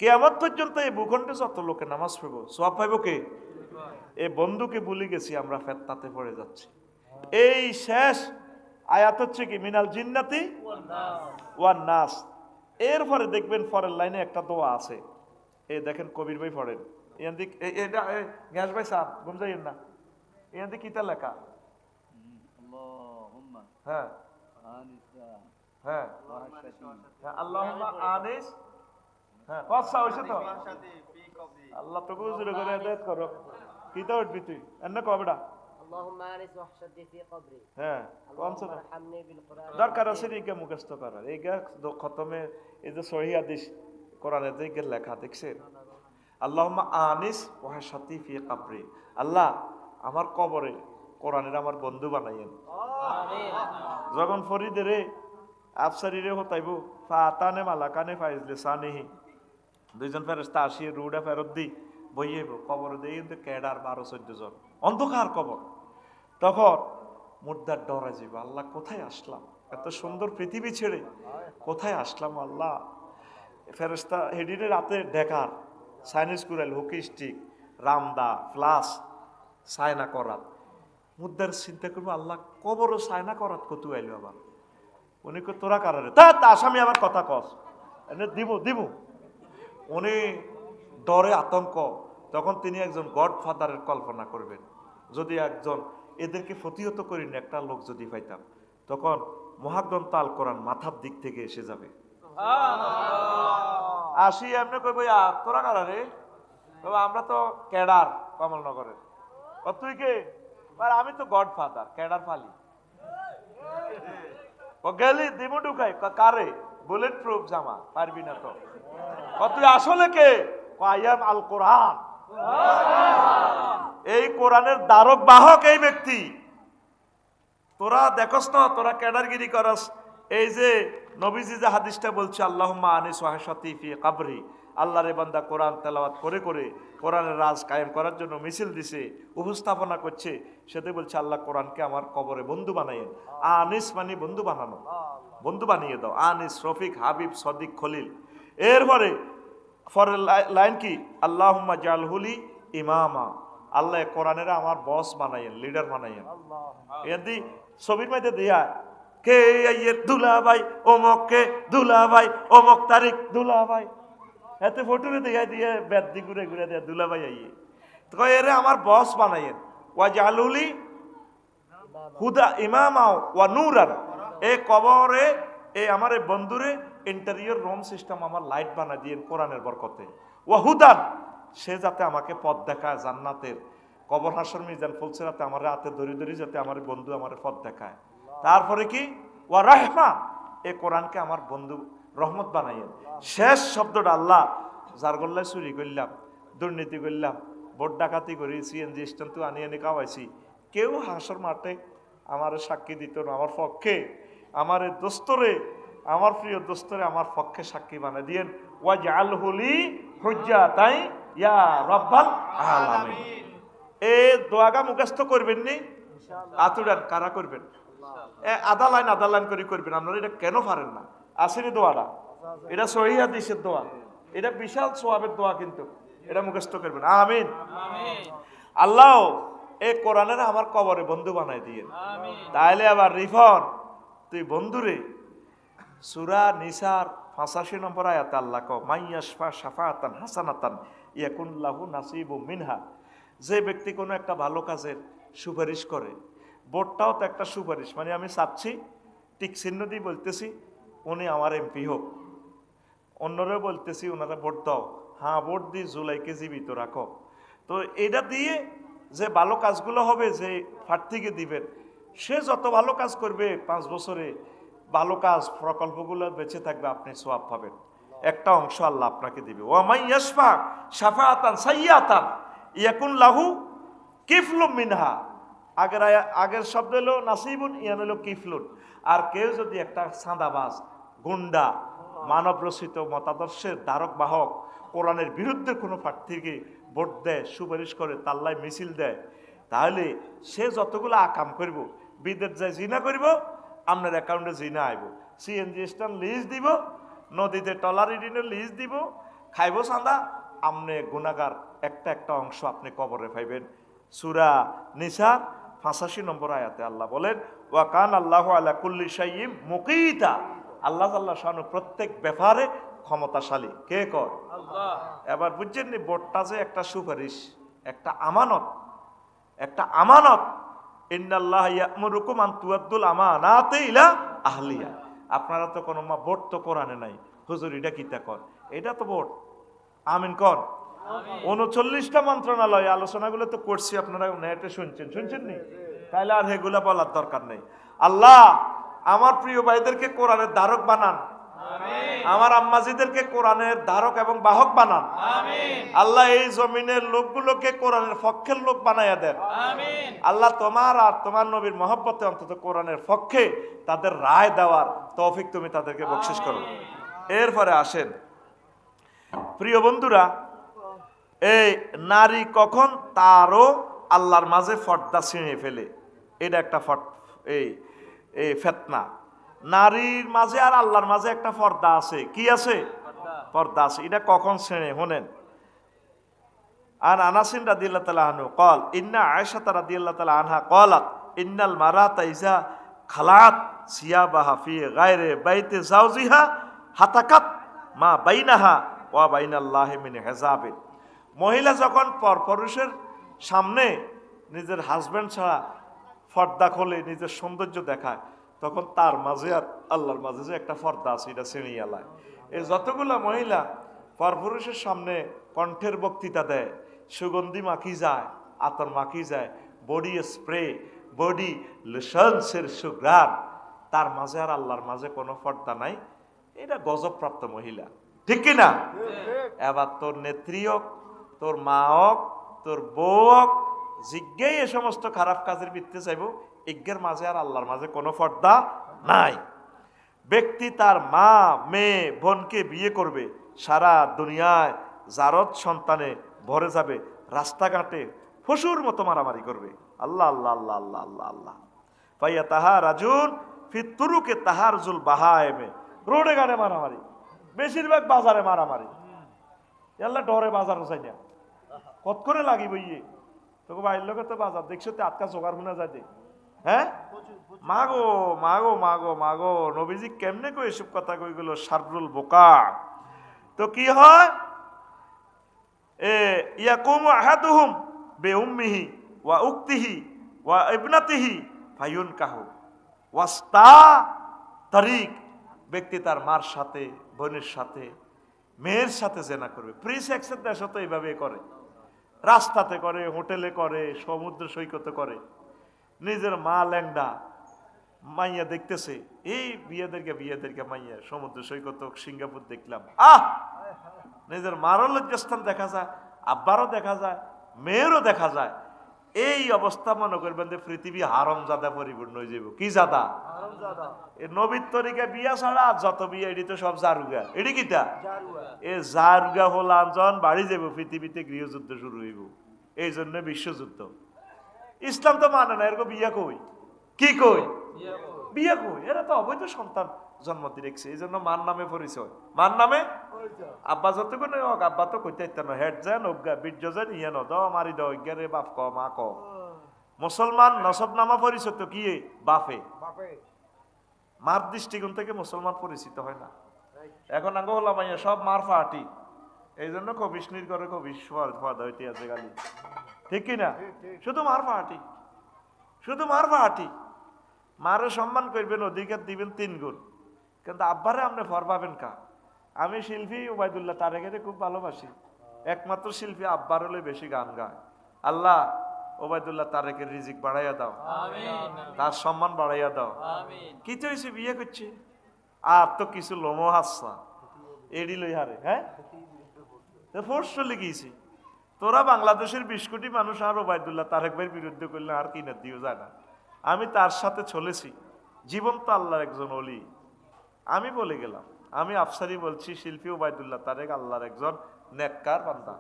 কিয়ামত পর্যন্ত এই ভূখণ্ডে যত লোকে নামাজ পাইব, সোয়াব পাইব কে? এই বন্ধুকে ভুলে গেছি আমরা, ফেতনাতে পড়ে যাচ্ছি। এই শেষ আয়াত হচ্ছে কি মিনাল জিন্নাতি ওয়ান নাস। এরপরে দেখবেন পরের লাইনে একটা দোয়া আছে, এই দেখেন কবির ভাই পড়েন, এটা গ্যাস ভাই সাহ ঘুম যাইয়েন না, এখান থেকে কিতা লেখা? হ্যাঁ হ্যাঁ আল্লাহুম্মা আনিস, হ্যাঁ কথা হইছে তো, আল্লাহ তো বুঝরে করে হেদায়েত করো। কিতা উঠবি তুই এন্না কবড়া? আল্লাহুম্মা আনিস ওয়াহশাদি ফি কবরি। হ্যাঁ কোন সুরা? আরহামনি বিল কুরআন। দরকার আছে রিগা মুখস্থ করার, এইগা খতমে এই যে সহিহ হাদিস কোরআনে যে লেখা দেখছেন, আল্লাহুম্মা আনিস ওয়াহশাদি ফি কবরি, আল্লাহ আমার কবরে কোরআনের আমার বন্ধু বানাইয়েন। আমিন। যখন ফরিদের আফসারিরে হতাইব, ফাতানে মালাকানে ফাইজলে সানিহি, দুইজন ফেরেশতা আসিয়ে রুডা ফেরত দি বইয়েব কবর দিয়ে, কিন্তু কেডার 12-14 জন, অন্ধকার কবর। তখন মুর্দার ডরা যাইব, আল্লাহ কোথায় আসলাম, এত সুন্দর পৃথিবী ছেড়ে কোথায় আসলাম আল্লাহ। ফেরেশতা হেডিনে রাতে দেখার সাইনিস কুরাইল, হকি স্টিক, রামদা, ফ্লাস, সায়না করাত। মুদ্দার চিন্তা করবো, আল্লাহ কবরও সায়না করাত কত আইলো আবার, উনি তোরা কারারে তা আসামি আমার কথা কস এনে দিব দিব। উনি ডরে আতঙ্ক, তখন তিনি একজন গডফাদারের কল্পনা করবেন, যদি একজন এদেরকে প্রতিহত করিনি একটা লোক যদি পাইতাম, তখন মহাগ্রন্থ আল কোরআন মাথার দিক থেকে এসে যাবে। আসি এমনি কই বইয়া তোরা কারারে, আমরা তো ক্যাডার কমলনগরের। তুই কে? আমি তো গডফাদার, ক্যাডার ফালি। ও গেলি দিমু ঢুকাই, কারে? বুলেট প্রুফ জামা, পারবি না তো। তুই আসলে কে? আইয়াম আল কোরআন, এই কোরআনের দ্বারক বাহক এই ব্যক্তি। তোরা দেখস না, তোরা ক্যাডারগিরি করস। এই যে নবীজি যে হাদিসটা বলছে, আল্লাহুম্মা আনিস ওয়াহশাতি ফি কবরি, আল্লাহর বান্দা কোরআন তেলাওয়াত করে করে কোরআনের রাজ কায়েম করার জন্য মিছিল দিছে, উপস্থাপনা করছে। সেটাই বলছে আল্লাহ কোরআনকে আমার কবরে বন্ধু বানাইয়েন। আনিস মানে বন্ধু বানানো, বন্ধু বানিয়ে দাও। আনিস, রফিক, হাবিব, সদিক, খলিল। এরপরে পরের লাইন কি? আল্লাহুম্মা জালহুলি ইমামা, আল্লাহ কোরআনের আমার বস বানাইয়েন, লিডার বানাইয়েন। এদি ছবির মধ্যে দিয়া কে দুলা ভাই অমক, কে দুলা ভাই অমক তারিখ দুলা ভাই, এতে ফটোরে দিয়া দিয়ে বেদি ঘুরে ঘুরে দেয়া দুলা ভাই আইয়ে তো এরে আমার বস বানাইয়েন। ওয়া জালুলি হুদা ইমামা ওয়া নূরান, এ কবরে এ আমার বন্ধুরে ইন্টেরিয়র রুম সিস্টেম আমার লাইট বানা দিয়েন কোরআনের বরকতে। ওয়া হুদান, সে যাতে আমাকে পথ দেখায় জান্নাতের। কবর হাসর মিজান ফুলসিরাতে আমার হাতে ধরি ধরি যাতে আমার বন্ধু আমার পথ দেখায়। তারপরে কি? ওয়া রাহমা, এ কোরআনকে আমার বন্ধু রহমত বানাইয়েন। শেষ শব্দটা আল্লাহ, যার গল্লায় চুরি করলাম, দুর্নীতি করলাম, ভোট ডাকাতি করি, সিএনজি স্ট্যান্ড তো আনিয়ে এনে খাওয়াইছি, কেউ হাসর মাঠে আমার সাক্ষী দিত না আমার পক্ষে। আমার দোস্তরে, আমার প্রিয় দোস্তরে আমার পক্ষে সাক্ষী বানাই দিয়েন। ওয়া জালহুলি হুজ্জাতাই ইয়া রাব্বাল আলামিন। এই দোয়াগা মুখস্থ করবেন নি? আতুরান কারা করবেন? আধা লাইন করে করবেন। আপনারা এটা কেন পারেন না? আসেনি দোয়াটা, এটা সহিহ হাদিসের দোয়া, এটা বিশাল সোয়াবের দোয়া, কিন্তু এটা মুখস্থ করবেন। আমিন। আল্লাহ এই কোরআনের আমার কবরে বন্ধু বানাই দিয়ে। তাইলে আবার রিফন, তুই বন্ধুরে সূরা নিসার 85 নম্বর আয়াতে আল্লাহ কও, মাইয়াশফা শাফাআতান হাসানাতান ইয়াকুন লাহু নাসিবুম মিনহা, যে ব্যক্তি কোনো একটা ভালো কাজের সুপারিশ করে, ভোটটাও তো একটা সুপারিশ, মানে আমি চাচ্ছি, টিক চিহ্ন দিয়ে বলতেছি উনি আমার এমপি হোক, অন্যরাও বলতেছি ওনারা ভোট দাও, হ্যাঁ ভোট দিয়ে জুলাইকে জীবিত রাখো। তো এটা দিয়ে যে ভালো কাজগুলো হবে, যে প্রার্থীকে দিবেন, সে যত ভালো কাজ করবে 5 বছরে, ভালো কাজ প্রকল্পগুলো বেঁচে থাকবে, আপনি সওয়াব পাবেন। একটা অংশ আল্লাহ আপনাকে দিবে। ওয়া মাইয়াশফা শাফাআতান সাইয়্যাতান ইয়াকুন লাহু কিফলুম মিনহা, আগের শব্দ হলো নাসিবুন, ইয়ান হলো কিফলুন। আর কেউ যদি একটা চাঁদাবাজ, গুন্ডা, মানব রচিত মতাদর্শের ধারক বাহক, কোরআনের বিরুদ্ধে কোনো প্রার্থীকে ভোট দেয়, সুপারিশ করে, তাল্লায় মিছিল দেয়, তাহলে সে যতগুলো আকাম করব, বিদেশ যায় জিনা করব, আপনার অ্যাকাউন্টে জিনা আইব, সিএনজি স্ট্যান্ড লিজ দিব, নদীতে টলার রিডিনের লিজ দিব, খাইব চাঁদা, আপনি গুনাহগার একটা একটা অংশ আপনি কবরে পাইবেন। সূরা নিসার 85 নম্বর আয়াতে আল্লাহ বলেন, ওয়া কান আল্লাহু আলা কুল্লি শাইইন মুকিতা, আল্লাহ শানু প্রত্যেক ব্যাপারে ক্ষমতাশালী। কে কয়? আল্লাহ। এবার বুঝছেন নি, ভোটটা যে একটা সুপারিশ, একটা আমানত, একটা আমানত। ইন্নাল্লাহ ইয়া'মুরুকুম আন তুআদ্দুল আমানাতি ইলা আহলিহা। আপনারা তো কোনো ভোট তো কোরআনে নাই, হুজুর এটা কিতা কর, এটা তো ভোট। আমিন কর। 39টা মন্ত্রণালয় আলোচনাগুলো তো করছি, আপনারা নেটে শুনছেন নি? তাইলে আর এগুলা বলার দরকার নেই। আল্লাহ আমার প্রিয় ভাইদেরকে কোরআনের ধারক বানান, আমার আম্মাজিদেরকে কোরআনের ধারক এবং বাহক বানান। আল্লাহ এই জমিনের লোকগুলোকে কোরআনের পক্ষের লোক বানাইয়া দেন। আল্লাহ তোমার আর তোমার নবীর মহব্বতে অন্তত কোরআনের পক্ষে তাদের রায় দেওয়ার তৌফিক তুমি তাদেরকে বকশিশ করো। এরপরে আসেন প্রিয় বন্ধুরা, এই নারী কখন তারও আল্লাহর মাঝে ফর্দা ছিঁড়ে ফেলে, এটা একটা এই ফিতনা। নারীর মাঝে আর আল্লাহর মাঝে একটা পর্দা আছে। কি আছে? পর্দা আছে। এটা কখন ছিঁড়ে? শোনেন, আন আনাসিন রাদিয়াল্লাহু তাআলা আনহু قال ان عائشه رضي الله تعالى عنها قالت ان المراه اذا خلعت ثيابها في غير بيت زوجها هتكت ما بينها وبين الله من حجاب। মহিলা যখন পরপুরুষের সামনে নিজের হাজবেন্ড ছাড়া পর্দা খোলে, নিজের সৌন্দর্য দেখায়, তখন তার মাঝে আর আল্লাহর মাঝে যে একটা পর্দা আছে, এটা ছিঁড়িয়া লায়। এই যতগুলা মহিলা পরপুরুষের সামনে কণ্ঠের বক্তৃতা দেয়, সুগন্ধি মাখি যায়, আতর মাখি যায়, বডি স্প্রে, বডি লোশনসের সুঘ্রাণ, তার মাঝে আর আল্লাহর মাঝে কোনো পর্দা নাই, এটা গজবপ্রাপ্ত মহিলা, ঠিক কিনা? এবার তোর নেত্রী হোক, তোর মা হোক, তোর বউ হোক, জিজ্ঞেই এ সমস্ত খারাপ কাজের ভিত্তিতে চাইব, ইজ্ঞের মাঝে আর আল্লাহর মাঝে কোনো পর্দা নাই। ব্যক্তি তার মা, মেয়ে, বোনকে বিয়ে করবে, সারা দুনিয়ায় জারদ সন্তানে ভরে যাবে, রাস্তাঘাটে পশুর মতো মারামারি করবে। আল্লাহ আল্লাহ আল্লাহ আল্লাহ আল্লাহ আল্লাহ। পাইয়া তাহার রাজুন ফিতুরুকে তাহার জুল বাহায়েমে, রোডে ঘাটে মারামারি, বেশিরভাগ বাজারে মারামারি। আল্লাহ ডরে বাজার চাই না, কত করে লাগিব ইয়ে তোকে বাইর লোকে তো বাজার দেখছো তো আটকা জোগাড় শুনা যায় দে। হ্যাঁ, মাগো মাগো মাগো মাগো, নবীজি কেমনে কই এসব কথা কই গেল, শাররুল বোকা। তো কি হয়, ইয়াকুমু আহাদুহুম বিউম্মিহি ওয়া উক্তিহি ওয়া ইবনাতিহি ফায়ুনকাহু ওয়াস্তা তারিক, ব্যক্তি তার মার সাথে, বোনের সাথে, মেয়ের সাথে জেনা করবে। ফ্রি সেক্সের দেশ তো এইভাবে করে, রাস্তাতে করে, হোটেলে করে, সমুদ্র সৈকতে করে। নিজের মা ল্যাংডা, মাইয়া দেখতেছে, এই বিয়েদেরকে মাইয়া সমুদ্র সৈকত সিঙ্গাপুর দেখলাম, নিজের মারও লজ্জাস্থান দেখা যায়, আব্বারও দেখা যায়, মেয়েরও দেখা যায়। এই অবস্থা মনে করবেন যে পৃথিবী হারামজাদা পরিপূর্ণ হয়ে যাব। কি জাদা? নবীর তরিকা বিয়া ছাড়া যত বিয়া এটি তো সব জারুগা। এটি কিটা? এ জারুগা হল আঞ্জন বাড়ি যাব, পৃথিবীতে গৃহযুদ্ধ শুরু হইব। এই জন্য বিশ্বযুদ্ধ। ইসলাম তো মানে না, এরকম বিয়া কই, কি কই, বিয়া কই, এরা তো অবৈধ সন্তান জন্ম দিয়ে রেখেছে। এই জন্য মার নামে পরিচয়, মার নামে। আব্বা যতক্ষণ হোক, আব্বা তো কইতে ইত্যান্ন হেড যেন অজ্ঞা বীর্য যেন ইয়ে ন দ মারি দ অজ্ঞা রে বাপ ক মা ক। মুসলমান নসব নামা পরিচয় তো কি বাপে, মার দৃষ্টিকোণ থেকে মুসলমান পরিচিত হয় না। এখন আগে হলাম সব মার ফাটি, এই জন্য কবিষ্ণীর করে কবিশ হইতে আছে গালি, ঠিক কিনা? শুধু মার ফাটি, শুধু মার ফাটি। মারে সম্মান করবেন, অধিকার দিবেন 3 গুণ, কিন্তু আব্বারে আপনি ফর পাবেন কা? আমি শিল্পী ওবায়দুল্লাহ তারেকের খুব ভালোবাসি, একমাত্র শিল্পী আব্বার হলে বেশি গান গায়। আল্লাহ ওবায়দুল্লাহ তারেকের রিজিক বাড়াইয়া দাও, তার সম্মান বাড়াইয়া দাও। কি তো হয়েছে, বিয়ে করছে আর তো কিছু লোমো হাসা এডি লই হারে। হ্যাঁ, ফোর্স চলে গিয়েছি। তোরা বাংলাদেশের 20 কোটি মানুষ আর ওবায়দুল্লাহ তারেক ভাইয়ের বিরুদ্ধে করলে আর কি না দিও যায় না। আমি তার সাথে চলেছি, জীবন্ত আল্লাহর একজন অলি। আমি বলে গেলাম, আমি আফসারি বলছি, শিল্পী ওবায়দুল্লাহ তারেক আল্লাহর একজন নেককার বান্দা,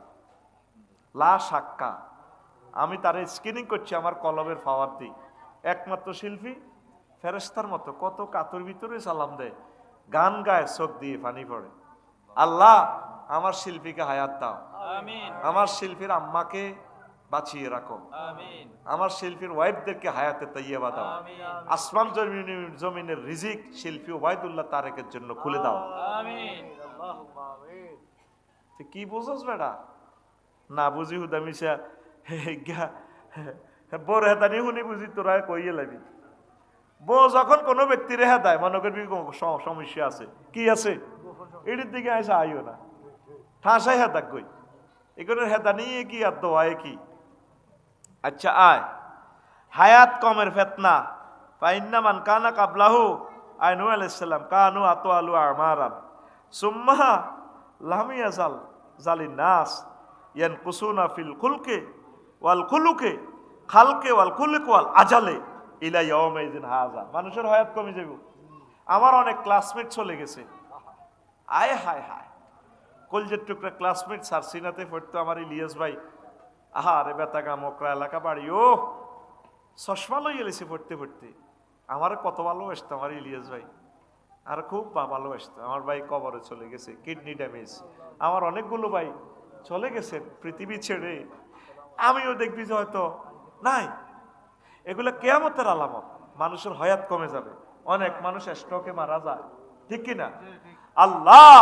লা সাক্কা। আমি তারে স্ক্রিনিং করছি আমার কলমের পাওয়ার দিই। একমাত্র শিল্পী, ফেরেশতার মতো কত কাতর ভিতরে সালাম দেয়, গান গায়, চোখ দিয়ে পানি পড়ে। আল্লাহ আমার শিল্পীকে হায়াত দাও, আমার শিল্পীর আম্মাকে বাঁচিয়ে রাখো, আমার শিল্পীর ওয়াইফদেরকে হায়াতে তাইয়্যিবা দাও, আসমান জমিনের রিজিক শিল্পী ওবায়দুল্লাহ তারেকের জন্য খুলে দাও। কি বুঝোস বেটা? না বুঝি হুদামিশা বোর হেদানি শুনি বুঝি তোরা কইয়ে লাগবি। বউ যখন কোনো ব্যক্তির হেদায় মনে করবি সমস্যা আছে, কি আছে, এটির দিকে আসা আইও না, ঠাসাই হেদাক কই, এগুলোর হেদা নিয়ে কি আর দোয়ায় কি। আচ্ছা আয়, হায়াত কমের ফেতনা। ফাইন্না মান কানা কাবলাহু আইনু আলাইহিস সালাম কানু আতওয়ালু আমারান সুম্মা লাম ইয়াজাল জালিন নাস ইয়ানকুসুনা ফিল খুলকে ওয়াল খুলুকে খালকে ওয়াল খুলুক ওয়াল আজালে ইলা ইয়াউমাইযিন হাযা। মানুষের হায়াত কমে যাবে। আমার অনেক ক্লাসমেট চলে গেছে, আয় হায় হায়, কলজের টুকরা ক্লাসমেট সারসিনাতে পড়তো আমার ইলিয়াস ভাই। আরে বেতাগা মকরা এলাকা বাড়ি, ও চশমা লই এলেছে পড়তে পড়তে। আমার কত ভালোবাসতো আমার ইলিয়াস ভাই, আর খুব ভালোবাসতো। আমার ভাই কবরে চলে গেছে, কিডনি ড্যামেজ। আমার অনেকগুলো ভাই চলে গেছেন পৃথিবী ছেড়ে। আমিও দেখবি যে হয়তো নাই। এগুলো কিয়ামতের আলামত, মানুষের হায়াত কমে যাবে। অনেক মানুষ স্ট্রোকে মারা যায়, ঠিক কিনা? আল্লাহ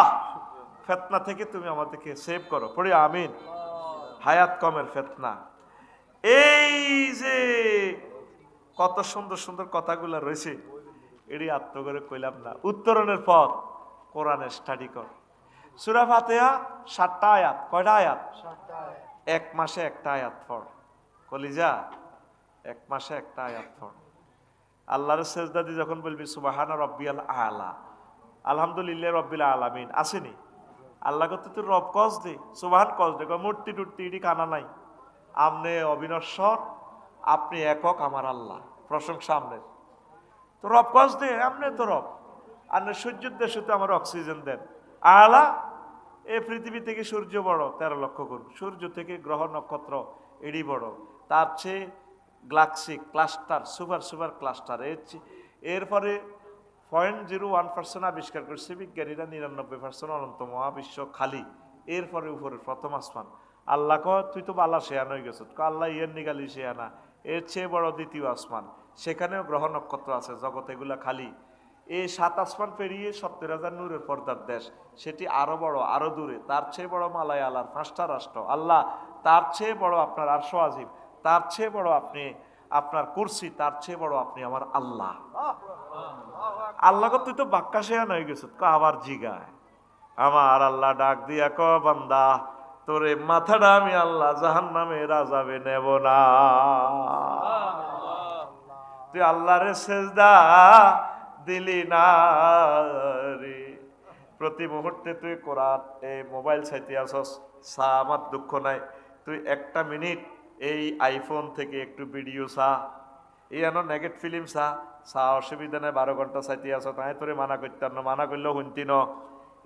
ফেতনা থেকে তুমি আমাদেরকে সেভ করো, পড়ি আমিন। হায়াত কমের ফেতনা, এই যে কত সুন্দর সুন্দর কথাগুলো রয়েছে, এটি আত্ম করে কইলাম না। উত্তরণের পর কোরআনের স্টাডি কর। সূরা ফাতিহা 7টা আয়াত। কয়টা আয়াত? 1 মাসে একটা আয়াত পড়। কলিজা 1 মাসে একটা আয়াত পড়। আল্লাহর সেজদা দিয়ে যখন বলবি সুবহানা রাব্বিয়াল আলা, আলহামদুলিল্লাহ রাব্বিল আলামিন, আসেনি? আল্লাহ করতে তুই রব কস দে, সুবহান কস দে, মূর্তি টুর্তি ইডি কানা নাই, আমনে অবিনশ্বর, আপনি একক আমার আল্লাহ, প্রশংসা আমনের। তো রব কস দে, আমনে তো রব, আর সূর্যের দেশে তো আমার অক্সিজেন দেন। আলা, এই পৃথিবী থেকে সূর্য বড় 13 লক্ষ গুণ, সূর্য থেকে গ্রহ নক্ষত্র এডি বড়, তার চেয়ে Galaxy cluster, super super cluster, এরপরে 0.01% আবিষ্কার করছে বিজ্ঞানীরা, 99% অনন্ত মহাবিশ্ব খালি, এরপরে উপরে প্রথম আসমান। আল্লাহ কয় তুই তো বালা শেয়ান হয়ে গেছ, আল্লাহ ইয়ের নিগালি শেয়ানা, এর চেয়ে বড় দ্বিতীয় আসমান, সেখানেও গ্রহ নক্ষত্র আছে, জগৎ এগুলা খালি। এই 7 আসমান পেরিয়ে 70,000 নূরের পর্দার দেশ, সেটি আরো বড়, আরো দূরে, তার চেয়ে বড় মালায়ালার 5টা রাষ্ট্র। আল্লাহ, তার চেয়ে বড় আপনার আরশ আজিম, তার চেয়ে বড় আপনি আপনার কুরসি, তার চেয়ে বড় আপনি আমার আল্লাহ। আল্লাহ তুই তো বাক্কা শেয়ান হয়ে গেছ, আবার জিগায়। আমার আল্লাহ ডাক দিয়া ক বান্দা, তোরে মাথাটা আমি আল্লাহ জাহান্নামে রাজাবে নেব না। তুই আল্লাহরে সেজদা দিলি না রে, প্রতি মুহূর্তে তুই কোরআন এই মোবাইল চাইতে আসস, সা আমার দুঃখ নাই, তুই একটা মিনিট এই আইফোন থেকে একটু ভিডিও চা, এই আনো নেগেট ফিল্ম চা অসুবিধা নেই, 12 ঘন্টা চাইতে আস, তাই তোরে মানা করতাম না, মানা করলেও শুনতি ন।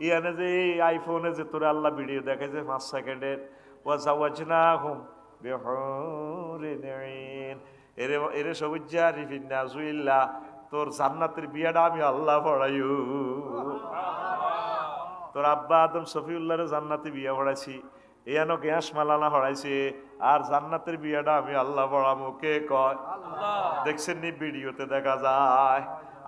ইয়ানে যে এই আইফোনে যে তোরে আল্লাহ ভিডিও দেখে যে 5 সেকেন্ডের, ও যাওয়াজনা হুম এরে এরে সবুজা রিফিন্না জুইল্লা, তোর জান্নাতের বিয়াটা আমি আল্লাহ পড়াইও। তোর আব্বা আদম শফিউল্লাহরে জান্নাতে বিয়া পড়াইছি, এনো গ্যাস মালানা পড়াইছে, আর জান্নাতের বিয়াটা আমি আল্লাহ পড়ামো, কে কয়? দেখছেন নি ভিডিওতে দেখা যায়,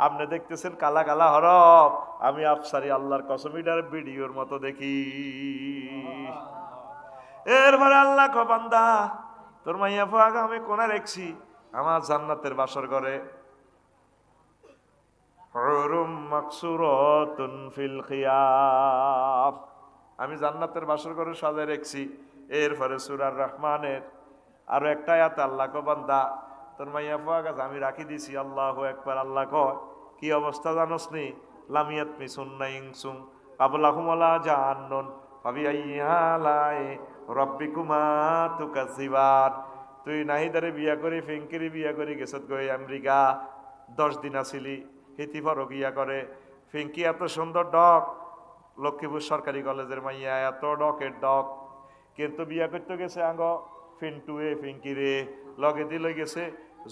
আপনি দেখতেছেন কালা কালা হরফ, আমি আফসারি আল্লাহর কসম এটার ভিডিওর মতো দেখি। এরপরে আল্লাহ কয় বান্দা, তোর মাইয়া ফুয়াকে আমি কোনা রেখছি আমার জান্নাতের বাসর ঘরে, হুরুম মাকসুরাতুন ফিল খিয়াম, আমি জান্নাতের বাসর ঘরে সাজায় রেখছি। এরপরে সূরা রহমানের আরো একটা আয়াত আল্লাহ কয় বান্দা, তোর মাইয়া ফুয়াকে আমি রাখি দিছি। আল্লাহু আকবার। আল্লাহ কয় কি অবস্থা জানোস নি? লামিয়াত মিসুন্না ইনসুম কাবলাহুম ওয়ালা জান্নুন ফাবিআইয়ালাই রাব্বিকুমা তুকাযিবান। তুই নাহিদারে বিয়া করে ফেঙ্কিরি বিয়া করে গেছত গই আমেরিকা, 10 দিন আসিলি, হিতি ফরক ইয়া করে, ফেঙ্কি এত সুন্দর ডক, লক্ষ্মীপুর সরকারি কলেজের মাইয়া, এত ডকের ডক, কিন্তু বিয়া করতে গেছে আঙ্গ ফিন্টুয়ে ফিঙ্কিরে, লগে দি লই গেছে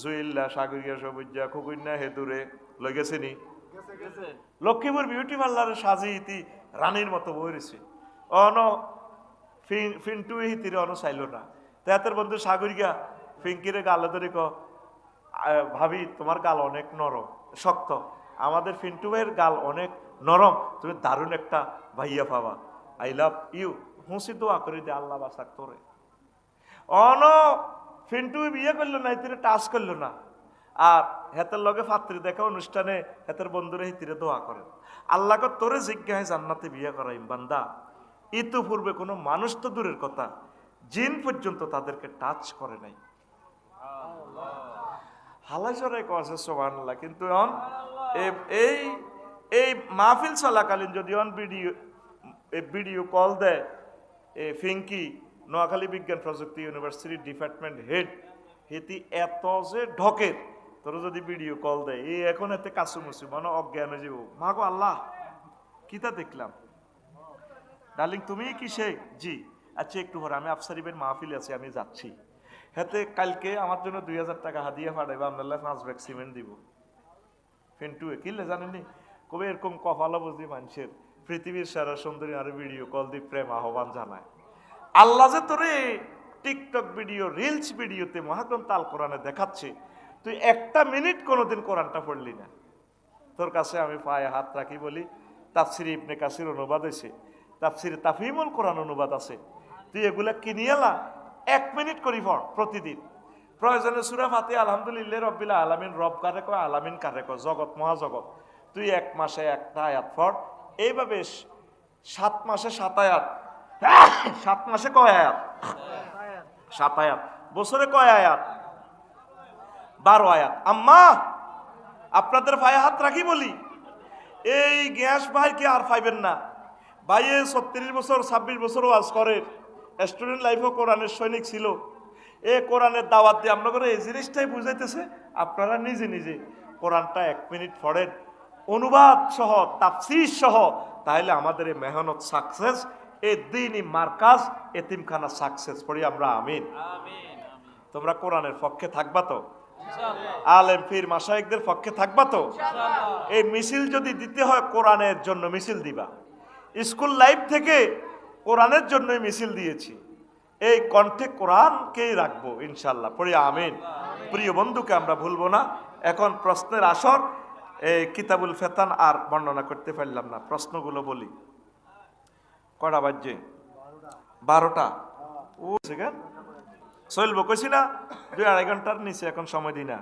জুইল্লা সাগরিয়া সবুজা খুকুন্যা হেতুরে লই গেছে নি। লক্ষ্মীপুর বিউটি পার্লারে সাজি ইতি রানীর মতো বইরেছে, অন ফিন্টুয়ে হিতিরে অন চাইল না। তাহাতের বন্ধু সাগরিয়া ফিঙ্কিরে গালে ধরে ক ভাবি তোমার গাল অনেক নরম শক্ত, আমাদের ফিন্টু ভাইয়ের গাল অনেক নরম, তুমি দারুণ একটা ভাইয়া পাবা, আই লাভ ইউ, হুঁসি দোয়া করে দে আল্লাহ বাসাক তোরে। অন ফিন্টু বিয়ে করলো না, হিতিরে টাচ করলো না, আর হেতের লগে ফাত্রি দেখা অনুষ্ঠানে হেতের বন্ধুরে হিতিরে দোয়া করেন, আল্লাহ তোরে জিজ্ঞাসা জান্নাতে বিয়ে করাইম বান্দা, ইতিপূর্বে কোনো মানুষ তো দূরের কথা, জিন পর্যন্ত তাদেরকে টাচ করে নাই। হালাজরে কছে সুবহানাল্লাহ। কিন্তু এই এই মাহফিল চলাকালীন যদি ভিডিও কল দেয় ফিঙ্কি, নোয়াখালী বিজ্ঞান প্রযুক্তি ইউনিভার্সিটির ডিপার্টমেন্ট হেড, হেতি এত যে ঢকের, তোর যদি ভিডিও কল দেয় এই এখন এতে কাছুমুছু মানে অজ্ঞান হয়ে যাব, মা গো আল্লাহ কিতা দেখলাম, ডার্লিং তুমি কি সে? জি আচ্ছা একটু পরে আমি আফসারিবের মাহফিল আছে আমি যাচ্ছি, হেতে কালকে আমার জন্য 2000 টাকা হাদিয়া পাঠাইবা, আপনার 5 ব্যাগ সিমেন্ট দিব। ফিন্টুয়ে কিনলে জানেননি কবে এরকম কপালা বুঝি মানুষের, পৃথিবীর সারা সুন্দরী আর ভিডিও কল দিয়ে প্রেম আহ্বান জানায়। আল্লাহ যে তোরে টিকটক ভিডিও রিলস ভিডিওতে মহাগ্রন্থ আল কোরআনে দেখাচ্ছে, তুই একটা মিনিট কোনোদিন কোরআনটা পড়লি না। তোর কাছে আমি পায়ে হাত রাখি বলি, তাফসিরে ইবনে কাসির অনুবাদ হয়েছে, তাফসিরে তাফহিমুল কোরআন অনুবাদ আছে, তুই এগুলা কিনিয়ালা 1 মিনিট করি পড় প্রতিদিন। প্রয়োজনে সূরা ফাতিহা আলহামদুলিল্লাহ রাব্বিল আলামিন, রব কারে কয় আলামিন কারে কয়, জগৎ মহাজগৎ, তুই 1 মাসে একটা আয়াত পড়, এইভাবে 7 মাসে 7 আয়াত, 7 মাসে কয় আয়াত? 7 আয়াত। বছরে কয় আয়াত? 12 আয়াত। আম্মা আপনাদের পায়ে হাত রাখি বলি, এই গ্যাস ভাইকে আর পাইবেন না। ভাইয়ে 36 বছর 26 বছর ওয়াজ করে, স্টুডেন্ট লাইফও কোরআনের সৈনিক ছিল। এ কোরআনের দাওয়াত দিয়ে আপনাদের এই জিনিসটাই বুঝাইতেছে, আপনারা নিজে নিজে কোরআনটা 1 মিনিট পড়েন, অনুবাদ সহ তাফসীর সহ, তাহলে আমাদের এই মেহনত সাকসেস, এই দ্বীনি মার্কাজ এতিমখানা সাকসেস। পড়ি আমরা আমিন। তোমরা কোরআনের পক্ষে থাকবা তো? আলেম পীর মাশায়েখদের পক্ষে থাকবা তো? এই মিছিল যদি দিতে হয় কোরআনের জন্য মিছিল দিবা। স্কুল লাইফ থেকে কোরআনের জন্যই মিছিল দিয়েছি, এই কণ্ঠে কোরআনকেই রাখবো ইনশাল্লাহ। পড়ি আমিন। প্রিয় বন্ধুকে আমরা ভুলবো না। এখন প্রশ্নের আসর। এই কিতাবুল ফেতান আর বর্ণনা করতে পারলাম না, প্রশ্নগুলো বলি। কটা বাজছে? 12টা। ও সেকেন্ড চলবো কইছি না, 2-2.5 ঘন্টার নিচে এখন সময় দিই না।